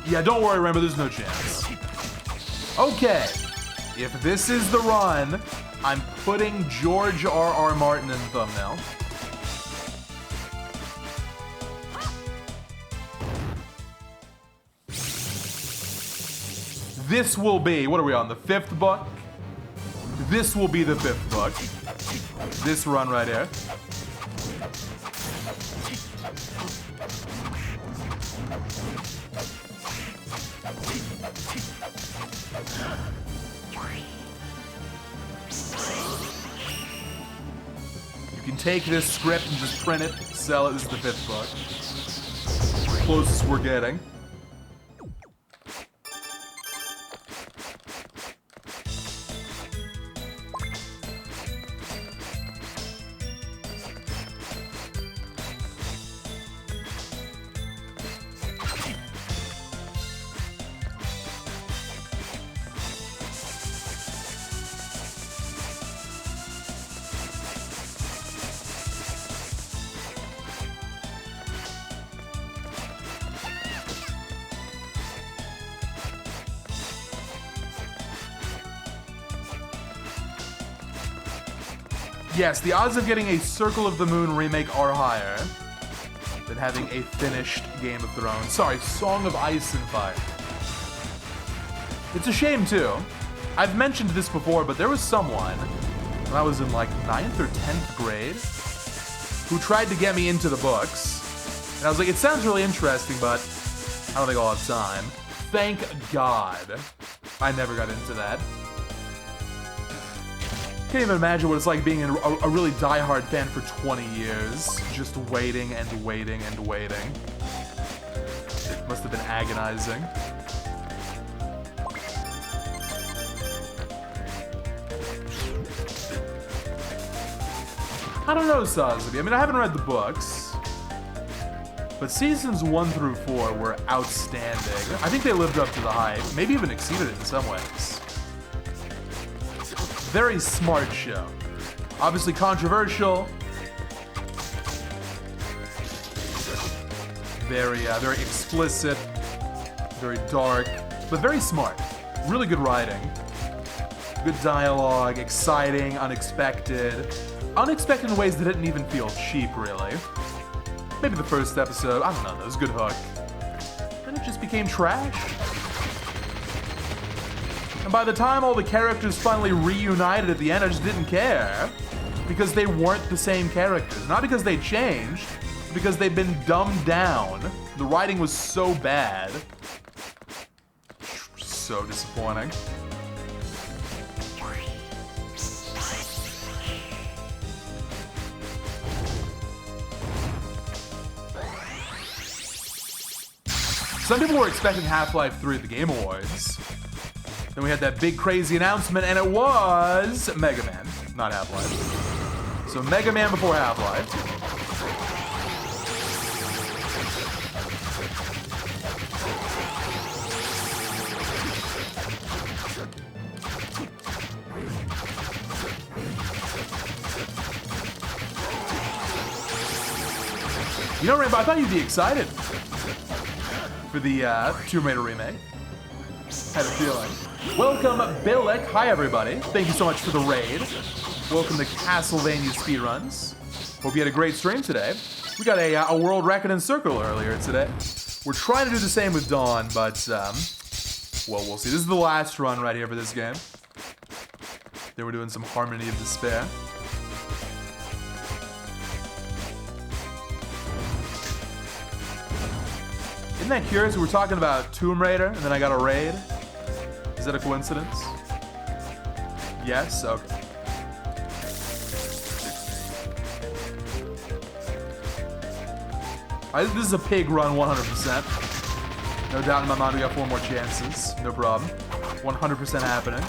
Yeah, don't worry, Rambo, there's no chance. Okay, if this is the run, I'm putting George R.R. Martin in the thumbnail. This will be, what are we on, the 5th book? This will be the 5th book. This run right here. You can take this script and just print it, sell it. This is the 5th book. Closest we're getting. Yes, the odds of getting a Circle of the Moon remake are higher than having a finished Game of Thrones. Sorry, Song of Ice and Fire. It's a shame, too. I've mentioned this before, but there was someone, when I was in like 9th or 10th grade, who tried to get me into the books. And I was like, it sounds really interesting, but I don't think I'll have time. Thank God I never got into that. Can't even imagine what it's like being a really diehard fan for 20 years. Just waiting and waiting and waiting. It must have been agonizing. I don't know, Sazabi. I mean, I haven't read the books. But seasons 1 through 4 were outstanding. I think they lived up to the hype. Maybe even exceeded it in some ways. Very smart show. Obviously controversial. Very explicit. Very dark. But very smart. Really good writing. Good dialogue. Exciting. Unexpected. Unexpected in ways that didn't even feel cheap, really. Maybe the first episode. I don't know. That was a good hook. Then it just became trash. And by the time all the characters finally reunited at the end, I just didn't care. Because they weren't the same characters. Not because they changed, but because they'd been dumbed down. The writing was so bad. So disappointing. Some people were expecting Half-Life 3 at the Game Awards. Then we had that big crazy announcement, and it was Mega Man, not Half-Life. So Mega Man before Half-Life. You know, Rainbow, I thought you'd be excited for the Tomb Raider remake. Had a feeling. Welcome, Billick. Hi, everybody. Thank you so much for the raid. Welcome to Castlevania Speedruns. Hope you had a great stream today. We got a world record in Circle earlier today. We're trying to do the same with Dawn, but, well, we'll see. This is the last run right here for this game. Then we're doing some Harmony of Despair. Isn't that curious? We were talking about Tomb Raider, and then I got a raid. Is that a coincidence? Yes? Okay. This is a pig run, 100%. No doubt in my mind we got 4 more chances. No problem. 100% happening.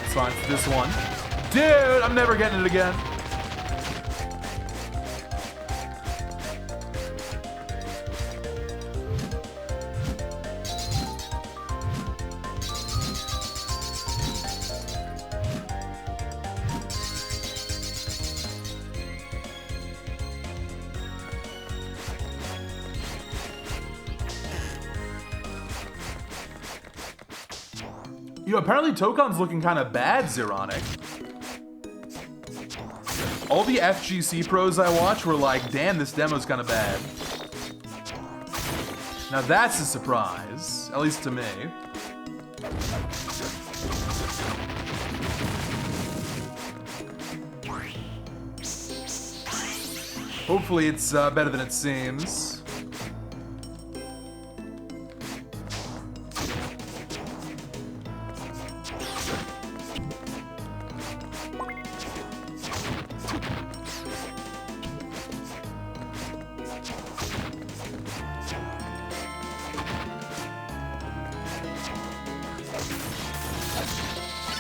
It's fine for this one. Dude, I'm never getting it again. Apparently Tokon's looking kind of bad, Zeronic. All the FGC pros I watch were like, damn, this demo's kind of bad. Now that's a surprise, at least to me. Hopefully it's better than it seems.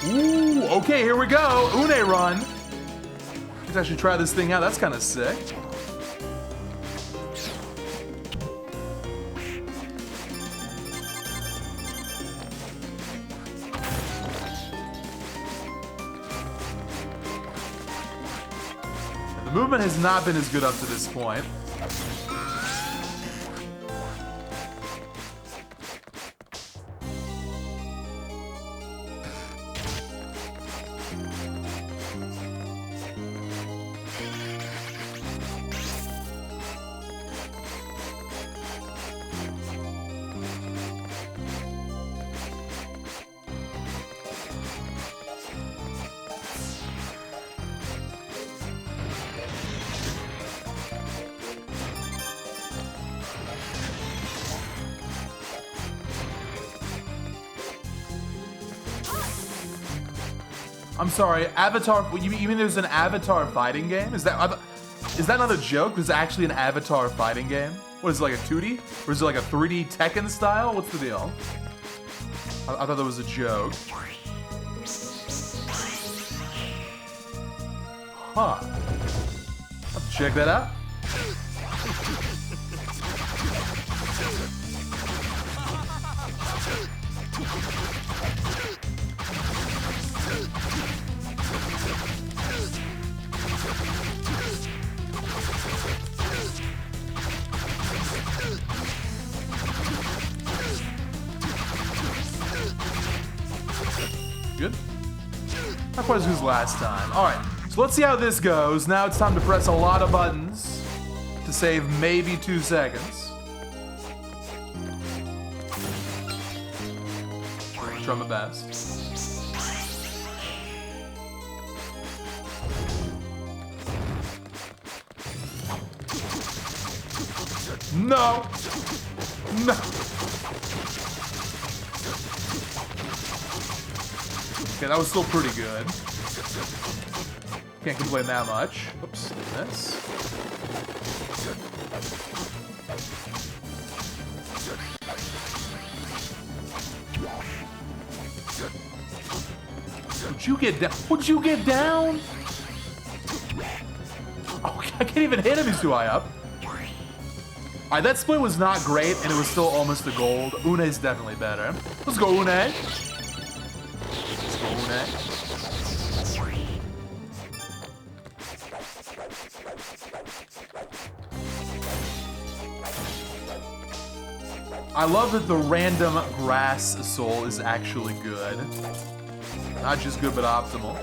Ooh, okay, here we go. Une run. Let's actually try this thing out. That's kind of sick. The movement has not been as good up to this point. I'm sorry, Avatar. You mean there's an Avatar fighting game? Is that not a joke? There's actually an Avatar fighting game? What is it, like a 2D? Or is it like a 3D Tekken style? What's the deal? I thought that was a joke. Huh. I'll have to check that out. Good. Not quite as good as last time. Alright, so let's see how this goes. Now it's time to press a lot of buttons to save maybe 2 seconds. Try my best. No! No! Okay, that was still pretty good. Can't complain that much. Oops, this. Would you get down? Would you get down? Oh, I can't even hit him, he's too high up. Alright, that split was not great, and it was still almost a gold. Une's definitely better. Let's go, Une. Let's go, Une. I love that the random grass soul is actually good. Not just good, but optimal.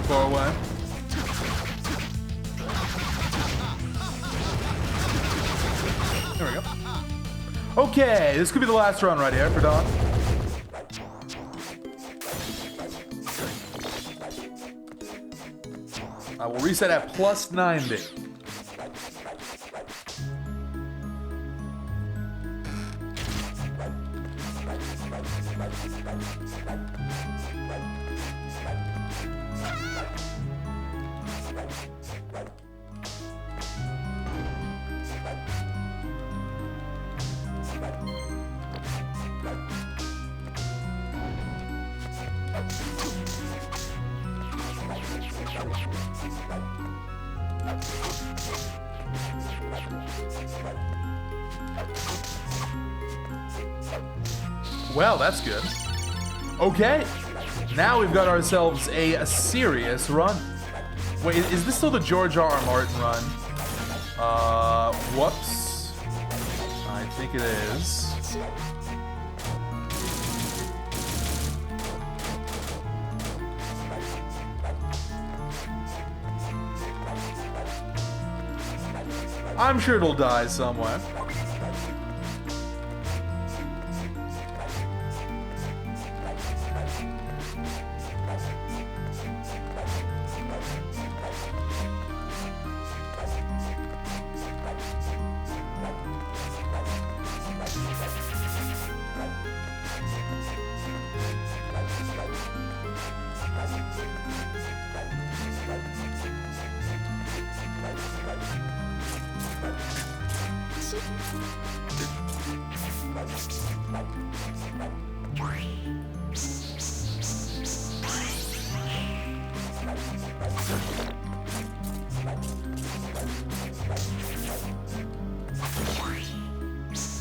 Far away. There we go. Okay, this could be the last run right here for Don. I will reset at plus 90. Well, that's good. Okay, now we've got ourselves a serious run. Wait, is this still the George R. R. Martin run? Whoops. I think it is. I'm sure it'll die somewhere.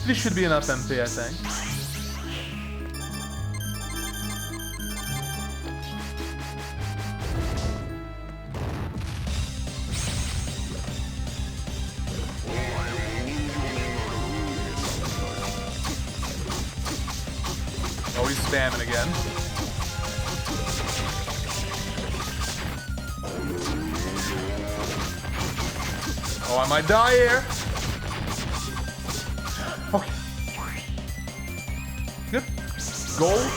This should be enough MP, I think. Oh, he's spamming again. Oh, I might die here. Okay. Good. Gold.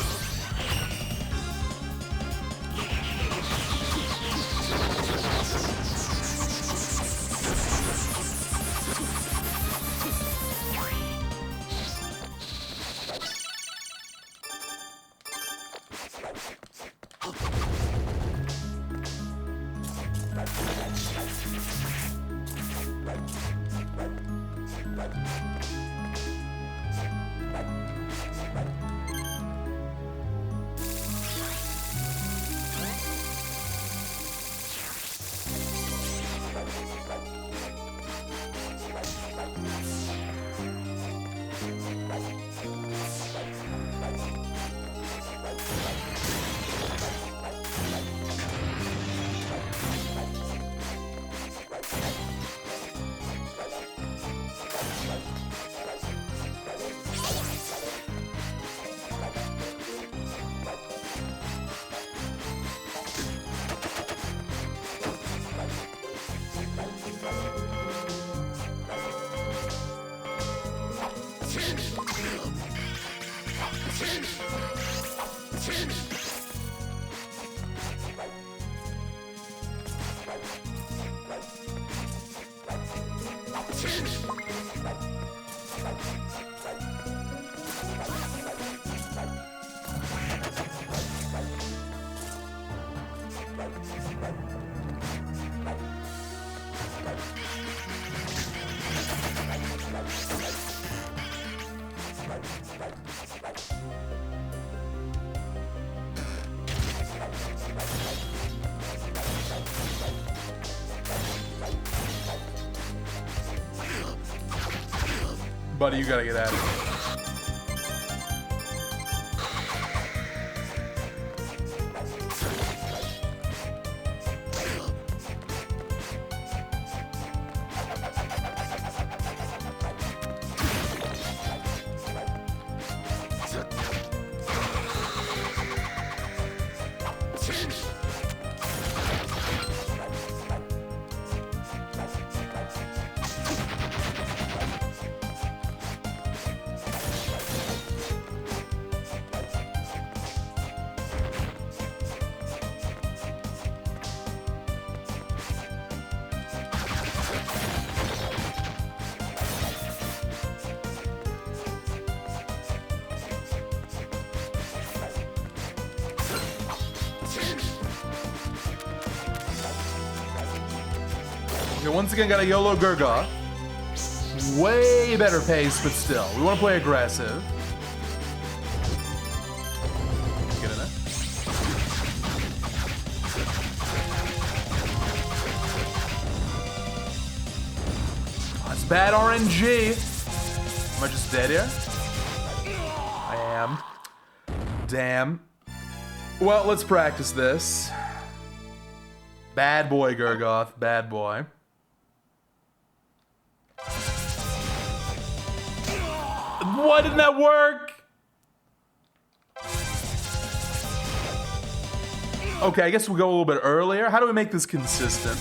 Buddy, you gotta get out of here. Okay, once again, got a YOLO Gurgoth. Way better pace, but still. We want to play aggressive. Get in there. Oh, it's bad RNG. Am I just dead here? I am. Damn. Well, let's practice this. Bad boy, Gurgoth. Bad boy. Why didn't that work? Okay, I guess we'll go a little bit earlier. How do we make this consistent?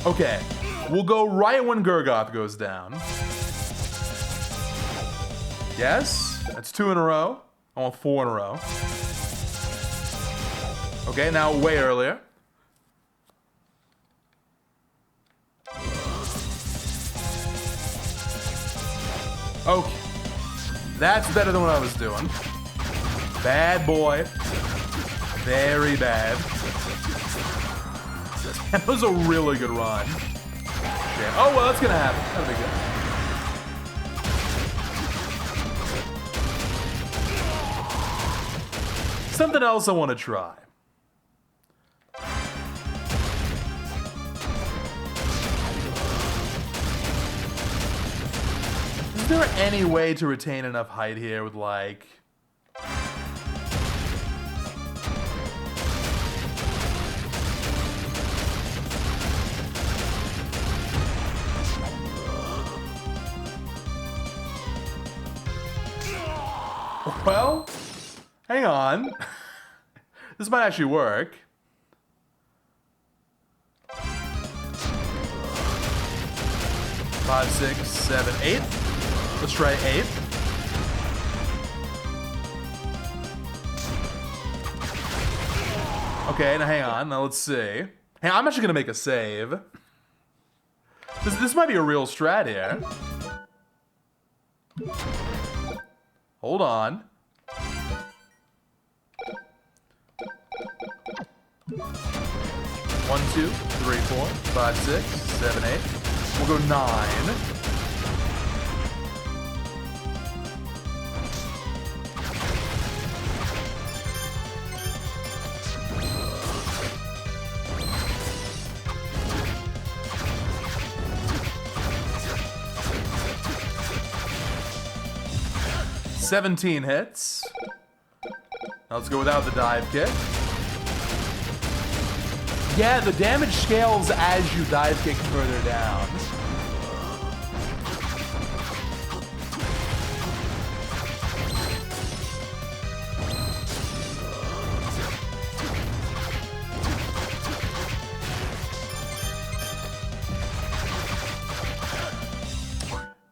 Okay, we'll go right when Gurgoth goes down. Yes, that's 2 in a row. I want 4 in a row. Okay, now way earlier. Okay, that's better than what I was doing. Bad boy. Very bad. That was a really good run. Damn. Oh, well, that's gonna happen. That'll be good. Something else I want to try. Is there any way to retain enough height here with, like... Well, hang on. This might actually work. Five, 6, 7, 8. Let's try 8. Okay, now hang on. Now let's see. Hey, I'm actually gonna make a save. This might be a real strat here. Hold on. 1, 2, 3, 4, 5, 6, 7, 8. We'll go 9. $17 hits. Now let's go without the dive kick. Yeah, the damage scales as you dive kick further down.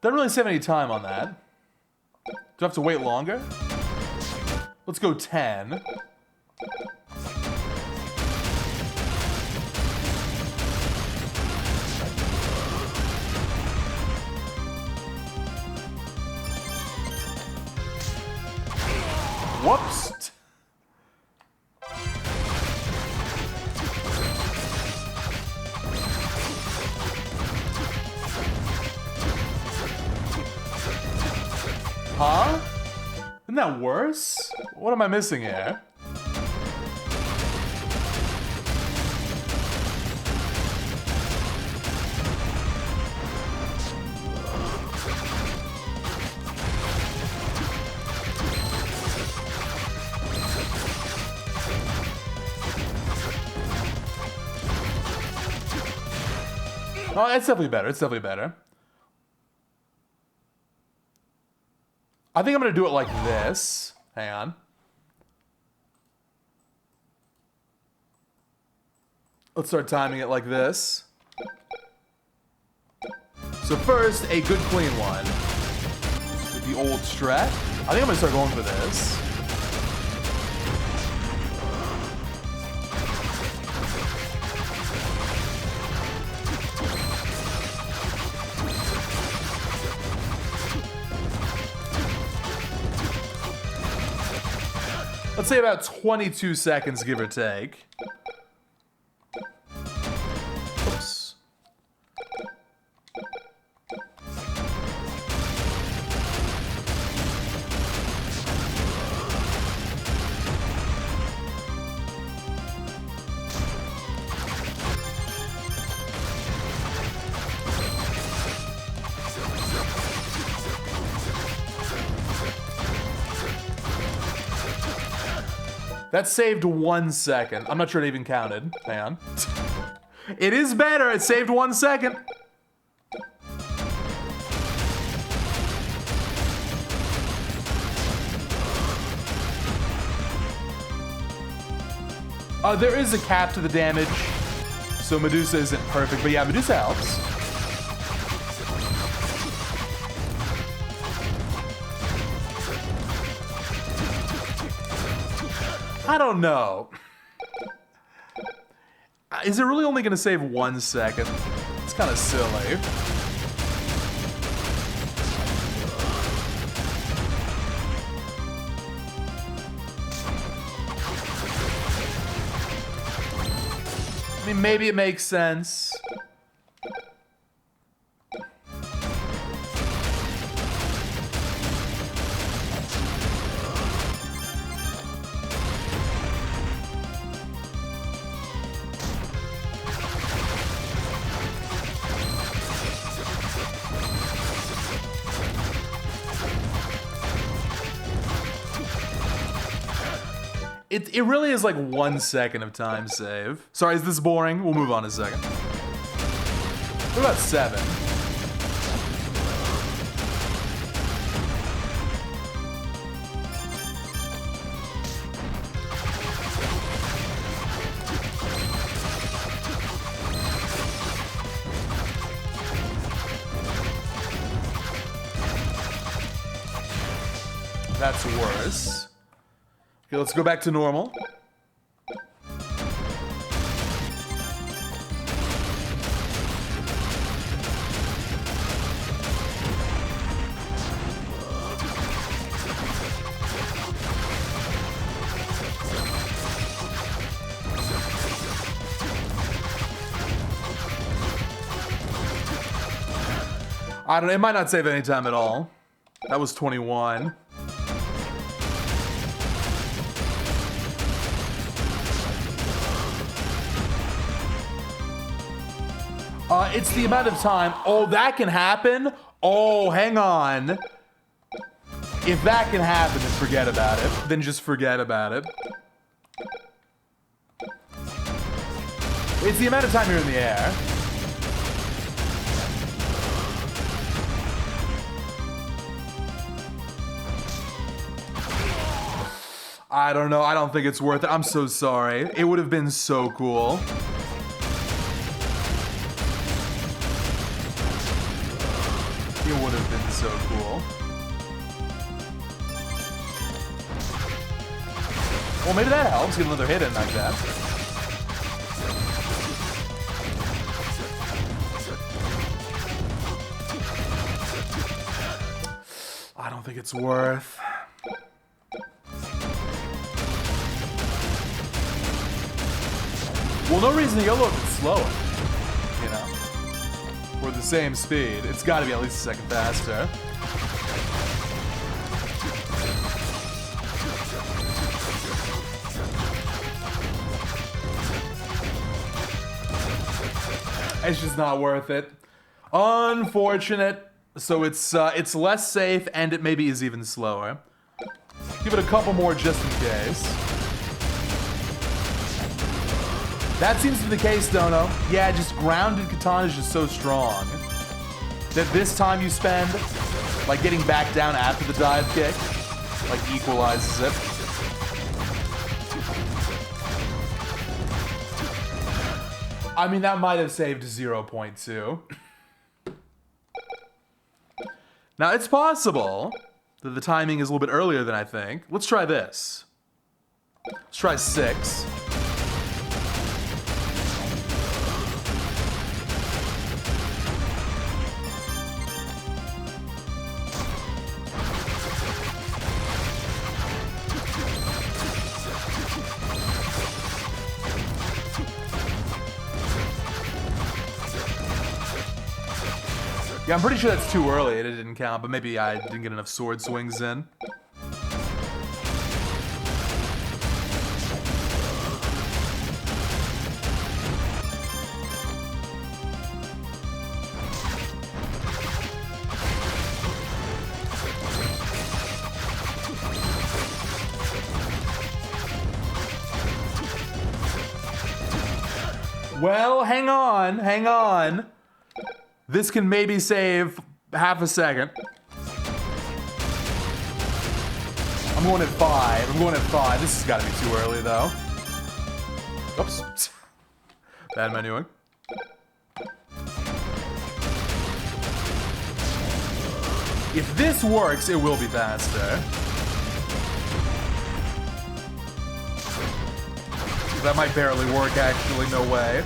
Doesn't really save any time on that. Do I have to wait longer? Let's go 10. Whoops. Huh? Isn't that worse? What am I missing here? Oh, it's definitely better. It's definitely better. I think I'm gonna do it like this. Hang on. Let's start timing it like this. So first, a good clean one. With the old strat. I think I'm gonna start going for this. Let's say about 22 seconds, give or take. Oops. That saved 1 second. I'm not sure it even counted. Hang on. It is better. It saved 1 second. There is a cap to the damage, so Medusa isn't perfect, but yeah, Medusa helps. I don't know. Is it really only going to save 1 second? It's kind of silly. I mean, maybe it makes sense. It really is like 1 second of time save. Sorry, is this boring? We'll move on in a second. What about 7? That's worse. Okay, let's go back to normal. I don't know, it might not save any time at all. That was 21. It's the amount of time. Oh, that can happen? Oh, hang on. If that can happen, then forget about it. Then just forget about it. It's the amount of time you're in the air. I don't know. I don't think it's worth it. I'm so sorry. It would have been so cool. It would have been so cool. Well, maybe that helps. Get another hit in like that. I don't think it's worth. Well, no reason to YOLO if it's slower. You know? We're the same speed. It's got to be at least a second faster. It's just not worth it. Unfortunate. So it's less safe, and it maybe is even slower. Give it a couple more just in case. That seems to be the case, Dono. Yeah, just grounded katana is just so strong that this time you spend, like, getting back down after the dive kick, like, equalizes it. I mean, that might have saved 0.2. Now, it's possible that the timing is a little bit earlier than I think. Let's try this. Let's try 6. Yeah, I'm pretty sure that's too early. It didn't count, but maybe I didn't get enough sword swings in. Well, hang on, hang on. This can maybe save half a second. I'm going at 5. I'm going at 5. This has got to be too early, though. Oops. Bad menuing. If this works, it will be faster. That might barely work, actually. No way.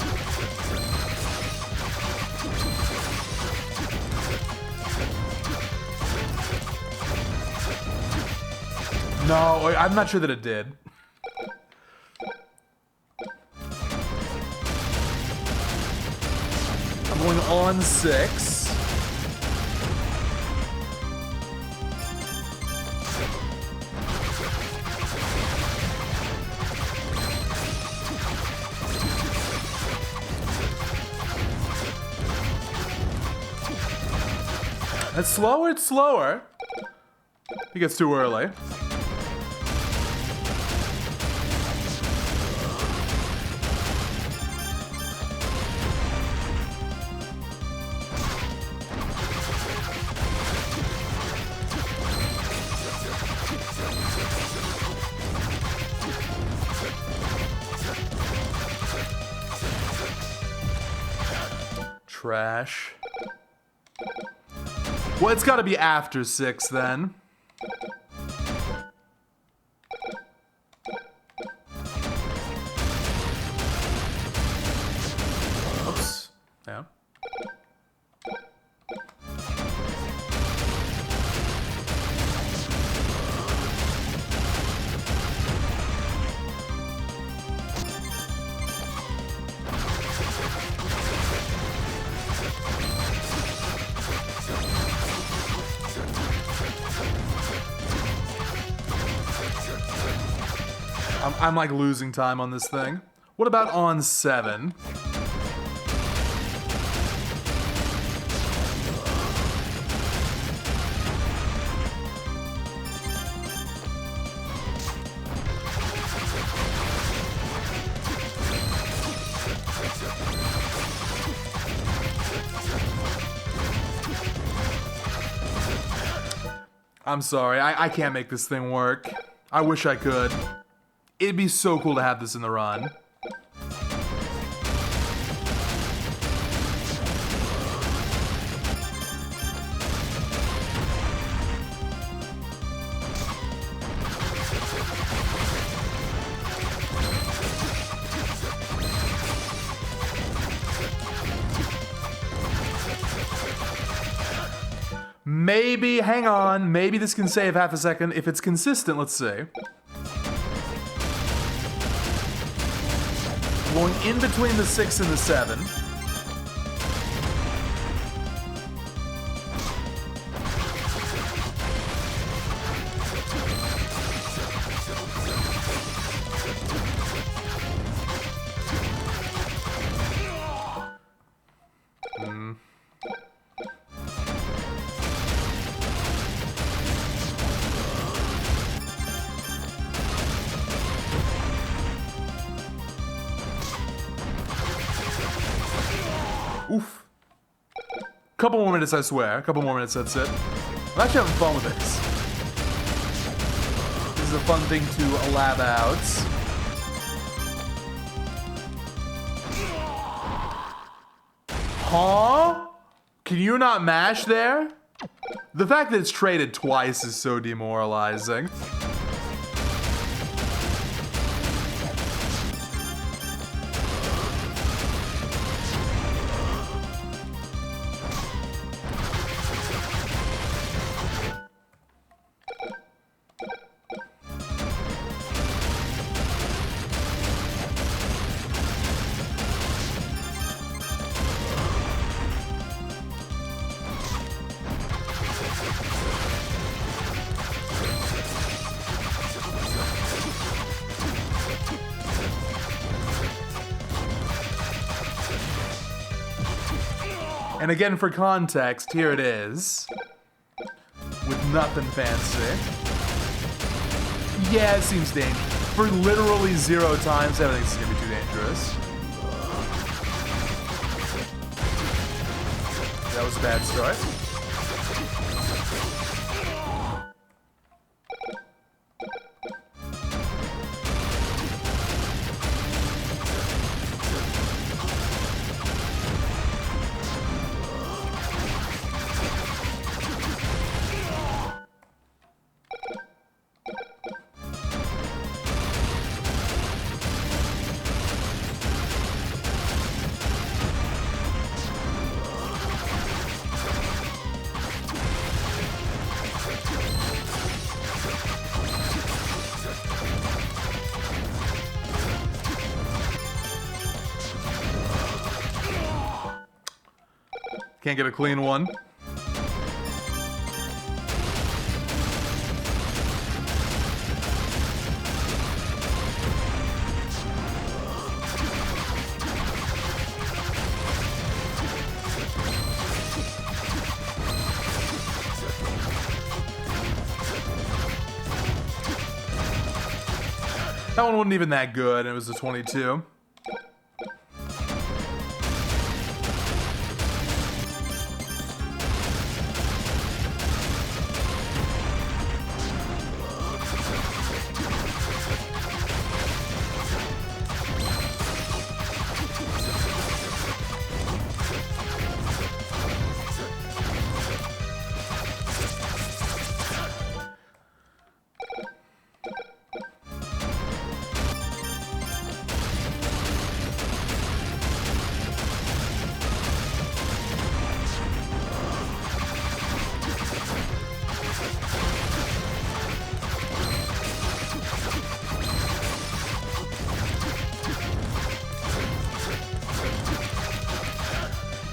No, I'm not sure that it did. I'm going on 6. It's slower, it's slower. It gets too early. Trash. Well, it's got to be after 6 then. Oops. Yeah. I'm like losing time on this thing. What about on 7? I'm sorry, I can't make this thing work. I wish I could. It'd be so cool to have this in the run. Maybe, hang on, maybe this can save half a second. If it's consistent, let's see. Going in between the 6 and the 7. couple more minutes, I swear. A couple more minutes, that's it. I'm actually having fun with this. This is a fun thing to lab out. Huh? Can you not mash there? The fact that it's traded twice is so demoralizing. And again, for context, here it is. With nothing fancy. Yeah, it seems dangerous. For literally 0 times, I don't think this is gonna be too dangerous. That was a bad start. Can't get a clean one. That one wasn't even that good, and it was a 22.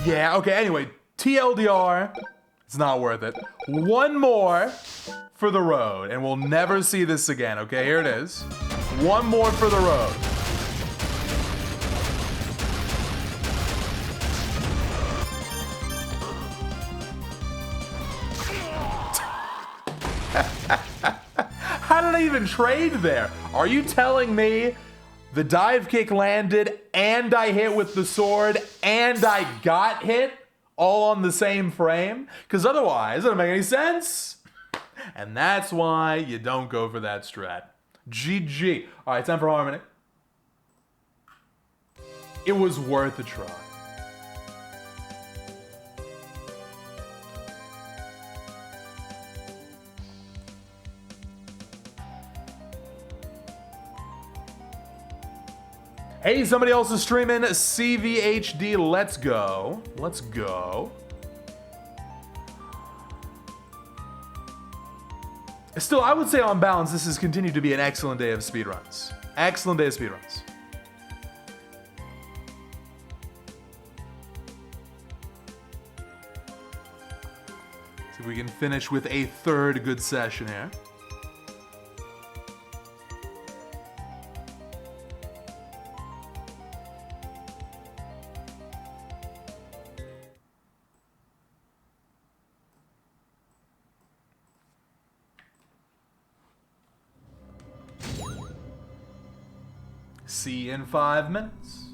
Yeah, okay, anyway, TLDR, it's not worth it. One more for the road, and we'll never see this again, okay? Here it is. One more for the road. How did I even trade there? Are you telling me the dive kick landed, and I hit with the sword, and I got hit all on the same frame? Because otherwise, it doesn't make any sense. And that's why you don't go for that strat. GG. All right, time for Harmony. It was worth a try. Hey, somebody else is streaming CVHD. Let's go. Let's go. Still, I would say on balance, this has continued to be an excellent day of speedruns. Excellent day of speedruns. See if we can finish with a third good session here. See you in 5 minutes.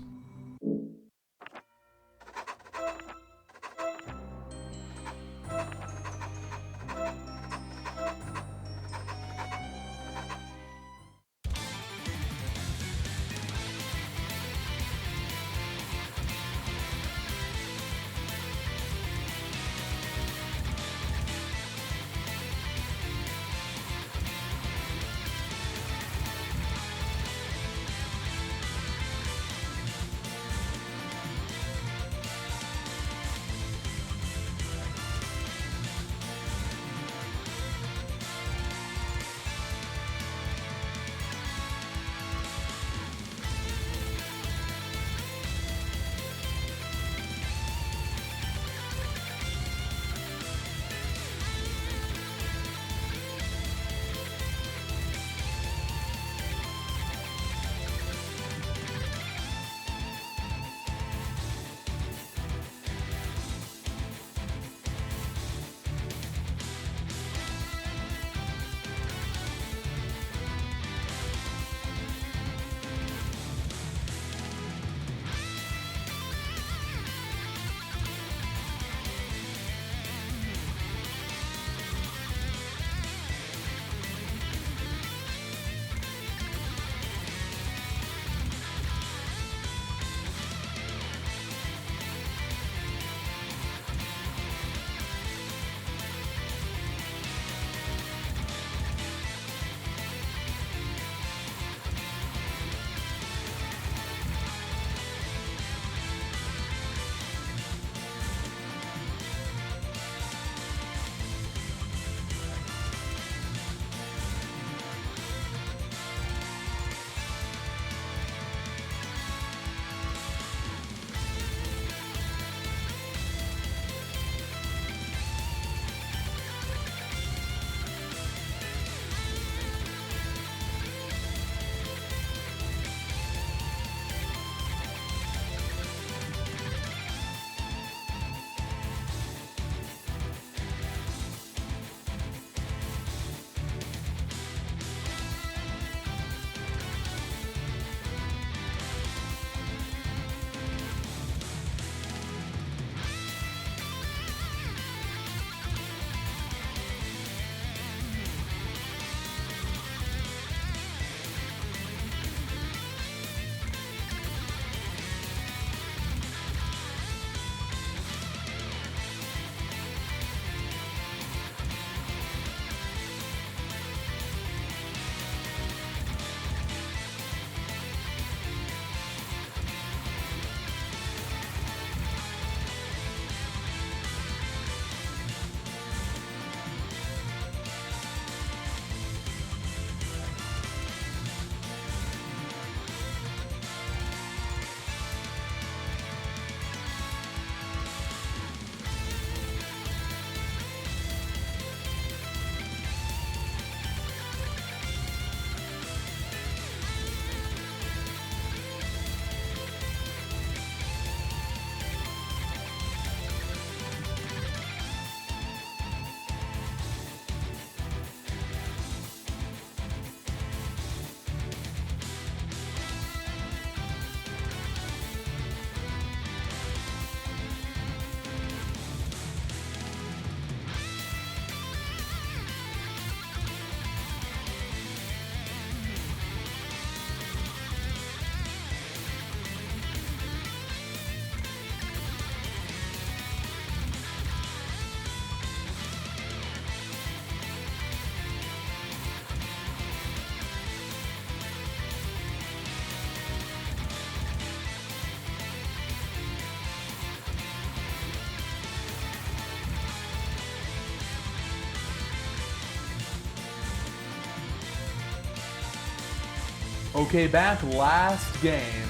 Okay, back last game.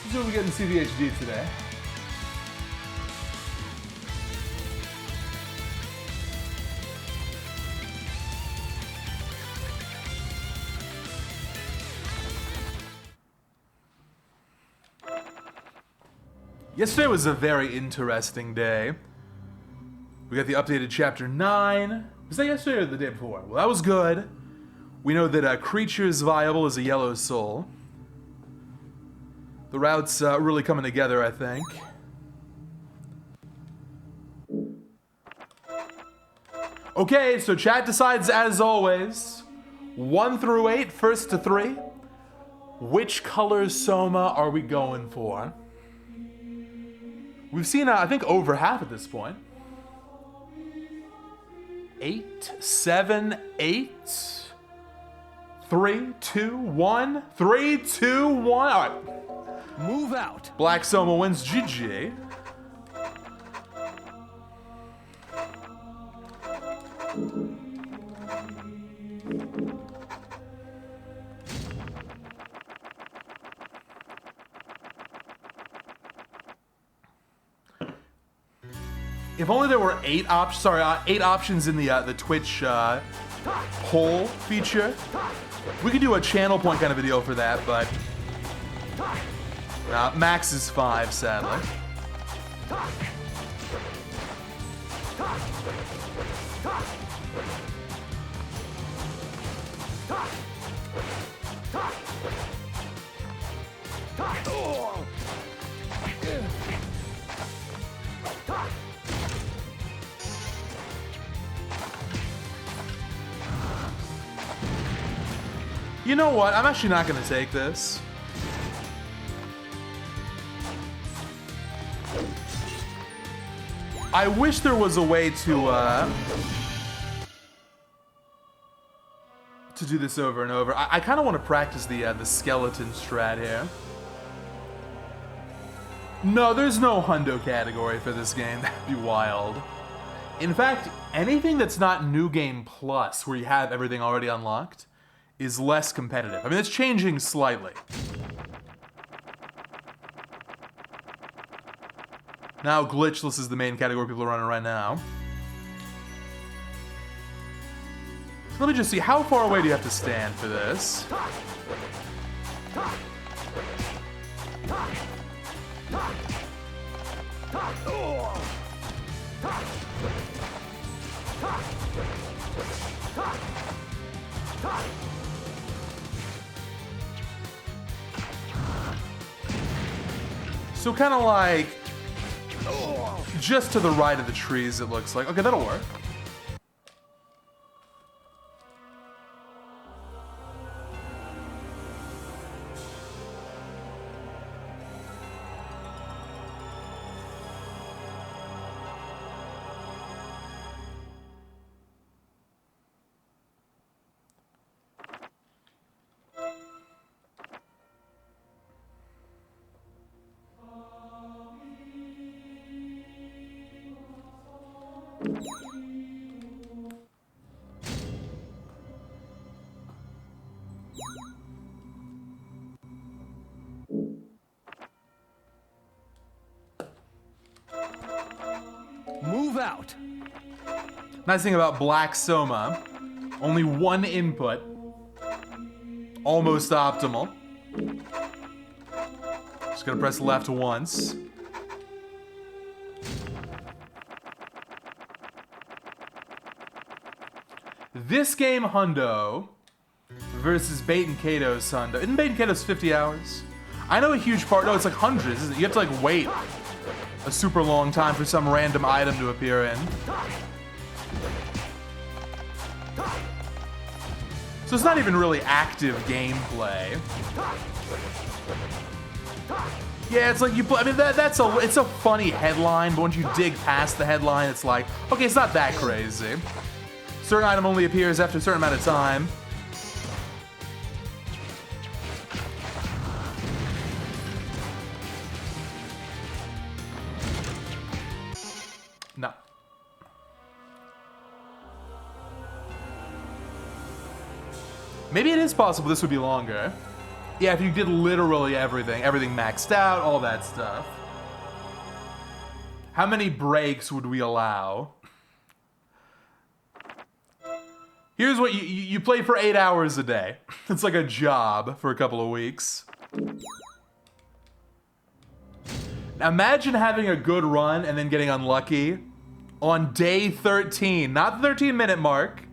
This is what we get in CVHD today. Yesterday was a very interesting day. We got the updated Chapter 9. Was that yesterday or the day before? Well, that was good. We know that a creature is viable as a yellow soul. The route's really coming together, I think. Okay, so chat decides, as always, 1 through 8, first to 3. Which color Soma are we going for? We've seen, I think, over half at this point. 8, 7, 8. 3, 2, 1. 3, 2, 1. All right. Move out. Black Soma wins. GG. If only there were 8 options in the Twitch poll feature. We could do a channel point kind of video for that, but max is 5, sadly. You know what? I'm actually not going to take this. I wish there was a way to do this over and over. I kind of want to practice the skeleton strat here. No, there's no hundo category for this game. That'd be wild. In fact, anything that's not New Game Plus, where you have everything already unlocked, is less competitive. I mean, it's changing slightly. Now, Glitchless is the main category people are running right now. So let me just see, how far away do you have to stand for this? So kind of like just to the right of the trees, it looks like. Okay, that'll work. Move out. Nice thing about Black Soma, only 1 input, almost optimal. Just gonna press left once. This game hundo versus Bait and Kato's hundo. Isn't Bait and Kato's 50 hours? I know a huge part, no, it's like hundreds, isn't it? You have to like wait a super long time for some random item to appear in. So it's not even really active gameplay. Yeah, it's like you play, I mean, it's a funny headline, but once you dig past the headline, it's like, okay, it's not that crazy. Certain item only appears after a certain amount of time. No. Maybe it is possible this would be longer. Yeah, if you did literally everything maxed out, all that stuff. How many breaks would we allow? Here's what you play for 8 hours a day. It's like a job for a couple of weeks. Now imagine having a good run and then getting unlucky on day 13. Not the 13-minute mark,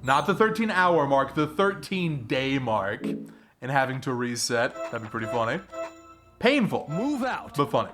not the 13-hour mark, the 13-day mark, and having to reset. That'd be pretty funny. Painful. Move out. But funny.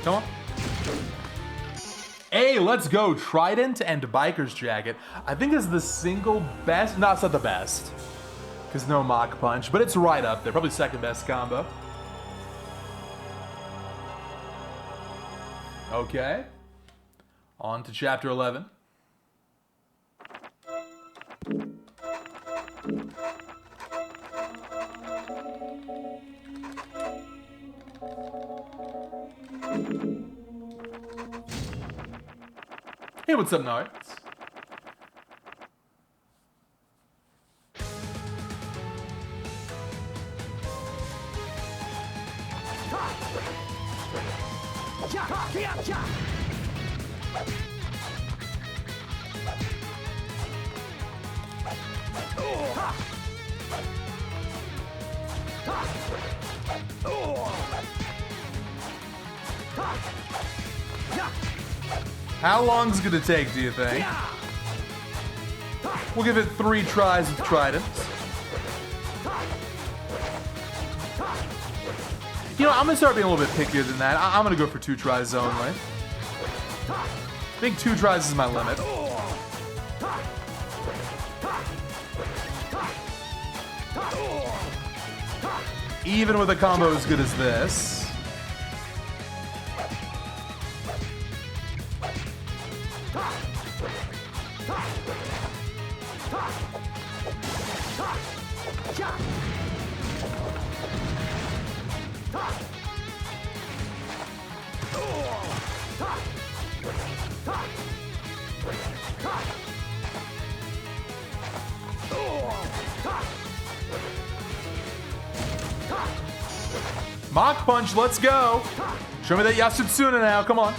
Come on. Hey, let's go. Trident and Biker's Jacket. I think is the single best. No, it's not the best. Because no Mach Punch, but it's right up there. Probably second best combo. Okay. On to chapter 11. Hey, what's up, Nards? How long's it gonna take, do you think? We'll give it 3 tries with Tridents. You know, I'm gonna start being a little bit pickier than that. I'm gonna go for 2 tries only. I think 2 tries is my limit. Even with a combo as good as this. Mach Punch, let's go. Show me that Yasutsuna now, come on.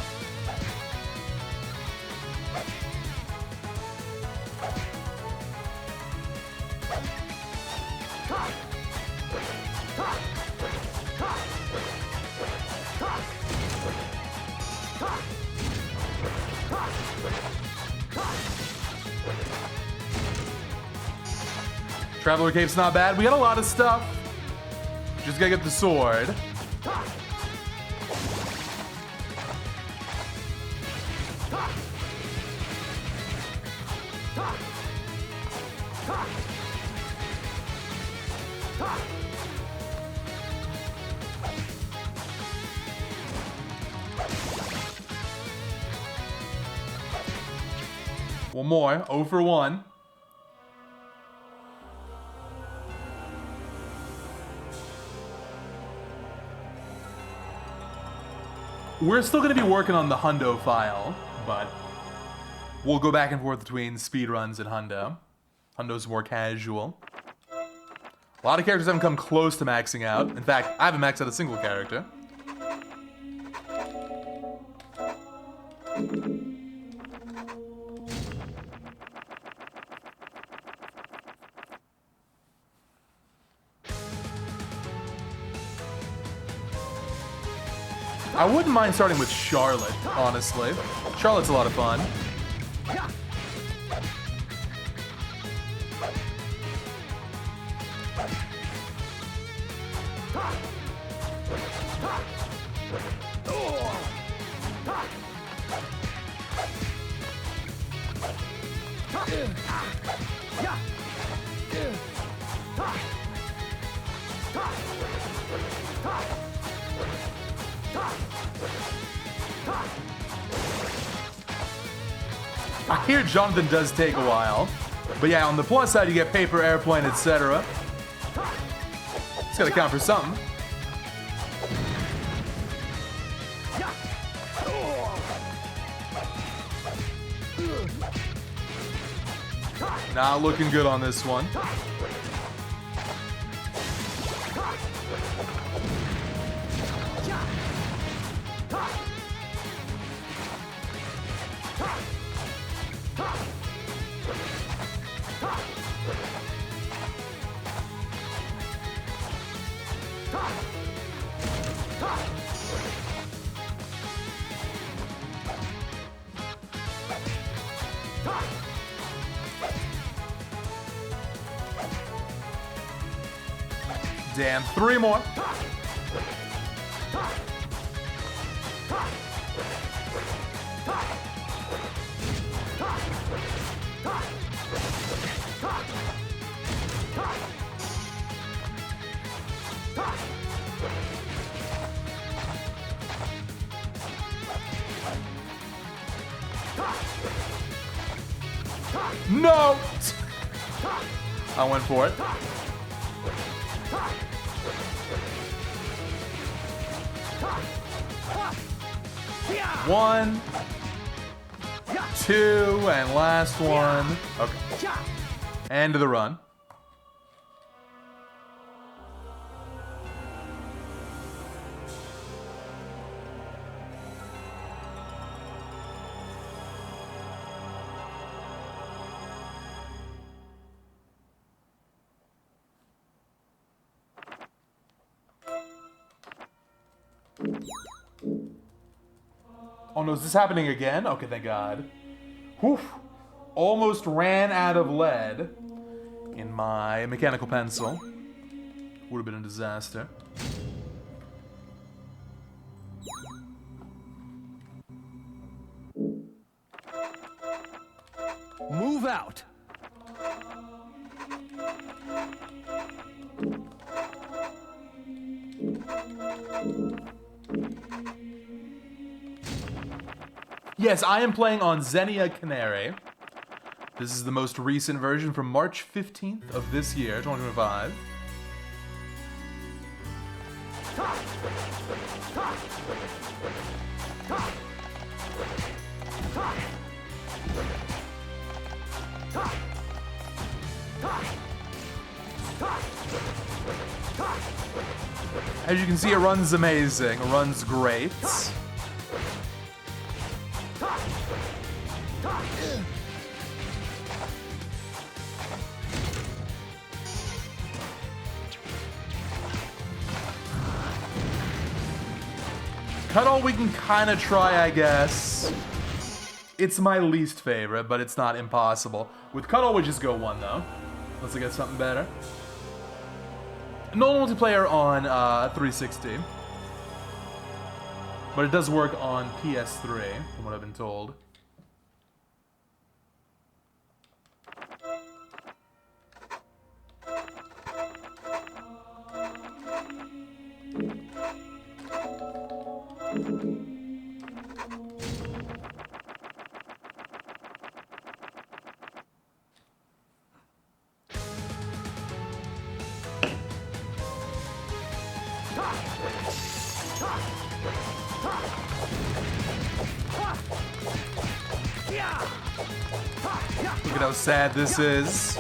Traveler Cape's not bad. We got a lot of stuff. Just gotta get the sword. One more. 0 for 1. We're still going to be working on the Hundo file, but we'll go back and forth between speedruns and Hundo. Hundo's more casual. A lot of characters haven't come close to maxing out. In fact, I haven't maxed out a single character. I wouldn't mind starting with Charlotte, honestly. Charlotte's a lot of fun. I hear Jonathan does take a while. But yeah, on the plus side, you get paper, airplane, etc. It's gotta count for something. Not looking good on this one. Damn, 3 more. No! I went for it. 1, 2, and last one. Okay. End of the run. Oh no, is this happening again? Okay, thank God. Whew. Almost ran out of lead in my mechanical pencil. Would have been a disaster. Move out. Yes, I am playing on Xenia Canary. This is the most recent version from March 15th of this year, 2025. As you can see, it runs amazing. It runs great. Cuddle we can kind of try, I guess. It's my least favorite, but it's not impossible. With Cuddle, we just go 1, though. Let's get something better. No multiplayer on 360. But it does work on PS3, from what I've been told. Look at how sad this is.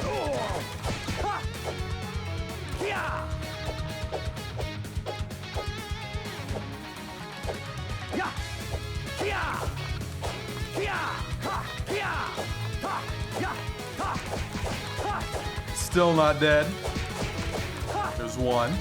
Still not dead. There's 1.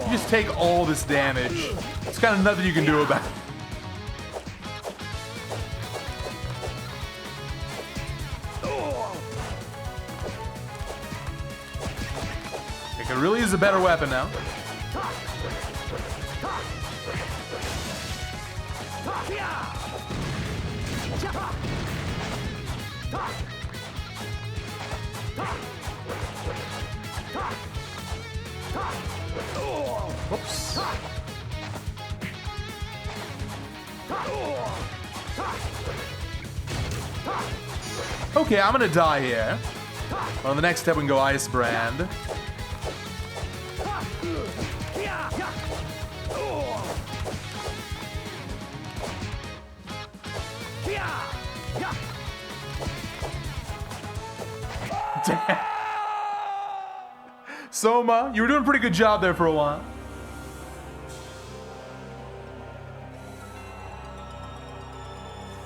You just take all this damage. It's kind of nothing you can do about it. It could really use a better weapon now. Whoops. Okay, I'm gonna die here. On the next step, we can go Ice Brand. Damn. Soma, you were doing a pretty good job there for a while.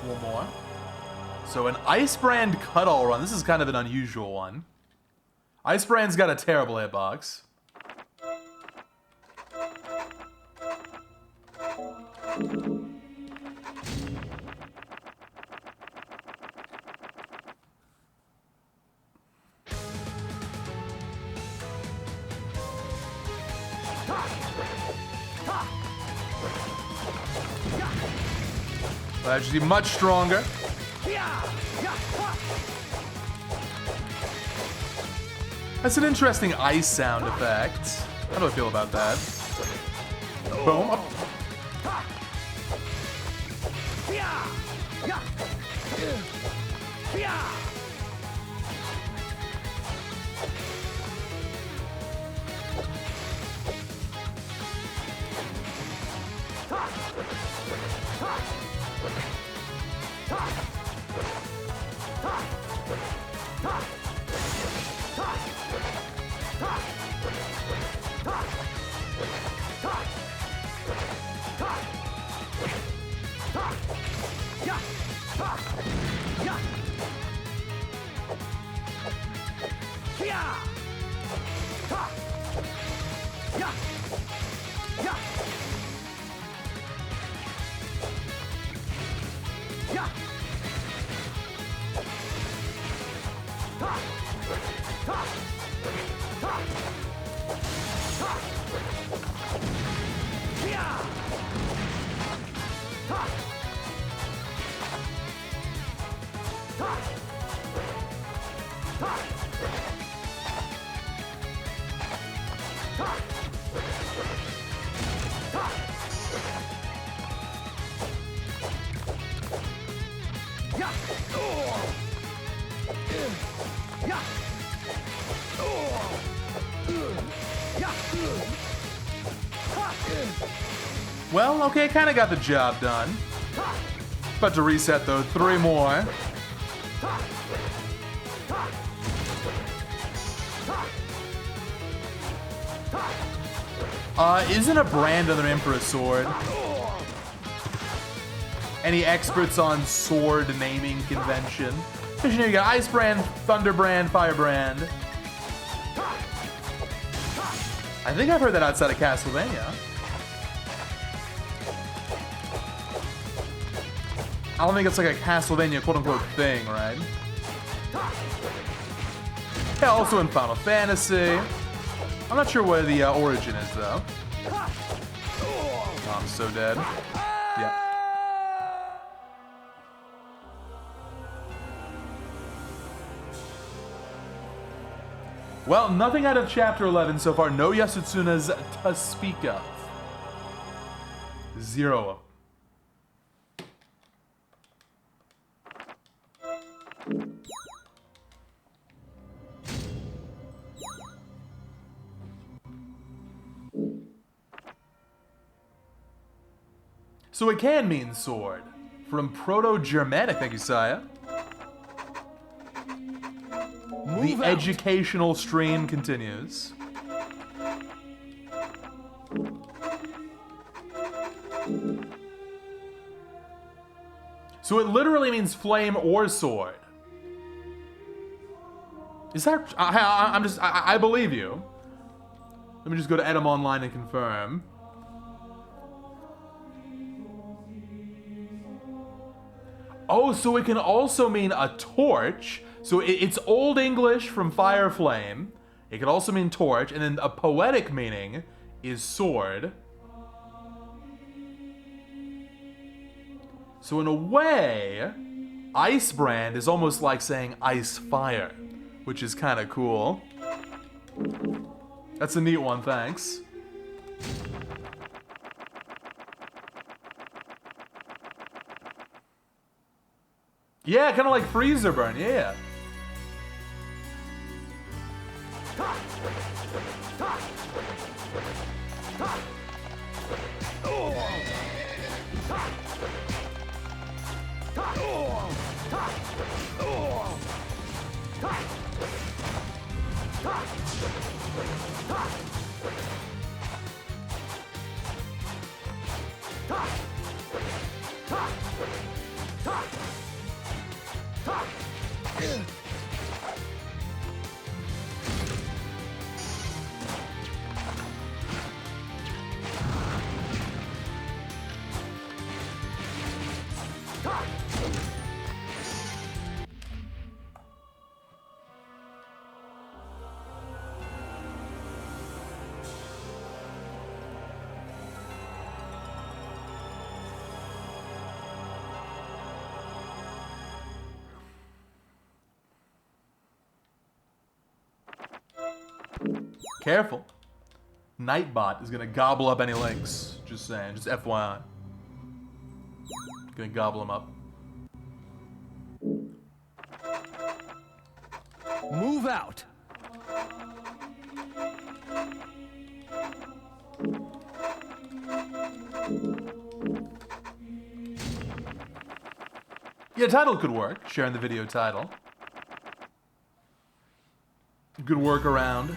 One more. So an Ice Brand Cut-All run. This is kind of an unusual one. Ice Brand's got a terrible hitbox. That should be much stronger. That's an interesting ice sound effect. How do I feel about that? Boom. Up. Well, okay, kind of got the job done. About to reset though. 3 more. Isn't a brand another Emperor's sword? Any experts on sword naming convention? Because you know you got Ice Brand, Thunder Brand, Fire Brand. I think I've heard that outside of Castlevania. I don't think it's like a Castlevania quote-unquote thing, right? Yeah, also in Final Fantasy. I'm not sure where the origin is, though. Oh, I'm so dead. Yeah. Well, nothing out of Chapter 11 so far. No Yasutsunas to speak of. 0. So it can mean sword. From Proto-Germanic, thank you, Saya. The educational stream continues. So it literally means flame or sword. Is that... I believe you. Let me just go to Edom Online and confirm. Oh, so it can also mean a torch. So it's Old English from Fire Flame. It could also mean torch, and then a poetic meaning is sword. So in a way, Ice Brand is almost like saying ice fire, which is kind of cool. That's a neat one, thanks. Yeah, kind of like freezer burn, yeah. Careful. Nightbot is gonna gobble up any links. Just saying, just FYI. Gonna gobble them up. Move out. Yeah, title could work. Sharing the video title. Good workaround.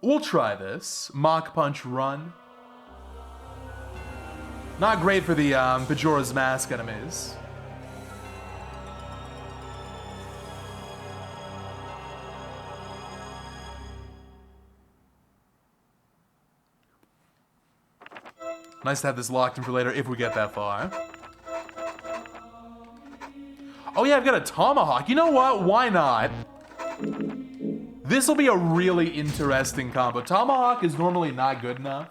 We'll try this. Mach Punch Run. Not great for the Majora's Mask enemies. Nice to have this locked in for later if we get that far. Oh yeah, I've got a Tomahawk. You know what? Why not? This will be a really interesting combo. Tomahawk is normally not good enough,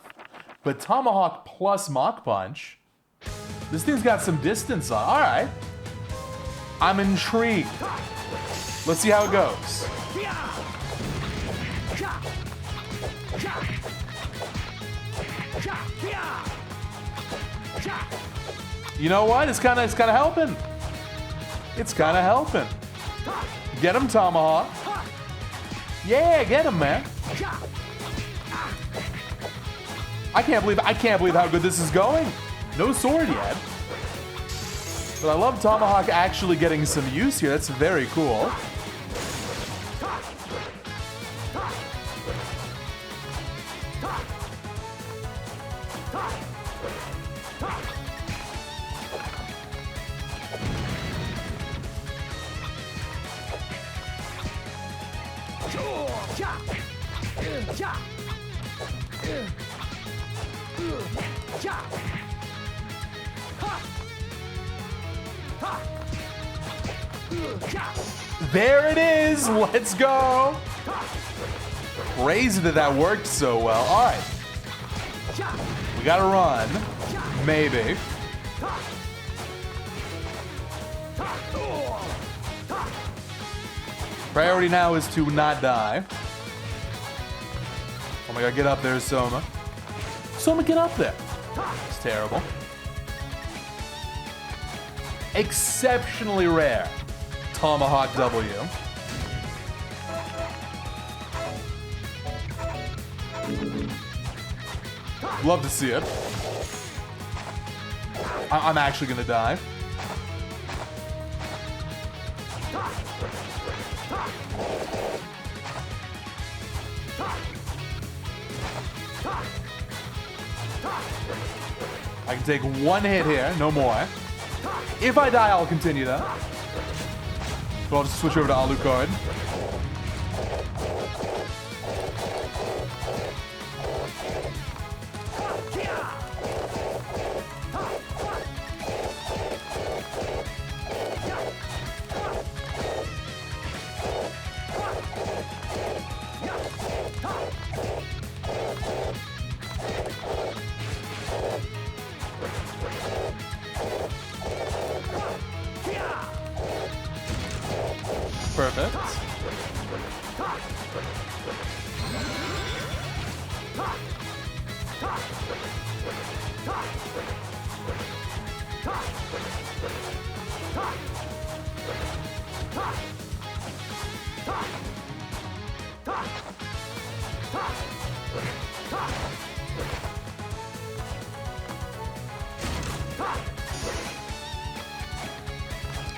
but Tomahawk plus Mach Punch, this thing's got some distance on. All right. I'm intrigued. Let's see how it goes. You know what? It's kind of helping. It's kind of helping. Get him, Tomahawk. Yeah, get him, man. I can't believe how good this is going. No sword yet. But I love Tomahawk actually getting some use here. That's very cool. There it is! Let's go! Crazy that worked so well. Alright. We gotta run. Maybe. Priority now is to not die. Oh my god, get up there, Soma. Soma, get up there. It's terrible. exceptionally rare Tomahawk W. Love to see it. I'm actually gonna die. I can take one hit here, no more. If I die, I'll continue that. But I'll just switch over to Alucard. Perfect.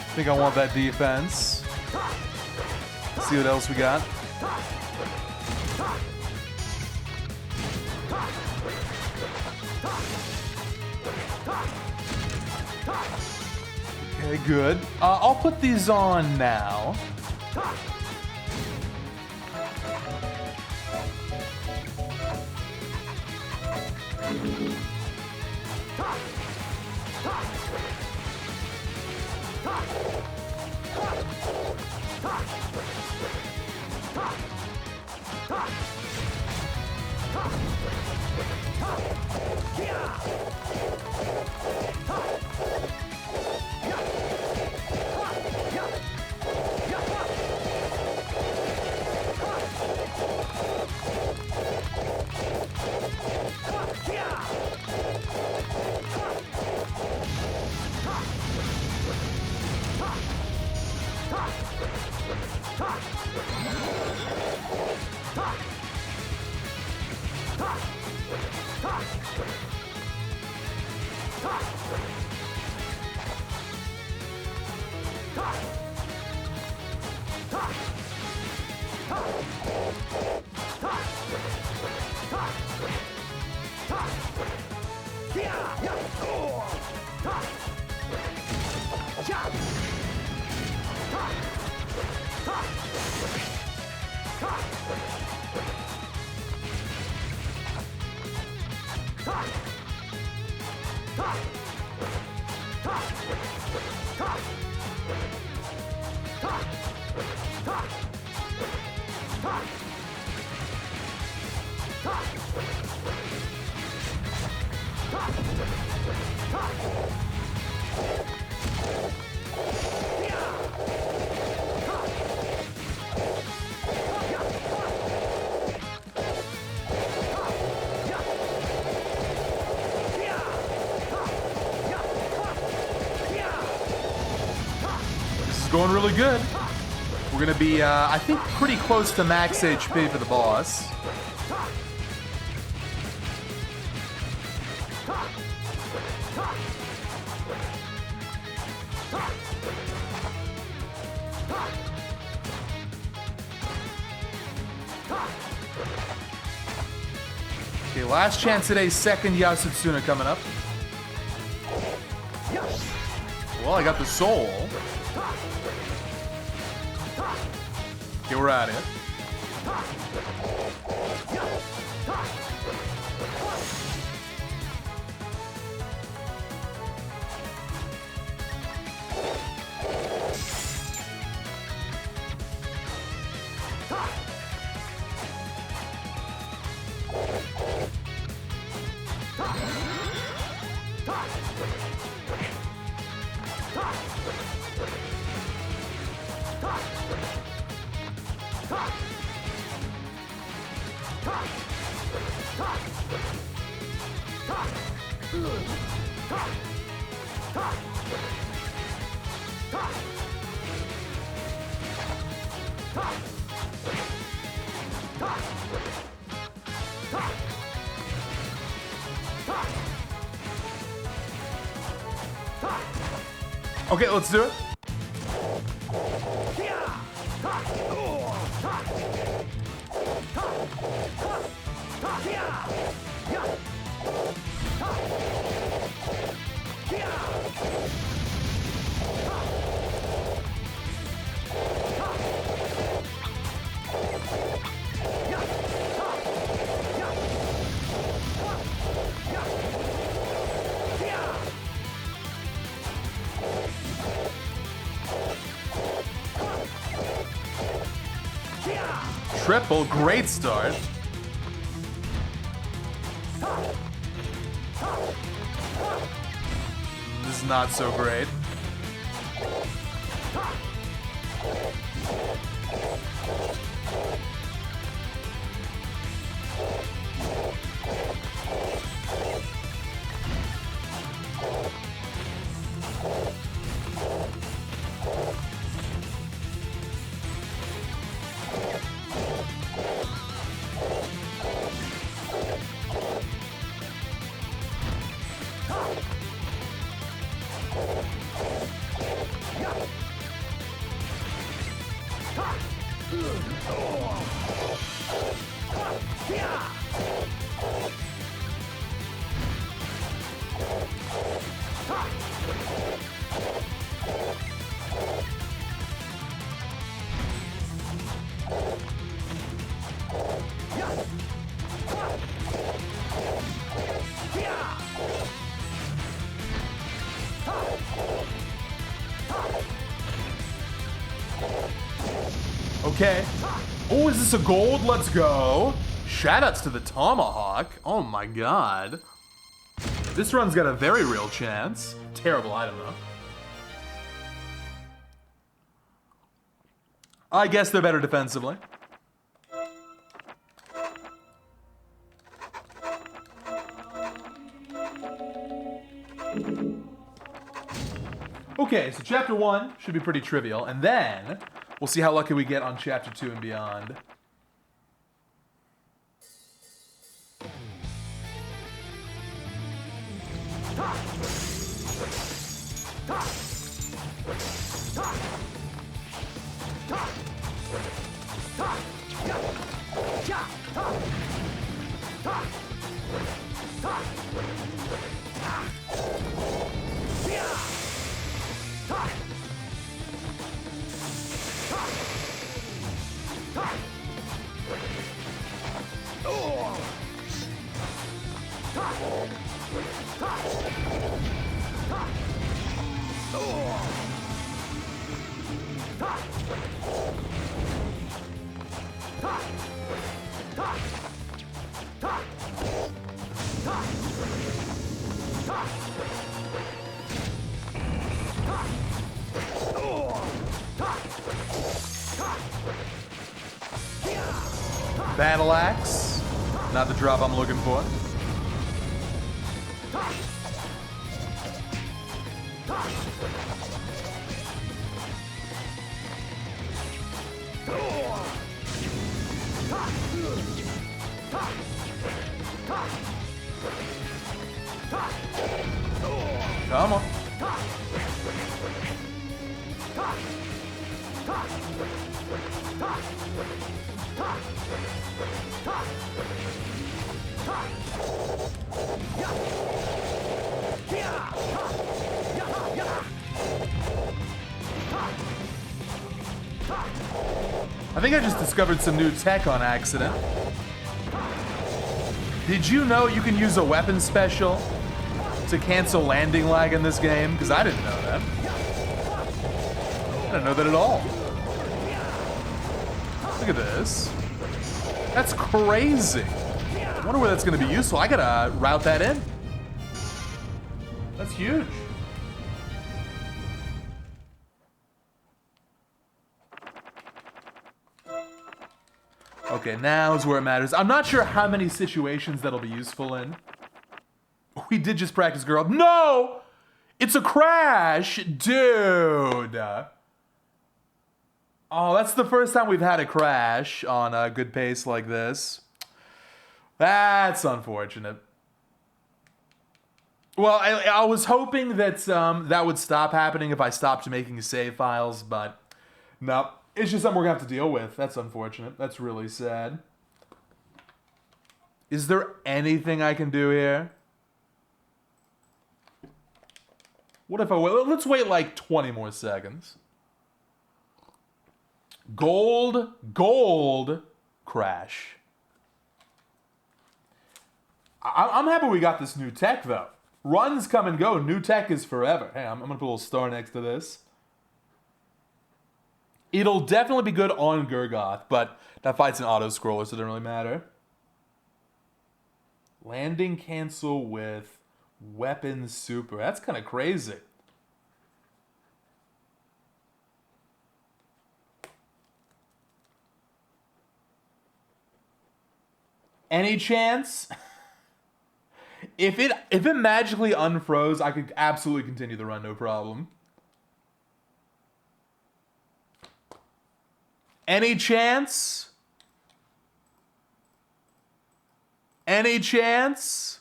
I think I want that defense. See what else we got. Okay, good. I'll put these on now. Going really good. We're gonna be, I think, pretty close to max HP for the boss. Okay, last chance today, second Yasutsuna coming up. Well, I got the soul. Okay, we're at it. Okay, let's do it. Triple, great start. This is not so great. Okay. Oh, is this a gold? Let's go. Shoutouts to the tomahawk. Oh my god. This run's got a very real chance. Terrible item though. I guess they're better defensively. Okay, so chapter 1 should be pretty trivial, and then we'll see how lucky we get on chapter 2 and beyond. Battle axe, not the drop I'm looking for. Come on. I think I just discovered some new tech on accident. Did you know you can use a weapon special to cancel landing lag in this game? Because I didn't know that. I didn't know that at all. Look at this. That's crazy. I wonder where that's going to be useful. I gotta route that in. That's huge. Okay, now's where it matters. I'm not sure how many situations that'll be useful in. We did just practice girl. No! It's a crash, dude. Oh, that's the first time we've had a crash on a good pace like this. That's unfortunate. Well, I was hoping that that would stop happening if I stopped making save files, but no. It's just something we're going to have to deal with. That's unfortunate. That's really sad. Is there anything I can do here? What if I wait? Let's wait like 20 more seconds. Gold, crash. I'm happy we got this new tech, though. Runs come and go. New tech is forever. Hey, I'm going to put a little star next to this. It'll definitely be good on Gurgoth, but that fight's an auto-scroller, so it doesn't really matter. Landing cancel with weapon super. That's kind of crazy. Any chance? If it magically unfroze, I could absolutely continue the run, no problem. Any chance? Any chance?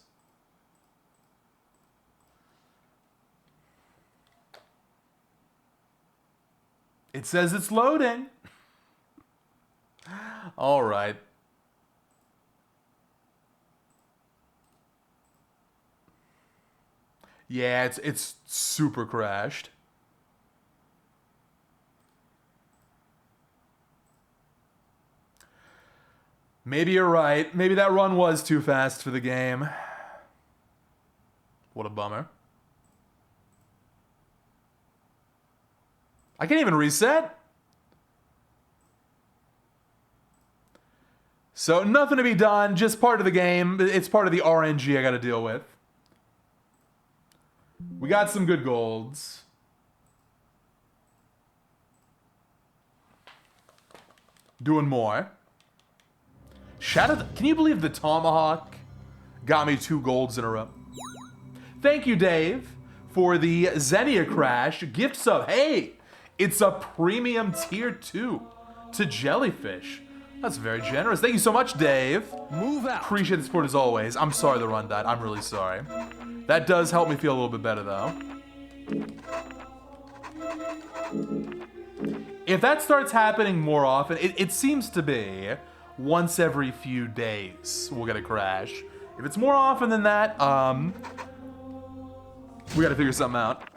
It says it's loading. All right. Yeah, it's super crashed. Maybe you're right. Maybe that run was too fast for the game. What a bummer. I can't even reset. So nothing to be done, just part of the game. It's part of the RNG I gotta deal with. We got some good golds. Doing more. Can you believe the Tomahawk got me 2 golds in a row? Thank you, Dave, for the Xenia crash gift sub. Hey, it's a premium tier 2 to Jellyfish. That's very generous. Thank you so much, Dave. Move out. Appreciate the support as always. I'm sorry the run died. I'm really sorry. That does help me feel a little bit better, though. If that starts happening more often, it seems to be once every few days we'll get a crash. If it's more often than that, we gotta figure something out.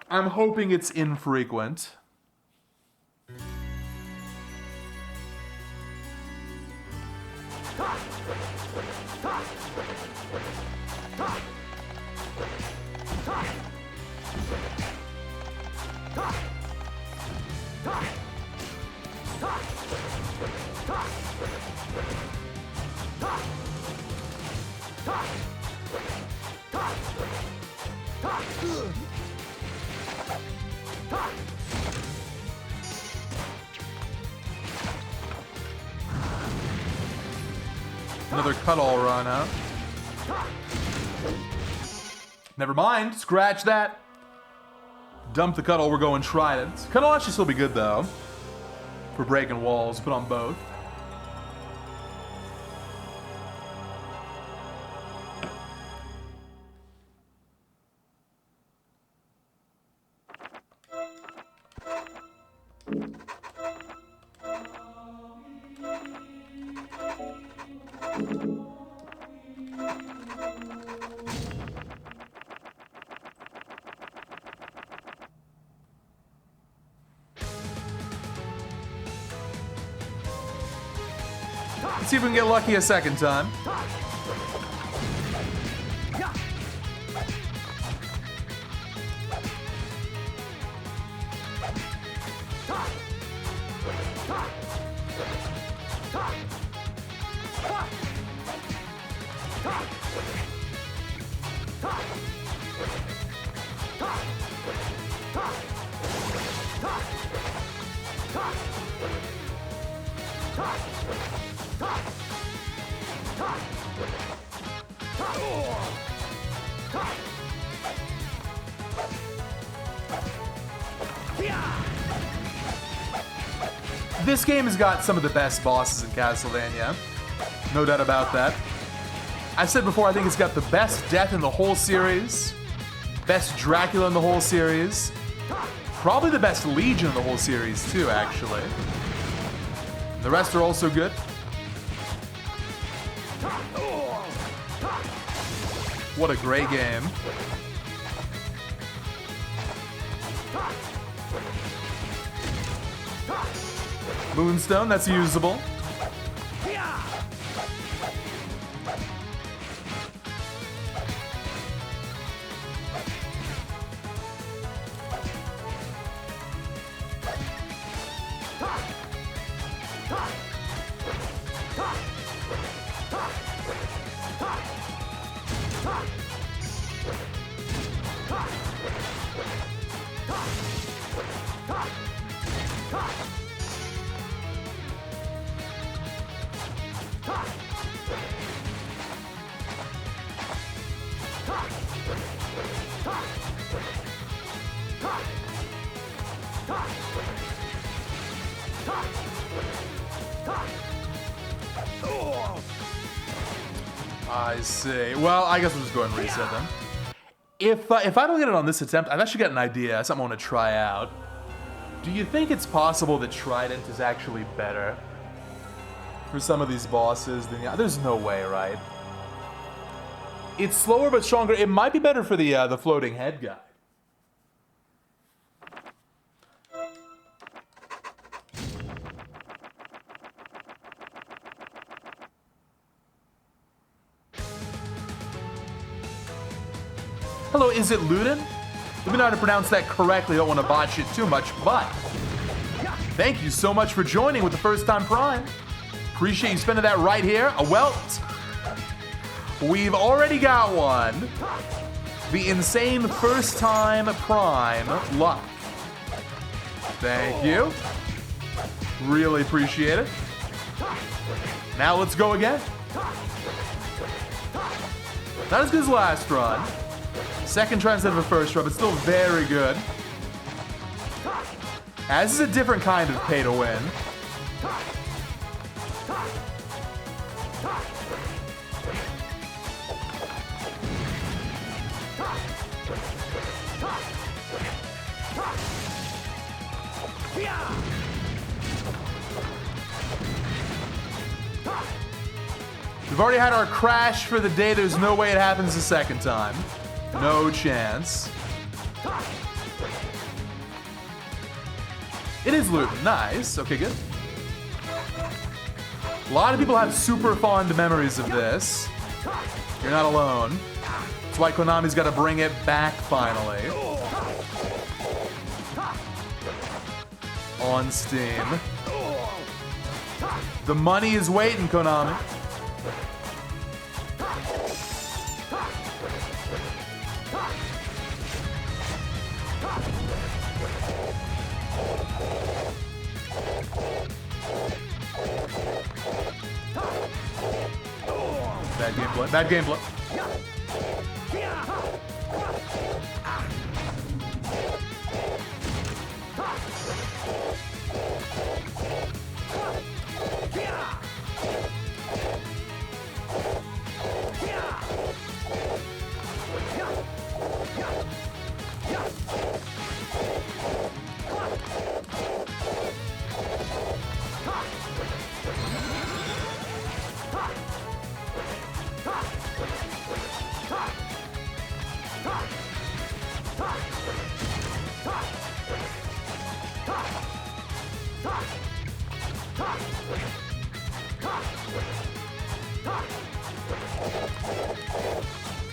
I'm hoping it's infrequent. Another cut-all run, huh? Never mind, scratch that. Dump the cut-all, we're going Trident. Cut-all actually still be good, though. For breaking walls, put on both. Let's see if we can get lucky a second time. This game has got some of the best bosses in Castlevania. No doubt about that. I've said before, I think it's got the best death in the whole series. Best Dracula in the whole series. Probably the best Legion in the whole series, too, actually. The rest are also good. What a great game. Moonstone, that's usable. I see. Well, I guess we'll just go ahead and reset them. If I don't get it on this attempt, I've actually got an idea, something I want to try out. Do you think it's possible that Trident is actually better for some of these bosses than the... There's no way, right? It's slower but stronger. It might be better for the floating head guy. Hello, is it Ludin? Let me know how to pronounce that correctly. Don't want to botch it too much, but thank you so much for joining with the First Time Prime. Appreciate you spending that right here. A welt. We've already got one. The insane First Time Prime luck. Thank you. Really appreciate it. Now let's go again. Not as good as last run. Second try instead of a first try, but still very good. This is a different kind of pay to win. We've already had our crash for the day. There's no way it happens a second time. No chance. It is Luton. Nice. Okay, good. A lot of people have super fond memories of this. You're not alone. That's why Konami's got to bring it back finally. On Steam. The money is waiting, Konami. Bad gameplay. Bad gameplay.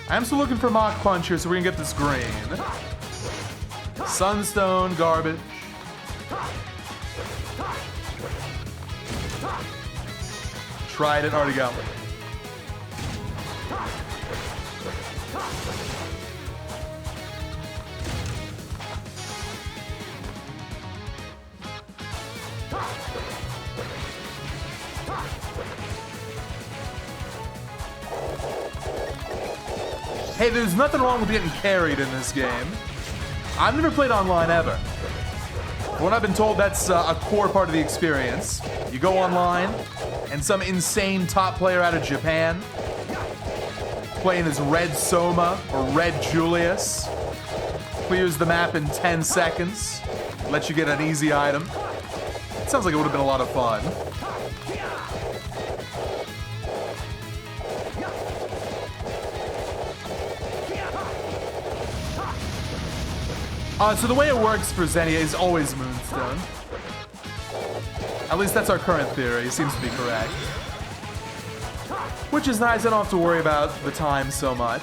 I'm still looking for Mach Puncher, so we're gonna get this green. Sunstone, garbage. Tried it, already got one. Hey, there's nothing wrong with getting carried in this game. I've never played online ever. From what I've been told, that's a core part of the experience. You go online, and some insane top player out of Japan, playing as Red Soma or Red Julius, clears the map in 10 seconds, lets you get an easy item. It sounds like it would have been a lot of fun. So the way it works for Xenia is always Moonstone. At least that's our current theory. Seems to be correct. Which is nice. I don't have to worry about the time so much.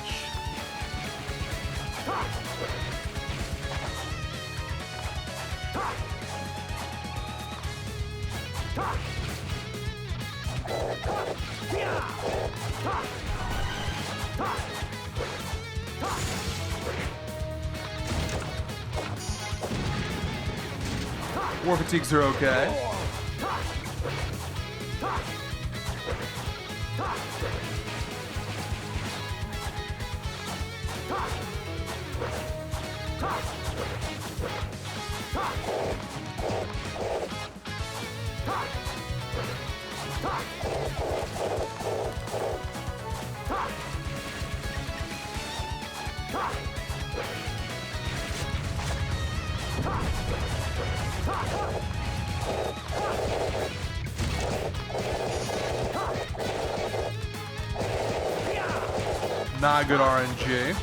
War fatigues are okay. Not good RNG.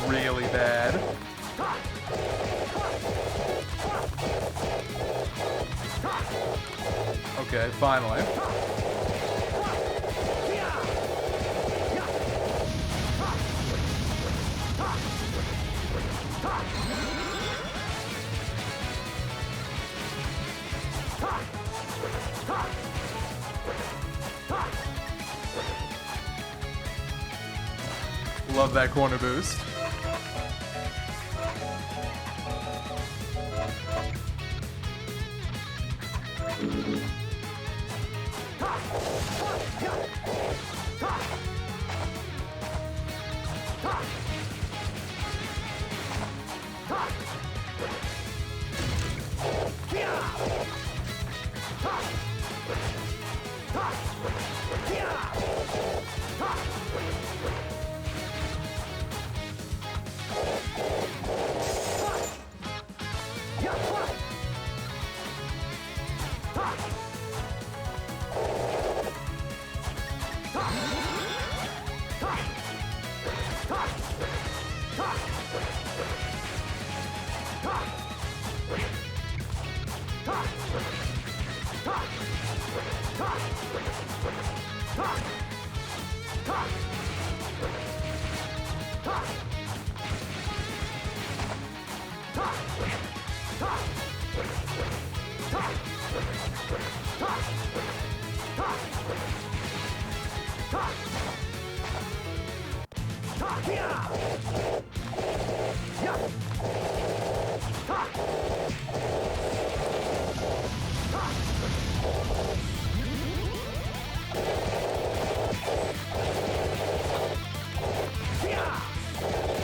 Really bad. Okay, finally. Love that corner boost.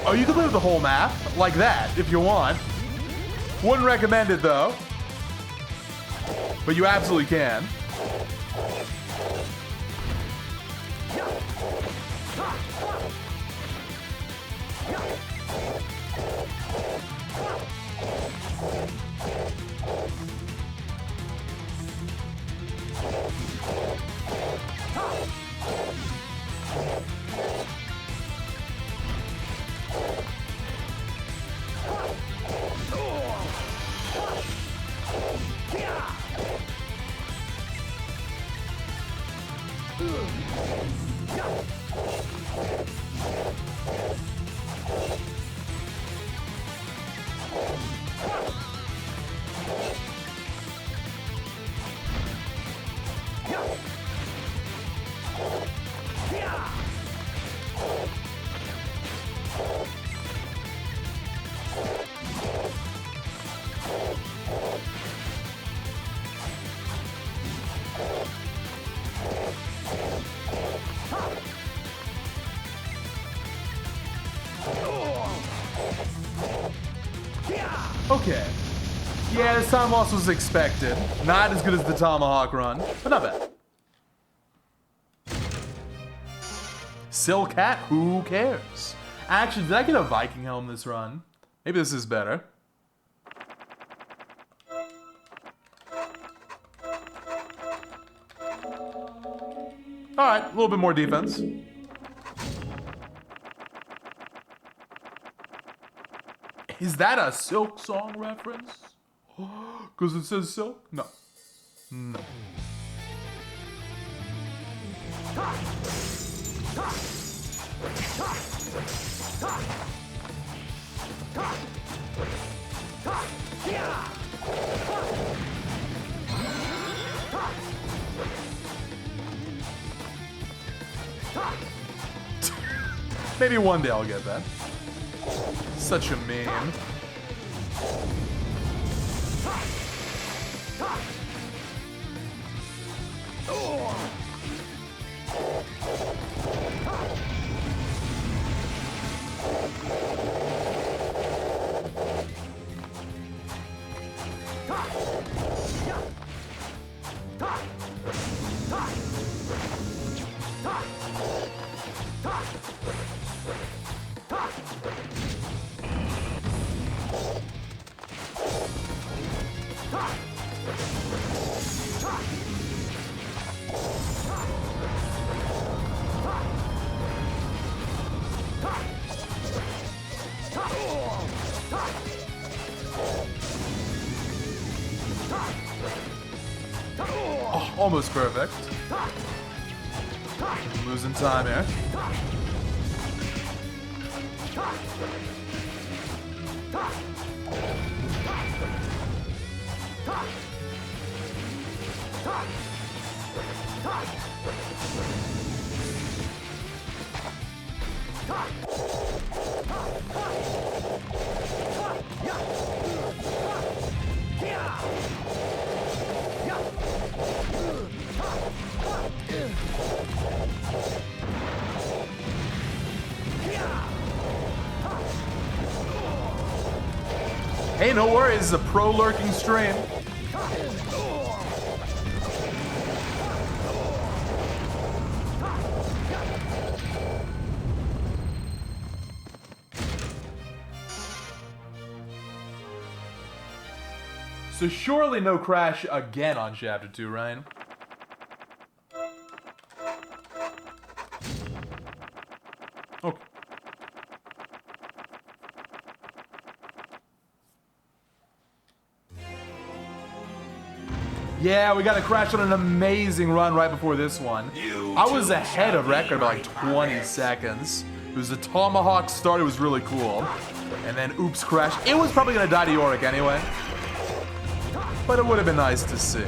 Oh, you can play with the whole map like that if you want. Wouldn't recommend it though, but you absolutely can. Okay. Yeah, this time loss was expected. Not as good as the Tomahawk run, but not bad. Silk Hat, who cares? Actually, did I get a Viking helm this run? Maybe this is better. Alright, a little bit more defense. Is that a Silk Song reference? Because it says Silk? No. No. Maybe one day I'll get that. Such a meme. Oh, almost perfect. Losing time here. Hey, no worries, it's a pro lurking stream. So surely no crash again on Chapter 2, right? Okay. Yeah, we got a crash on an amazing run right before this one. I was ahead of record by like 20 seconds. It was a Tomahawk start, it was really cool. And then oops, crash. It was probably gonna die to Yorick anyway. But it would have been nice to see.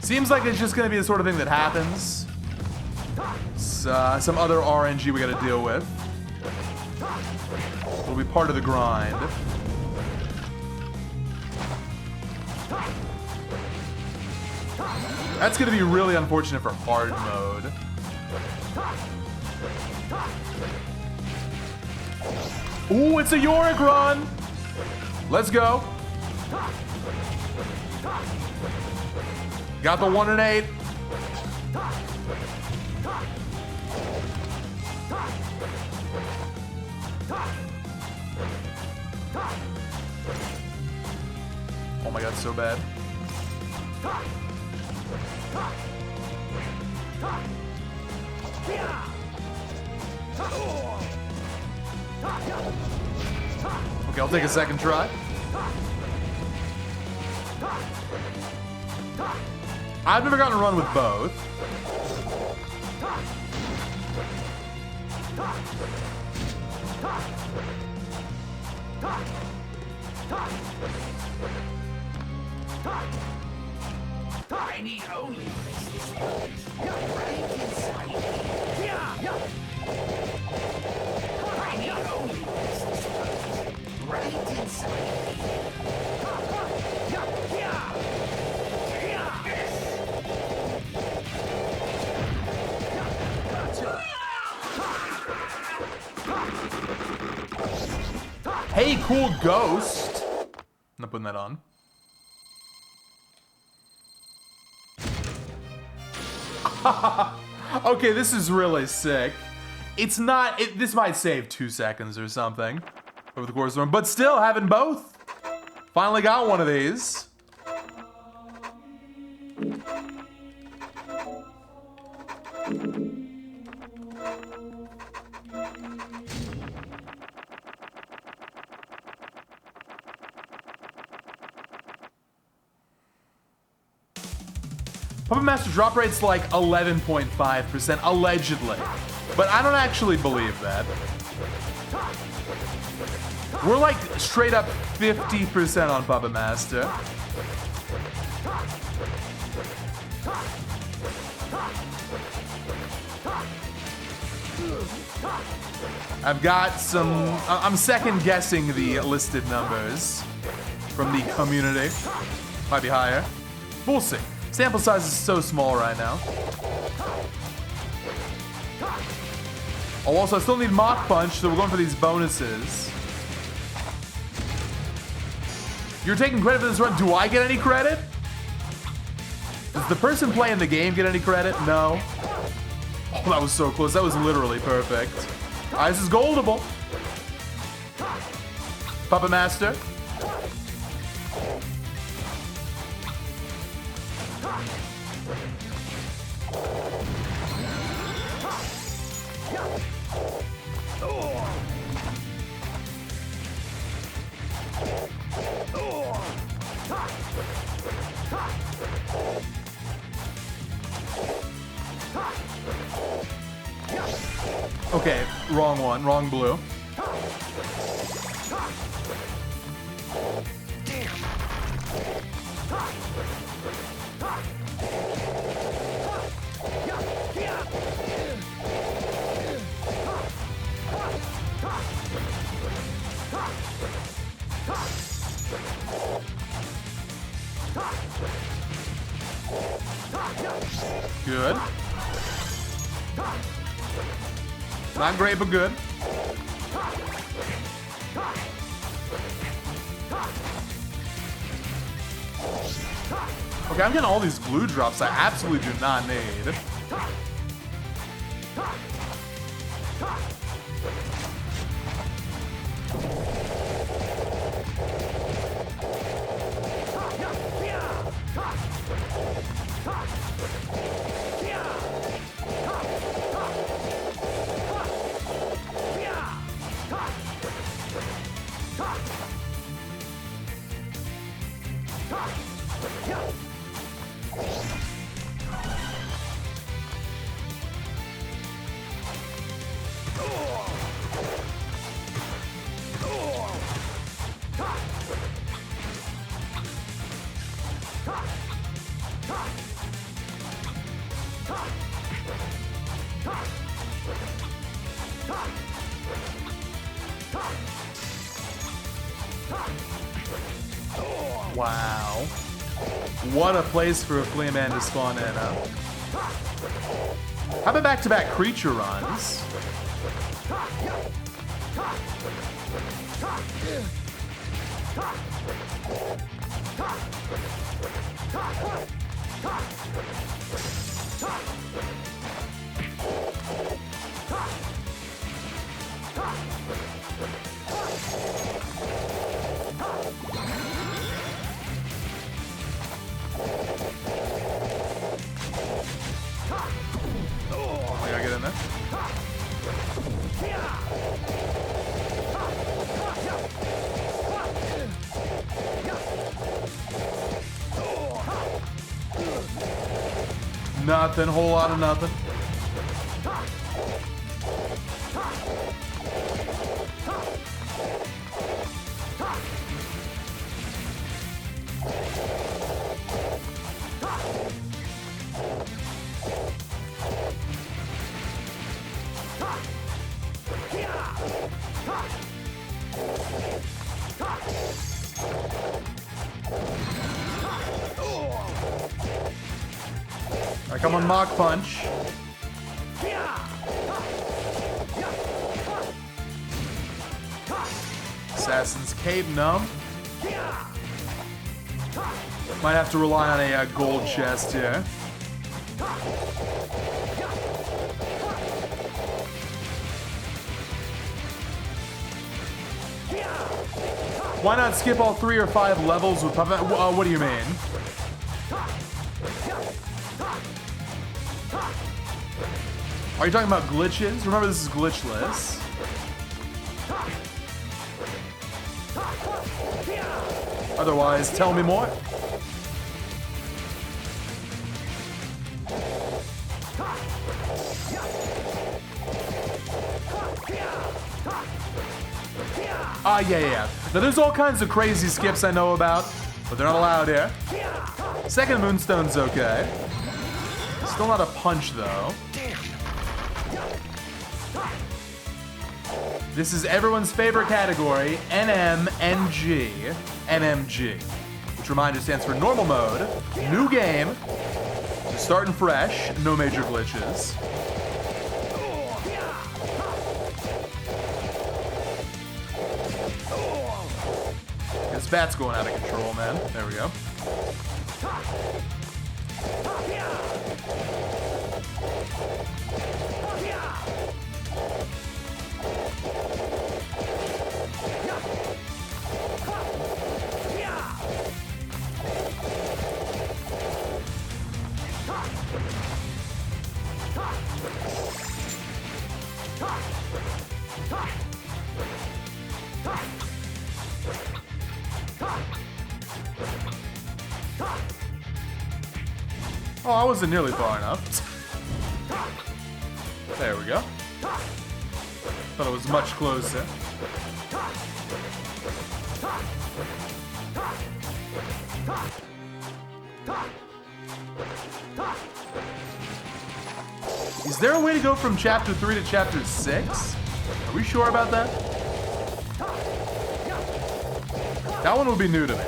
Seems like it's just gonna be the sort of thing that happens. Some other RNG we gotta deal with. It'll be part of the grind. That's gonna be really unfortunate for hard mode. Ooh, it's a Yorick run! Let's go. Got the 1 and 8. Oh my god, so bad. Okay, I'll take a second try. I've never gotten a run with both. I need only right inside me. I need only right Hey, cool ghost. I'm not putting that on. Okay, this is really sick. It's not, this might save 2 seconds or something over the course of the run, but still having both. Finally got one of these. Puppet Master drop rate's like 11.5%, allegedly. But I don't actually believe that. We're like straight up 50% on Puppet Master. I've got some, I'm second guessing the listed numbers from the community. Might be higher. We'll see. Sample size is so small right now. Oh, also, I still need Mach Punch, so we're going for these bonuses. You're taking credit for this run. Do I get any credit? Does the person playing the game get any credit? No. Oh, that was so close. That was literally perfect. All right, this is goldable. Puppet Master. Okay, wrong one, wrong blue. Good. Not great, but good. Okay, I'm getting all these blue drops I absolutely do not need. Wow. What a place for a flea man to spawn in. How about back-to-back creature runs? I gotta get in there. Nothing, whole lot of nothing. I come on Mach Punch. Assassin's Cape, no. Might have to rely on a gold chest here. Why not skip all 3 or 5 levels with puppet? What do you mean? Are you talking about glitches? Remember, this is glitchless. Otherwise, tell me more. Yeah. Now, there's all kinds of crazy skips I know about, but they're not allowed here. Second Moonstone's okay. Still not a punch, though. This is everyone's favorite category, NMNG. NMG. Which, reminder, stands for normal mode, new game, so starting fresh, no major glitches. This bat's going out of control, man. There we go. Oh, I wasn't nearly far enough. There we go. Thought it was much closer. Is there a way to go from chapter 3 to chapter 6? Are we sure about that? That one would be new to me.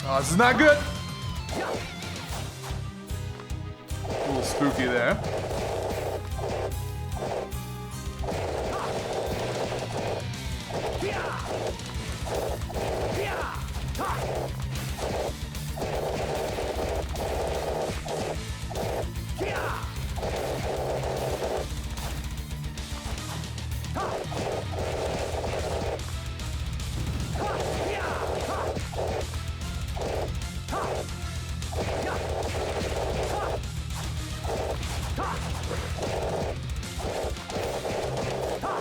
Oh, this is not good. A little spooky there.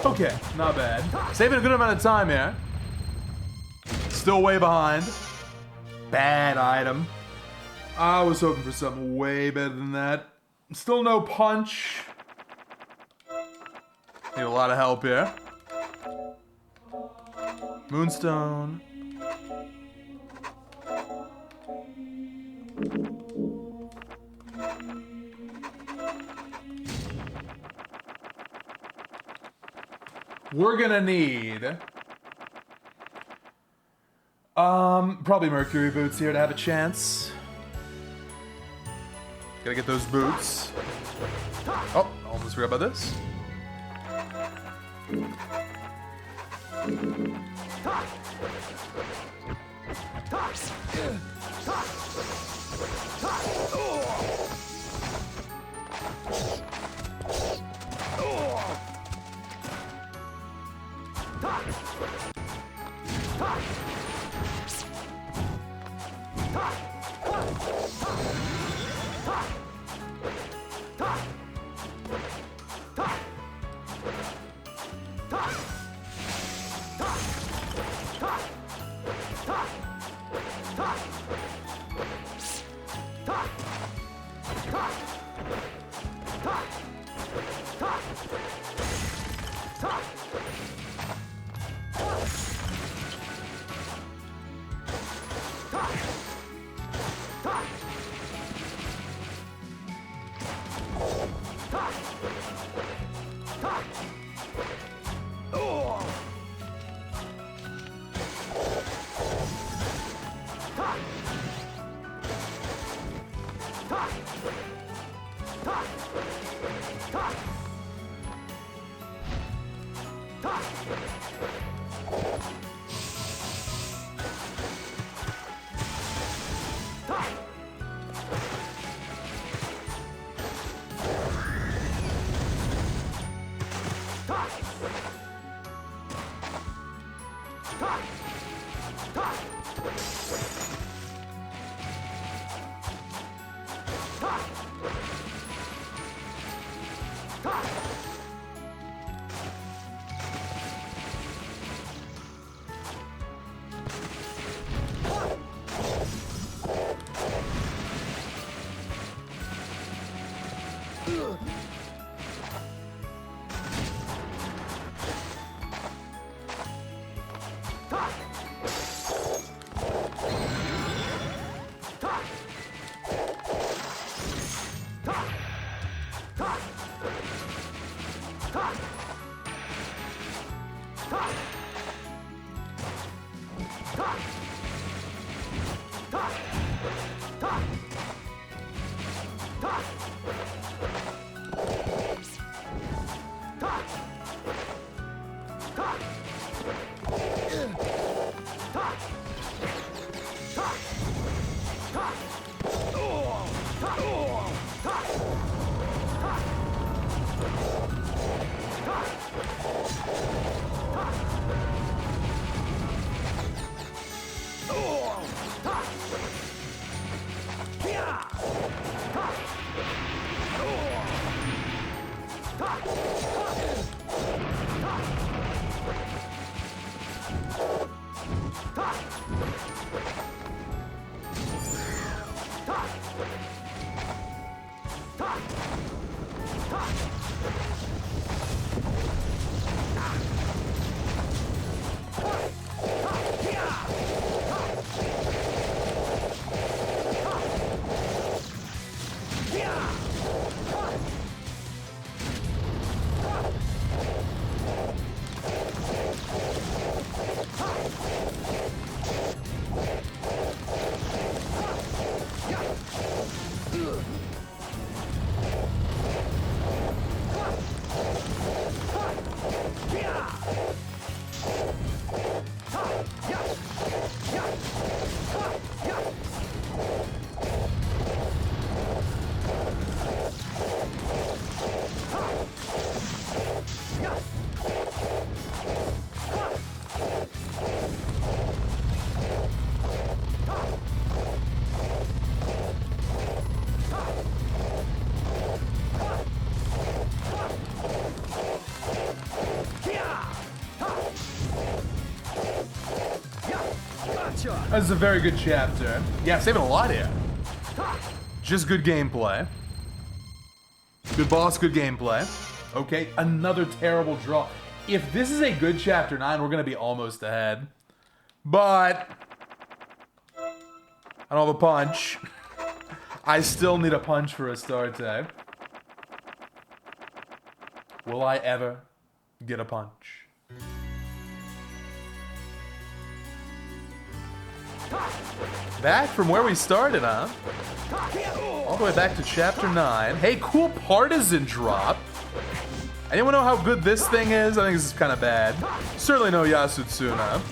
Okay, not bad. Saving a good amount of time here. Still way behind. Bad item. I was hoping for something way better than that. Still no punch. Need a lot of help here. Moonstone. We're gonna need probably Mercury boots here to have a chance. Gotta get those boots. Oh, almost forgot about this. This is a very good chapter. Yeah, saving a lot here. Just good gameplay. Good boss, good gameplay. Okay, another terrible draw. If this is a good chapter 9, we're gonna be almost ahead. But I don't have a punch. I still need a punch for a start time. Will I ever get a punch? Back from where we started, huh? All the way back to chapter 9. Hey, cool partisan drop. Anyone know how good this thing is? I think this is kind of bad. Certainly no Yasutsuna.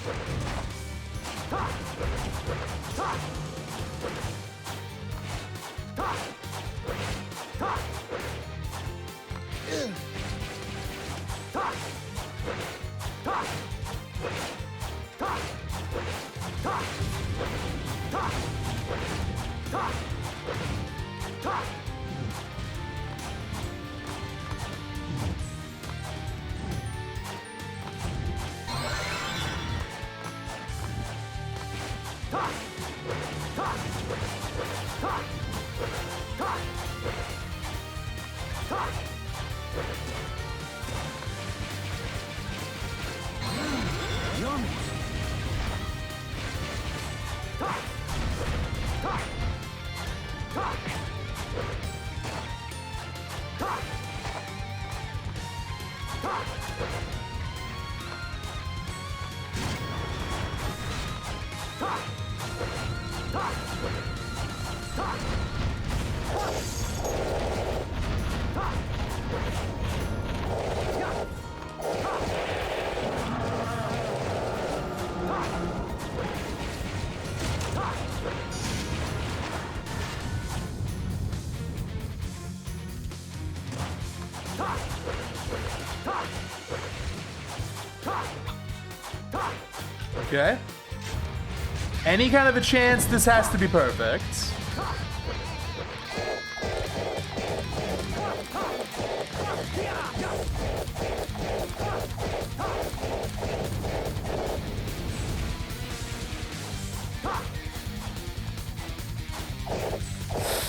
Okay. Any kind of a chance, this has to be perfect.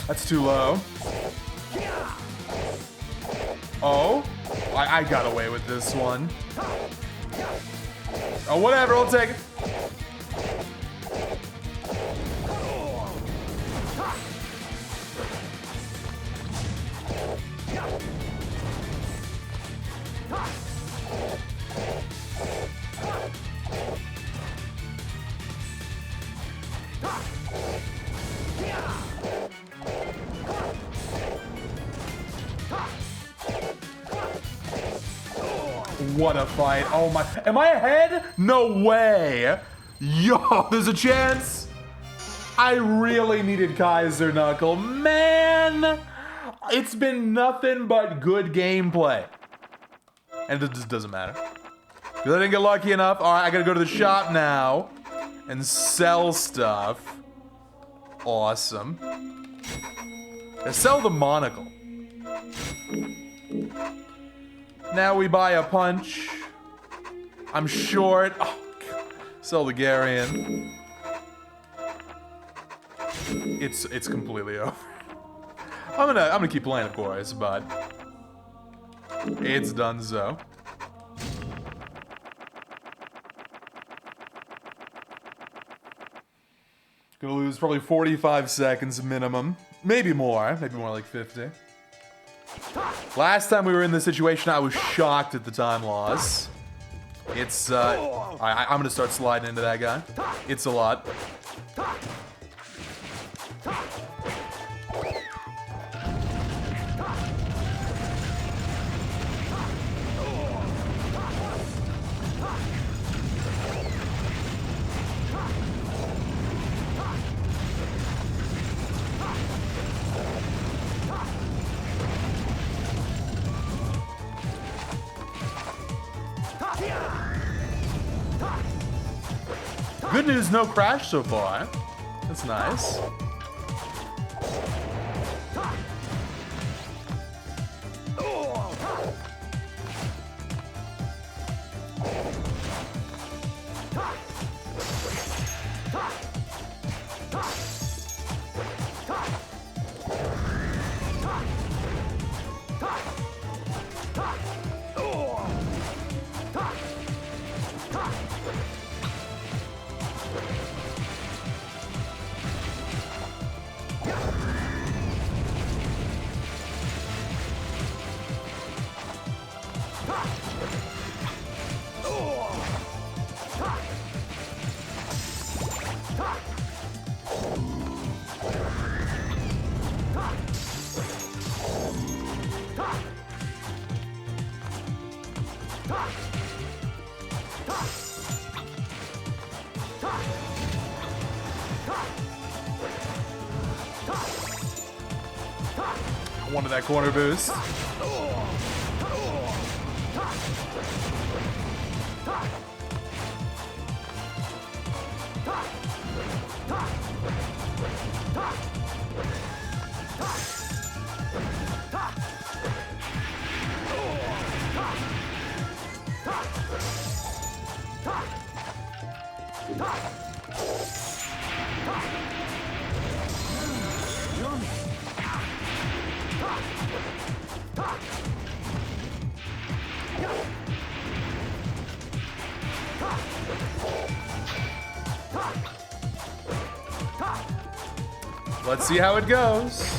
That's too low. Oh, I got away with this one. Oh, whatever, I'll take it. What a fight. Oh my. Am I ahead? No way. Yo, there's a chance. I really needed Kaiser Knuckle. Man, it's been nothing but good gameplay. And it just doesn't matter. Because I didn't get lucky enough. All right, I gotta go to the shop now and sell stuff. Awesome. Sell the monocle. Now we buy a punch. I'm short. Oh, sell the Garian. It's completely over. I'm gonna keep playing, of course, but it's done so. Gonna lose probably 45 seconds minimum. Maybe more like 50. Last time we were in this situation, I was shocked at the time loss. It's, I'm gonna start sliding into that guy. It's a lot. Good news, no crash so far. That's nice. One of that corner boost. Let's see how it goes.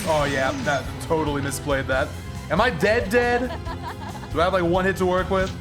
Oh yeah, that totally misplayed that. Am I dead? Do I have like one hit to work with?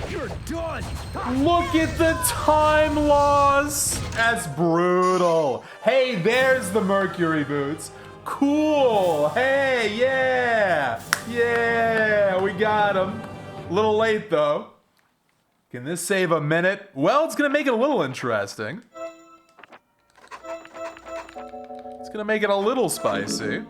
You're done. Look at the time loss. That's brutal. Hey, there's the Mercury boots. Cool. Hey, yeah. Yeah, we got them. A little late, though. Can this save a minute? Well, it's going to make it a little interesting. It's going to make it a little spicy.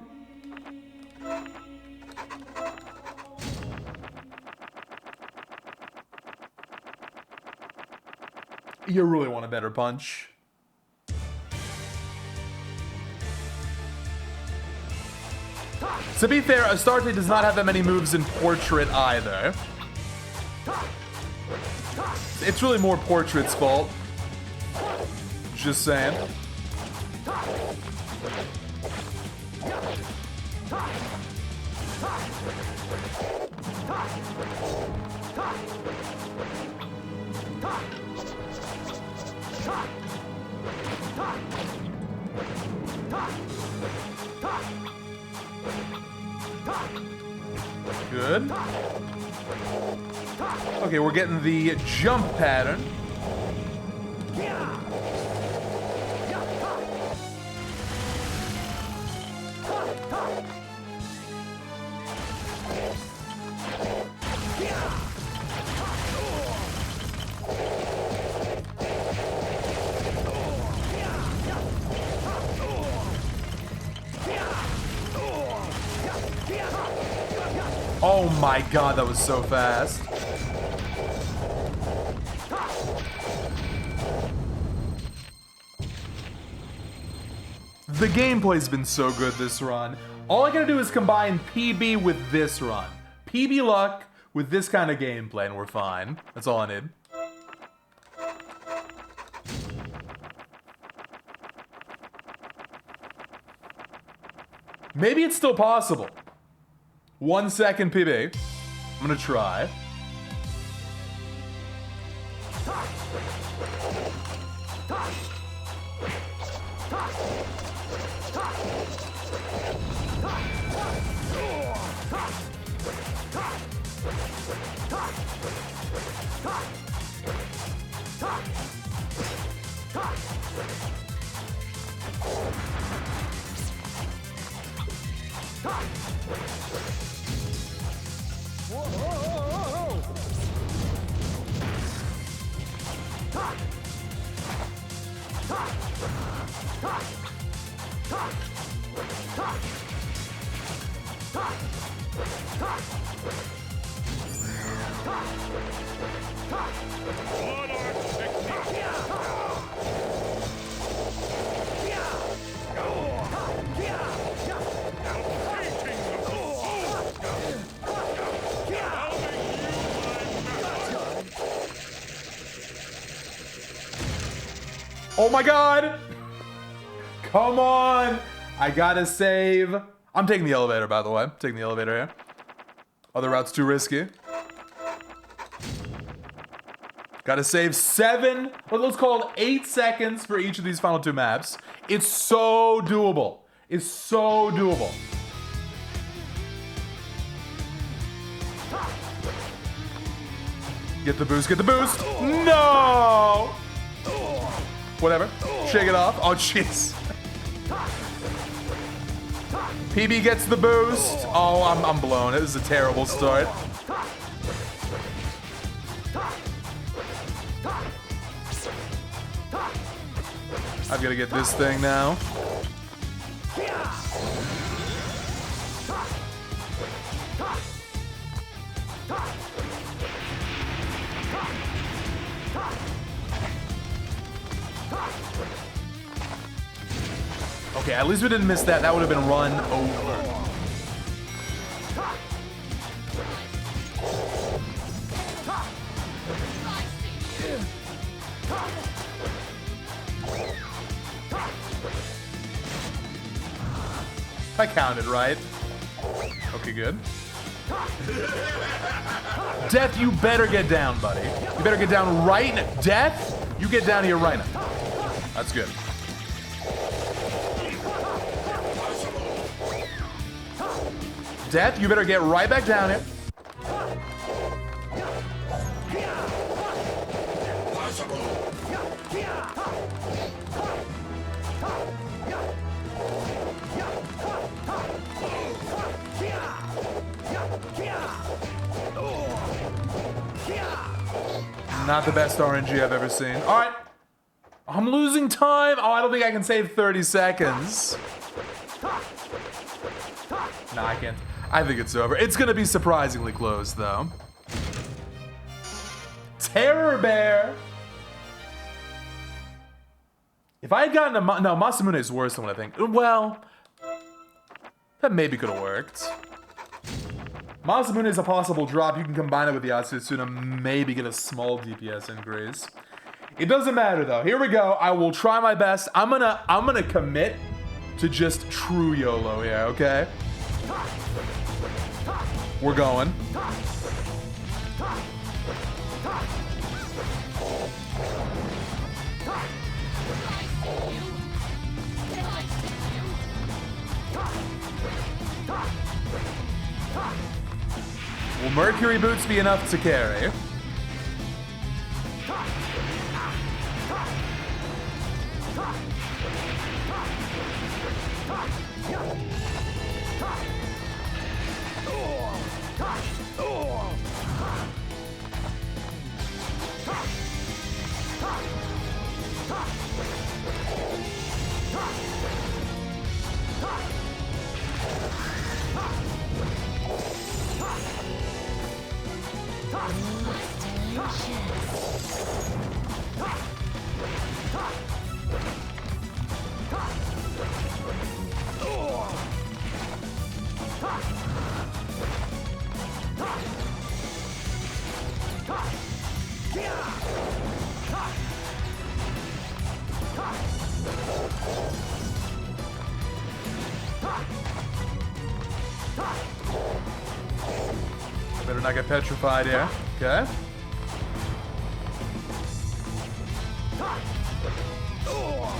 You really want a better punch. To be fair, Astarte does not have that many moves in Portrait either. It's really more Portrait's fault. Just saying. Good. Okay, we're getting the jump pattern. Oh my god, that was so fast. The gameplay's been so good this run. All I gotta do is combine PB with this run. PB luck with this kind of gameplay and we're fine. That's all I need. Maybe it's still possible. 1 second PB. I'm gonna try. Oh my god! Come on! I gotta save. I'm taking the elevator, by the way. I'm taking the elevator here. Other route's too risky. Gotta save 7, or let's call it 8 seconds for each of these final 2 maps. It's so doable. It's so doable. Get the boost, get the boost. No! Whatever. Shake it off. Oh, jeez. PB gets the boost. Oh, I'm blown. This is a terrible start. I've got to get this thing now. Okay, at least we didn't miss that. That would have been run over. I counted, right? Okay, good. Death, you better get down, buddy. You better get down right now. Death, you get down here right now. That's good. Death, you better get right back down here. Not the best RNG I've ever seen. All right. I'm losing time. Oh, I don't think I can save 30 seconds. Nah, I can't. I think it's over. It's going to be surprisingly close, though. Terror Bear. If I had gotten a... No, Masamune is worse than what I think. Well, that maybe could have worked. Masamune is a possible drop. You can combine it with the Atsutsuna, maybe get a small DPS increase. It doesn't matter though. Here we go. I will try my best. I'm gonna commit to just true YOLO here, okay? We're going. Will Mercury Boots be enough to carry? Better not get petrified here. Okay.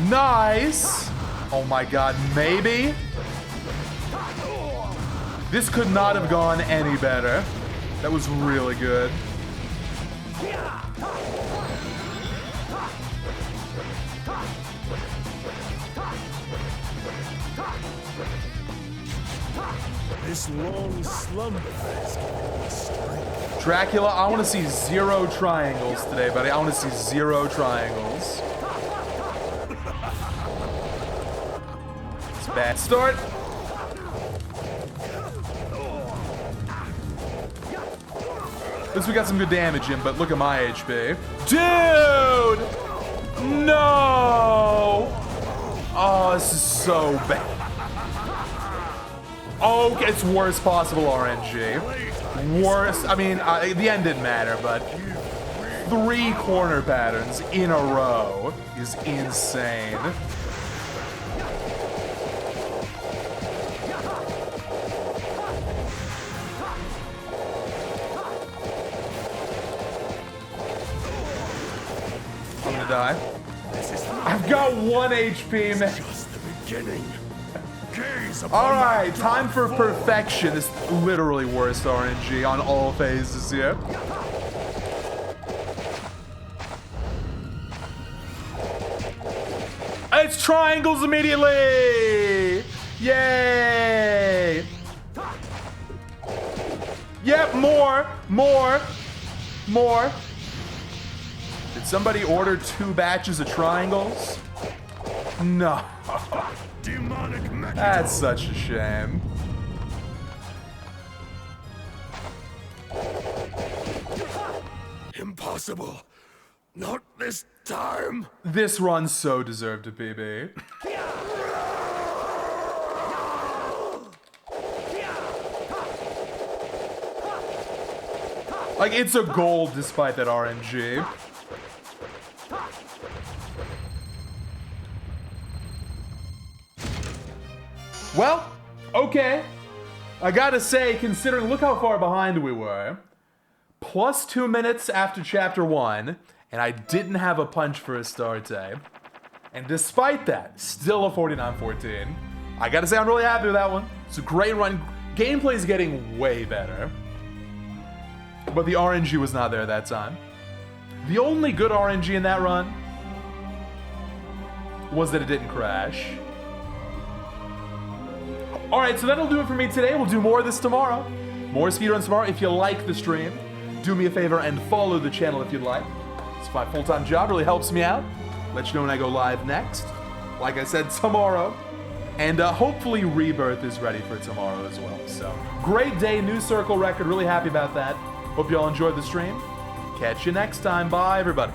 Nice! Oh my god, maybe? This could not have gone any better. That was really good. This long slumber has given me strength. Dracula, I want to see 0 triangles today, buddy. I want to see 0 triangles. It's a bad start. At least we got some good damage in, but look at my HP. Dude! No! Oh, this is so bad. Oh, it's worst possible RNG. Worst, I mean, the end didn't matter, but 3 corner patterns in a row is insane. I'm gonna die. I've got 1 HP, man. Just the beginning. Alright, time for perfection. It's literally worst RNG on all phases here. It's triangles immediately! Yay! Yep, more. Did somebody order 2 batches of triangles? No. Demonic mechanism. That's such a shame. Impossible. Not this time. This run so deserved a PB. Like, it's a gold despite that RNG. Well, okay. I gotta say, considering, look how far behind we were. Plus 2 minutes after chapter 1, and I didn't have a punch for Astarte. And despite that, still a 49-14. I gotta say, I'm really happy with that one. It's a great run. Gameplay's getting way better. But the RNG was not there that time. The only good RNG in that run was that it didn't crash. Alright, so that'll do it for me today. We'll do more of this tomorrow. More speedruns tomorrow. If you like the stream, do me a favor and follow the channel if you'd like. It's my full-time job, really helps me out. Let you know when I go live next. Like I said, tomorrow. And hopefully Rebirth is ready for tomorrow as well. So, great day, new circle record. Really happy about that. Hope you all enjoyed the stream. Catch you next time. Bye, everybody.